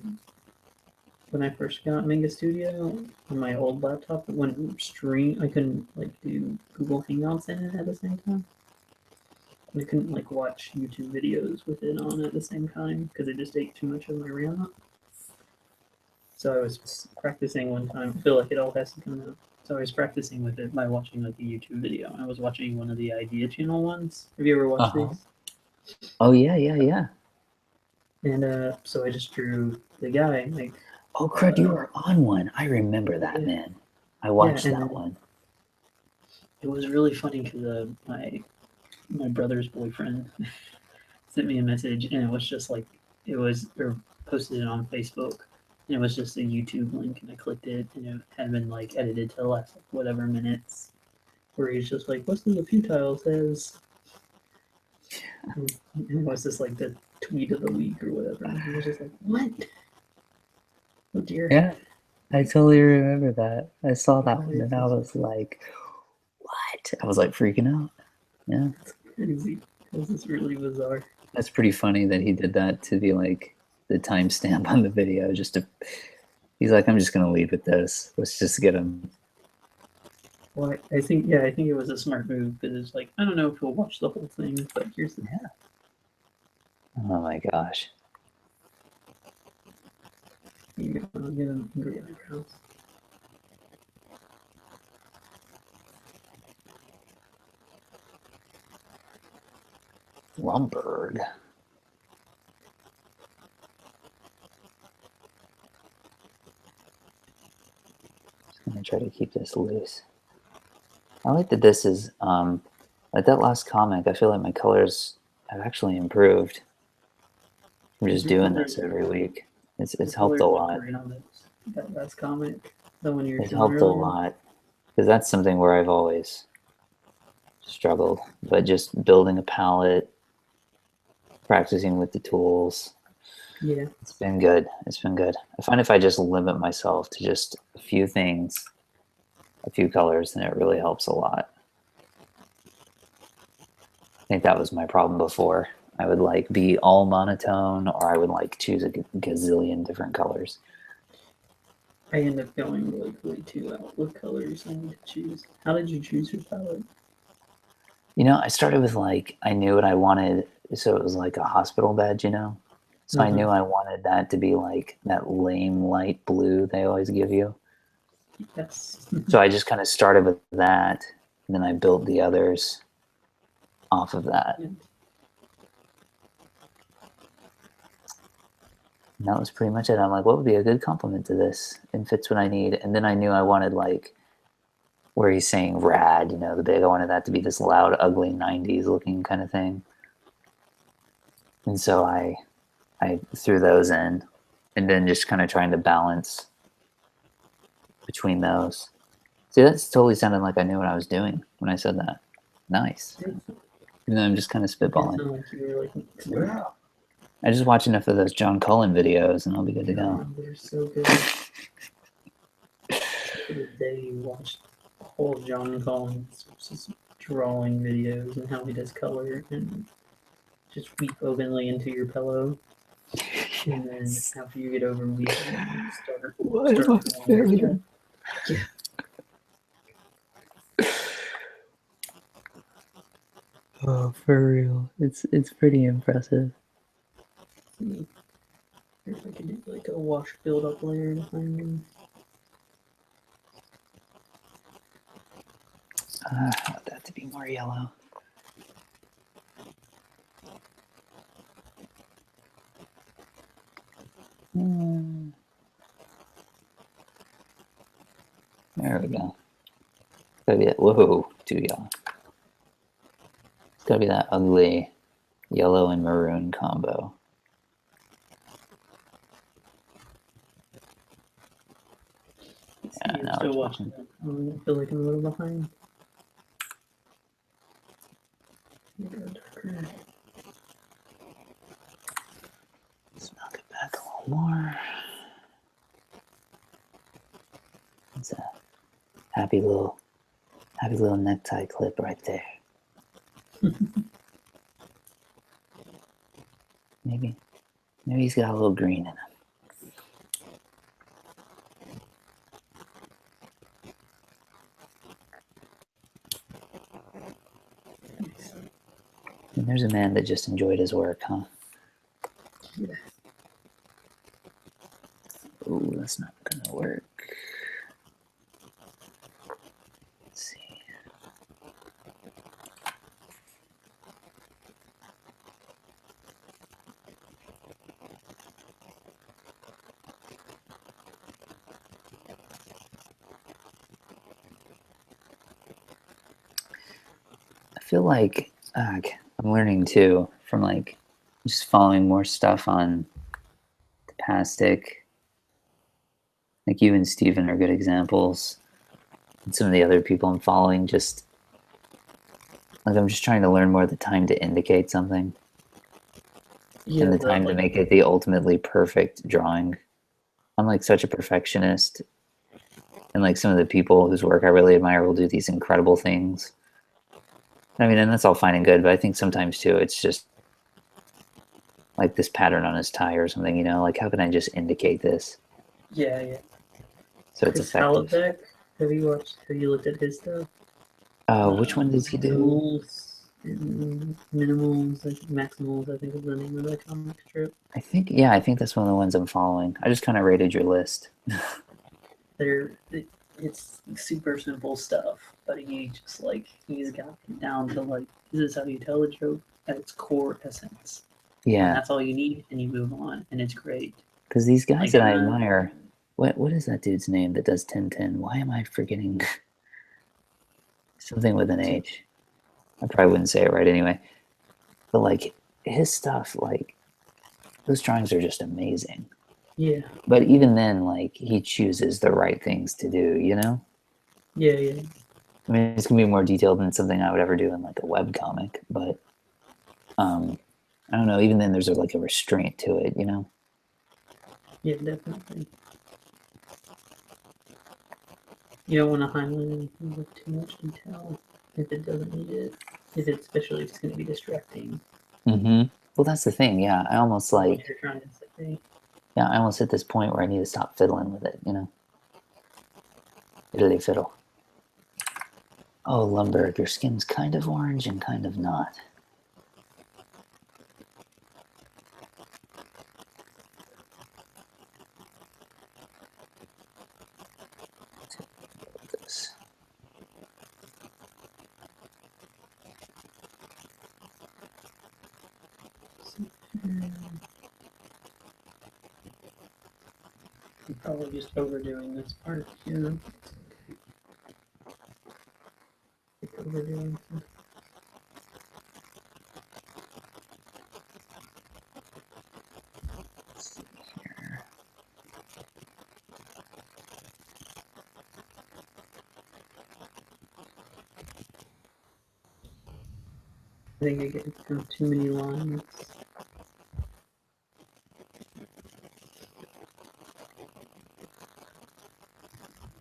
when I first got Manga Studio on my old laptop, it wouldn't stream. I couldn't like do Google Hangouts in it at the same time. I couldn't like watch YouTube videos with it on at the same time because it just ate too much of my RAM up. So I was practicing one time. I feel like it all has to come out. So I was practicing with it by watching like a YouTube video. I was watching one of the Idea Channel ones. Have you ever watched Uh-huh. these? Oh yeah. And so I just drew the guy. Like, Oh crud, you were on one. I remember that, Yeah. man. I watched and that then one. it was really funny because my brother's boyfriend sent me a message, and it was just like it was or posted it on Facebook, and it was just a YouTube link, and I clicked it, and it had been like edited to the last like whatever minutes, where he's just like, "What's the futile says?" And it was just like the tweet of the week or whatever, and I was just like, "What? Oh dear." Yeah, I totally remember that. I saw that Oh, one and I it's was like, what? I was like freaking out. Yeah. crazy. This is really bizarre. That's pretty funny that he did that to be like the timestamp on the video. He's like, I'm just gonna leave with this. Let's just get him. Well, I think it was a smart move because it's like I don't know if we'll watch the whole thing, but here's the Oh my gosh. you get him angry eyebrows. Lumberg. Just gonna try to keep this loose. I like that this is like that last comic. I feel like my colors have actually improved. I'm just doing this every week. It's helped a lot. That last comic, the one you were It's showing helped a earlier. lot because that's something where I've always struggled. But just building a palette, practicing with the tools, Yeah, it's been good. It's been good. I find if I just limit myself to just a few things, a few colors, then it really helps a lot. I think that was my problem before. I would like be all monotone, or I would like choose a gazillion different colors. I end up going like way too out with colors I need to choose. How did you choose your palette? You know, I started with like, I knew what I wanted. So it was like a hospital bed, you know? So I Mhm. knew I wanted that to be like that lame light blue they always give you. Yes. So I just kind of started with that, and then I built the others off of that. Yeah. And that was pretty much it. I'm like, what would be a good complement to this and fits what I need? And then I knew I wanted like where he's saying rad, you know, the big, I wanted that to be this loud, ugly 90s looking kind of thing. And so I threw those in, and then just kind of trying to balance between those. See, that's totally sounded like I knew what I was doing when I said that. Nice. And then I'm just kind of It didn't spitballing. sound like you were like, I just watch enough of those John Cullen videos and I'll be good to go. They're so good. The day you watched the whole John Collins just drawing videos and how he does color and just weep openly into your pillow. And then after you get over weeping, you start drawing. Yeah. Oh, for real. It's pretty impressive. See if I could do like a wash build up layer behind him. I want that to be more yellow. There we go. It's gotta be that. Whoa, too yellow. It's gotta be that ugly yellow and maroon combo. Yeah, I'm now still it's watching that. I feel like I'm a little behind. Darker. Let's knock it back a little more. It's a happy little necktie clip right there. Maybe he's got a little green in him. And there's a man that just enjoyed his work, huh? Yeah. Ooh, that's not gonna work. Let's see. I feel like I'm learning too from like just following more stuff on Tapastic. Like you and Steven are good examples. And some of the other people I'm following just like I'm just trying to learn more the time to indicate something Yeah, and the time to make it the ultimately perfect drawing. I'm like such a perfectionist. And like some of the people whose work I really admire will do these incredible things. I mean, and that's all fine and good, but I think sometimes too, it's just like this pattern on his tie or something, you know, like how can I just indicate this yeah. so it's Chris effective? Hallebeck, have you looked at his stuff? Which one does he do? Minimals, like Maximals, I think is the name of the comic strip. I think that's one of the ones I'm following. I just kind of rated your list. It's super simple stuff, but he's got it down to like, this is how you tell a joke at its core essence. And Yeah, that's all you need, and you move on, and it's great. because these guys Like, that I admire, what is that dude's name that does 1010? Why am I forgetting something with an H? I probably wouldn't say it right anyway. But like his stuff, like those drawings are just amazing. Yeah, But even then, like he chooses the right things to do, you know? yeah. I mean, it's gonna be more detailed than something I would ever do in like a web comic, but I don't know. Even then, there's like a restraint to it, you know. Yeah, definitely. You don't want to highlight anything with too much detail if it doesn't need it. Especially if it's going to be distracting. Mm-hmm. Well, that's the thing. Yeah, I almost What like you're trying to say. yeah, I almost hit this point where I need to stop fiddling with it, you know. Fiddly fiddle. Oh, Lumberg, your skin's kind of orange and kind of not. This. I'm probably just overdoing this part, you know. Overdoing it. Let's see here. I think I get through too many lines.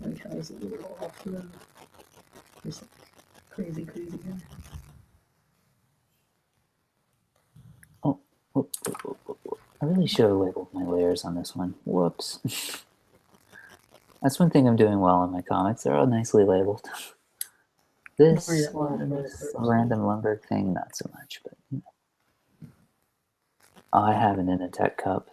Like how is it a little off the just like crazy guy. Oh, I really should have labeled my layers on this one. Whoops. That's one thing I'm doing well in my comics. They're all nicely labeled. This random Lumberg thing, not so much, but you know. Oh, I have an Initech cup.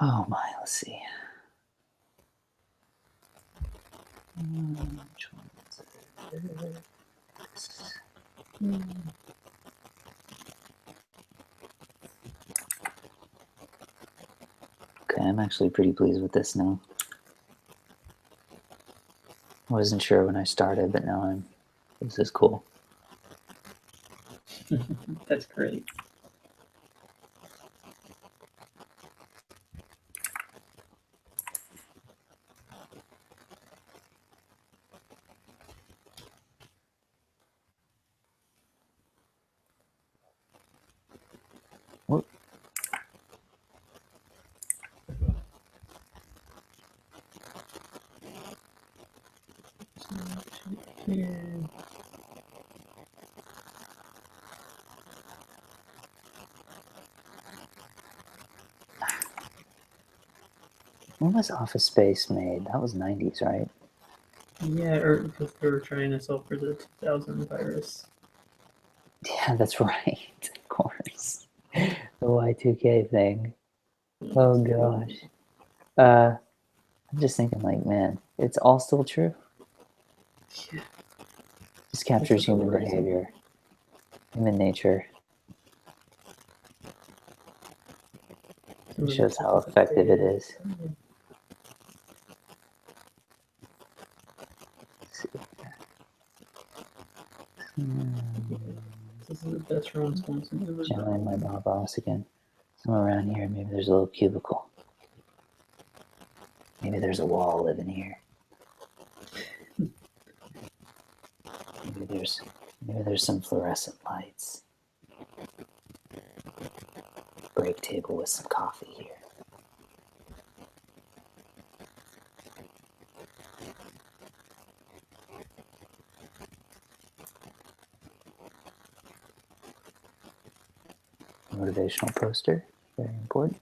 Oh my, let's see. Which one is it? Okay, I'm actually pretty pleased with this now. I wasn't sure when I started, but now this is cool. That's great. Whoop. Here. When was Office Space made? That was 90s, right? Yeah, or because they were trying to solve for the 2000 virus. Yeah, that's right. Of course. The Y2K thing. Oh gosh. I'm just thinking, like, man, it's all still true. Yeah. Just captures That's what human worries me. behavior, human nature. It shows how effective it is. Let's see. This is the best Ron-Swanson ever done. Channeling my boss again. Somewhere around here, maybe there's a little cubicle. Maybe there's a wall living here. Maybe there's some fluorescent lights. Break table with some coffee here. Motivational poster, very important.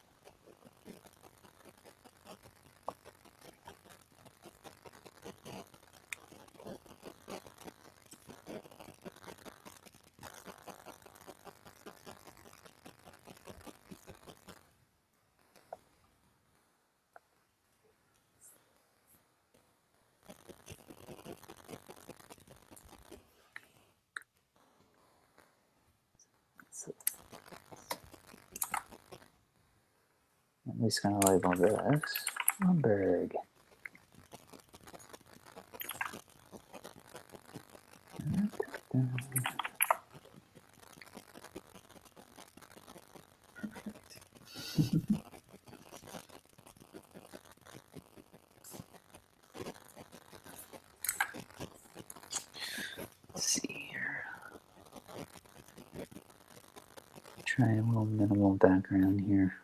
At least gonna label this Hamburg. Let's see here. Try a little minimal background here.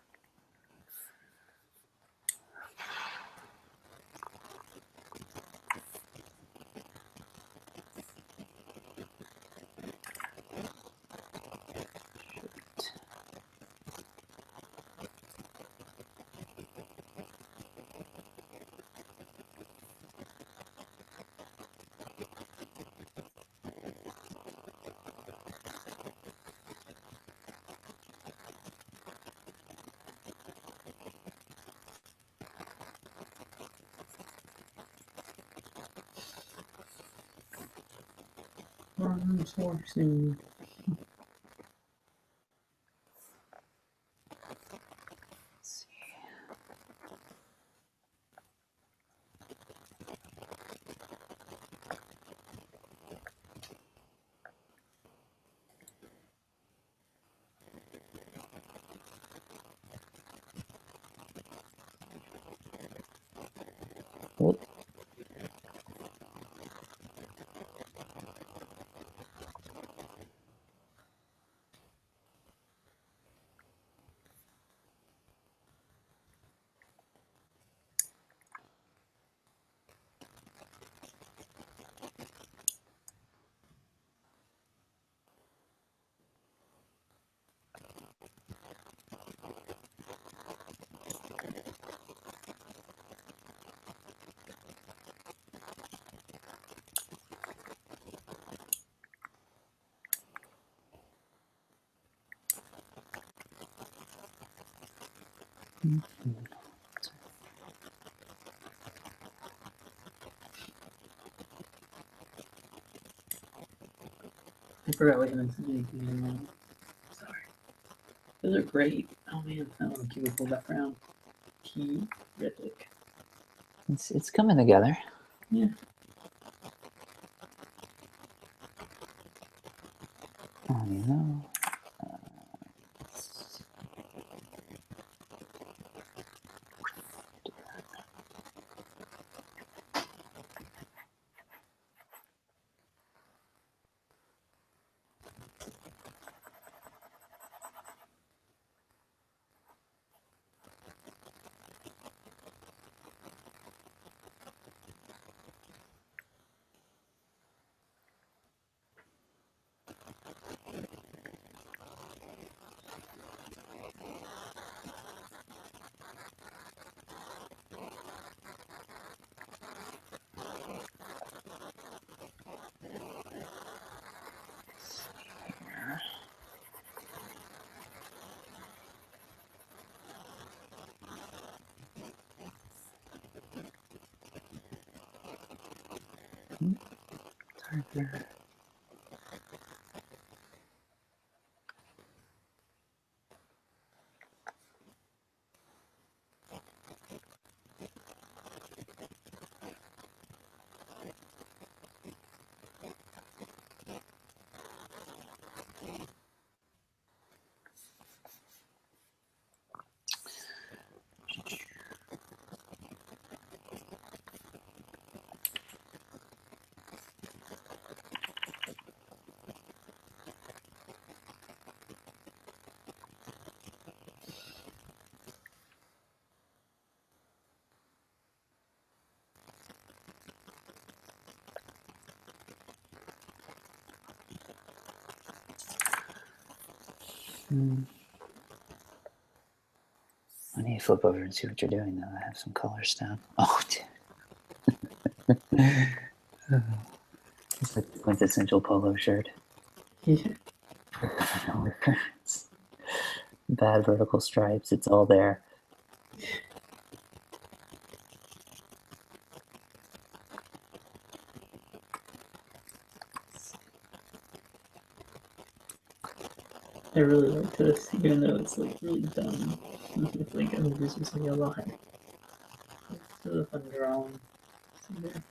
Ron-Swanson. Let's see. What? I forgot what hymns did anything. Sorry. Those are great. Oh man, that little cubicle background. Terrific. It's coming together. Yeah. Oh, you know. Darker. I need to flip over and see what you're doing now. I have some colors down. Oh, dude. It's like the quintessential polo shirt. Yeah. Bad vertical stripes. It's all there. I really like this, even though it's like really dumb. It's like, oh, this is like a lot. It's still fun drawing. So, yeah.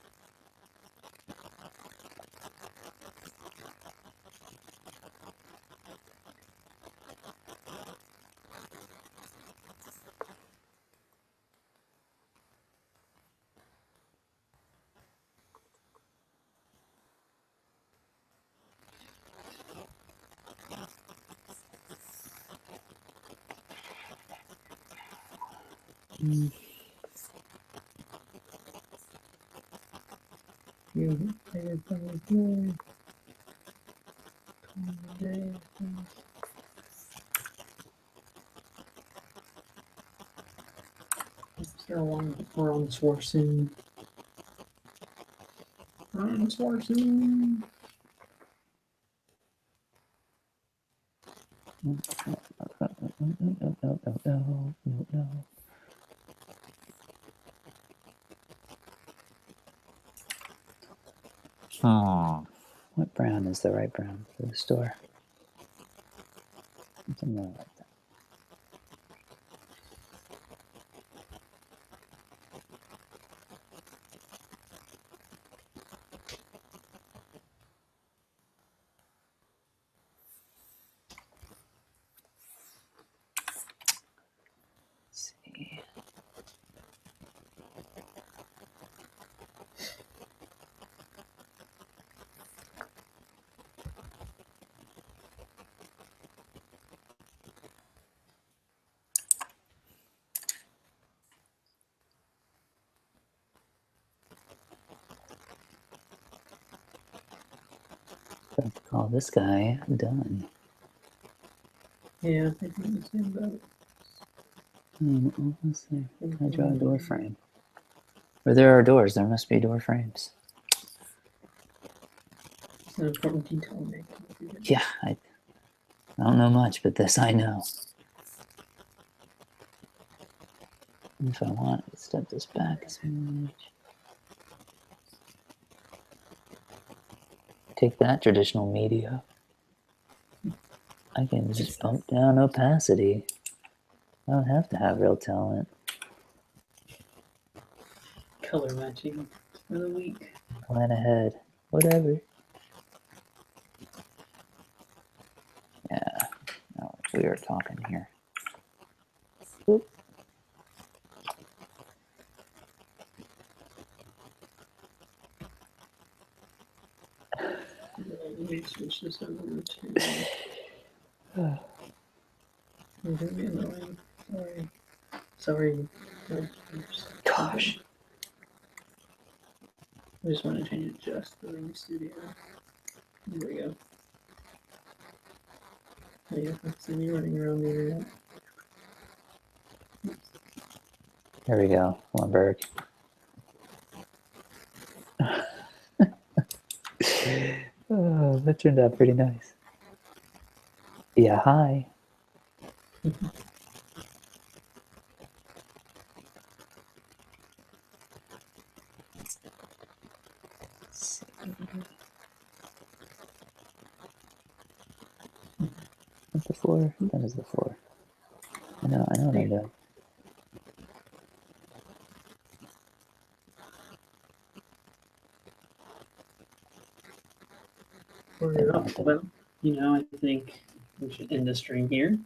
You played by the Ron Swanson. Ron Swanson. No. Oh, what brown is the right brown for the store? Something more like that. Let's see. Let's call this guy done. Yeah, I think the same about it. Let's see. I draw a door frame. Where there are doors, there must be door frames. It's an important detail making. Yeah, I don't know much, but this I know. If I want, I can step this back a smidge. Take that, traditional media. I can just bump down opacity. I don't have to have real talent. Color matching for the week. Plan ahead. Whatever. Yeah. No, we are talking here. Oop. Let me switch this over to. You're gonna be annoying. Sorry. Sorry. Gosh. I just want to change it just for the studio. There we go. There you go. See me running around the internet. There we go. Lundberg. Oh, that turned out pretty nice. Yeah, hi. Let's see. floor? That is the floor. I know what I'm doing. Well, I think we should end the stream here.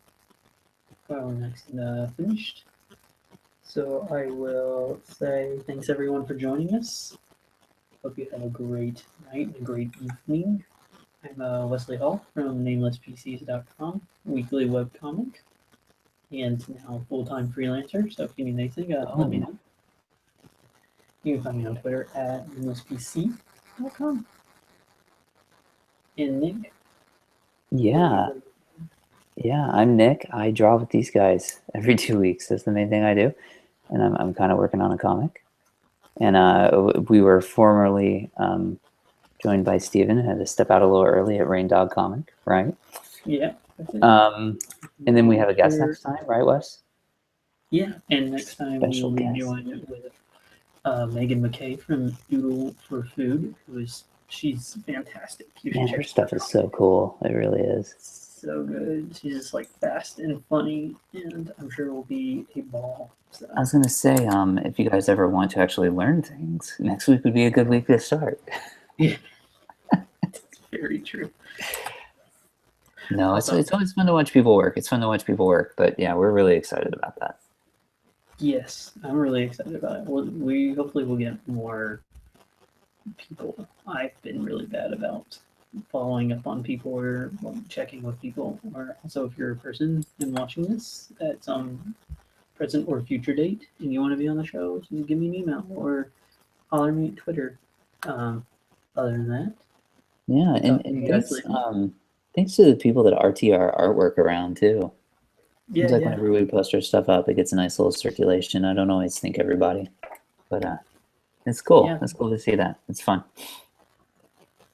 Well, we're next finished. So I will say thanks everyone for joining us. Hope you have a great night and a great evening. I'm Wesley Hall from NamelessPCs.com, weekly webcomic, and now full-time freelancer. So if you need anything, let me know. You can find me on Twitter at NamelessPC.com. And Nick? Yeah, I'm Nick. I draw with these guys every 2 weeks. That's the main thing I do. And I'm kind of working on a comic. And we were formerly joined by Steven, who had to step out a little early at Rain Dog Comic, right? Yeah. And then we have a guest next time, right, Wes? Yeah, and next time Special we'll be guest. joined with Megan McKay from Doodle for Food, she's fantastic. You should Man, check her stuff is so cool. It really is. so good. She's just like fast and funny, and I'm sure it will be a ball. So. I was going to say, if you guys ever want to actually learn things, next week would be a good week to start. Yeah, it's very true. No, it's always fun to watch people work. It's fun to watch people work, but yeah, we're really excited about that. Yes, I'm really excited about it. We hopefully will get more people. I've been really bad about following up on people or checking with people. Or also, if you're a person and watching this at some present or future date and you want to be on the show, just give me an email or holler at me at Twitter. Other than that, yeah, and thanks to the people that RTR artwork around too. Yeah, Seems like whenever we post our stuff up, it gets a nice little circulation. I don't always think everybody, but it's cool. Yeah. It's cool to see that. It's fun.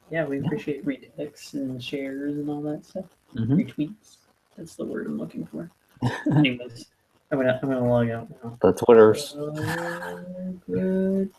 Yeah, we appreciate retweets and shares and all that stuff. Mm-hmm. Retweets. That's the word I'm looking for. Anyways, I'm gonna log out now. The Twitters. Good.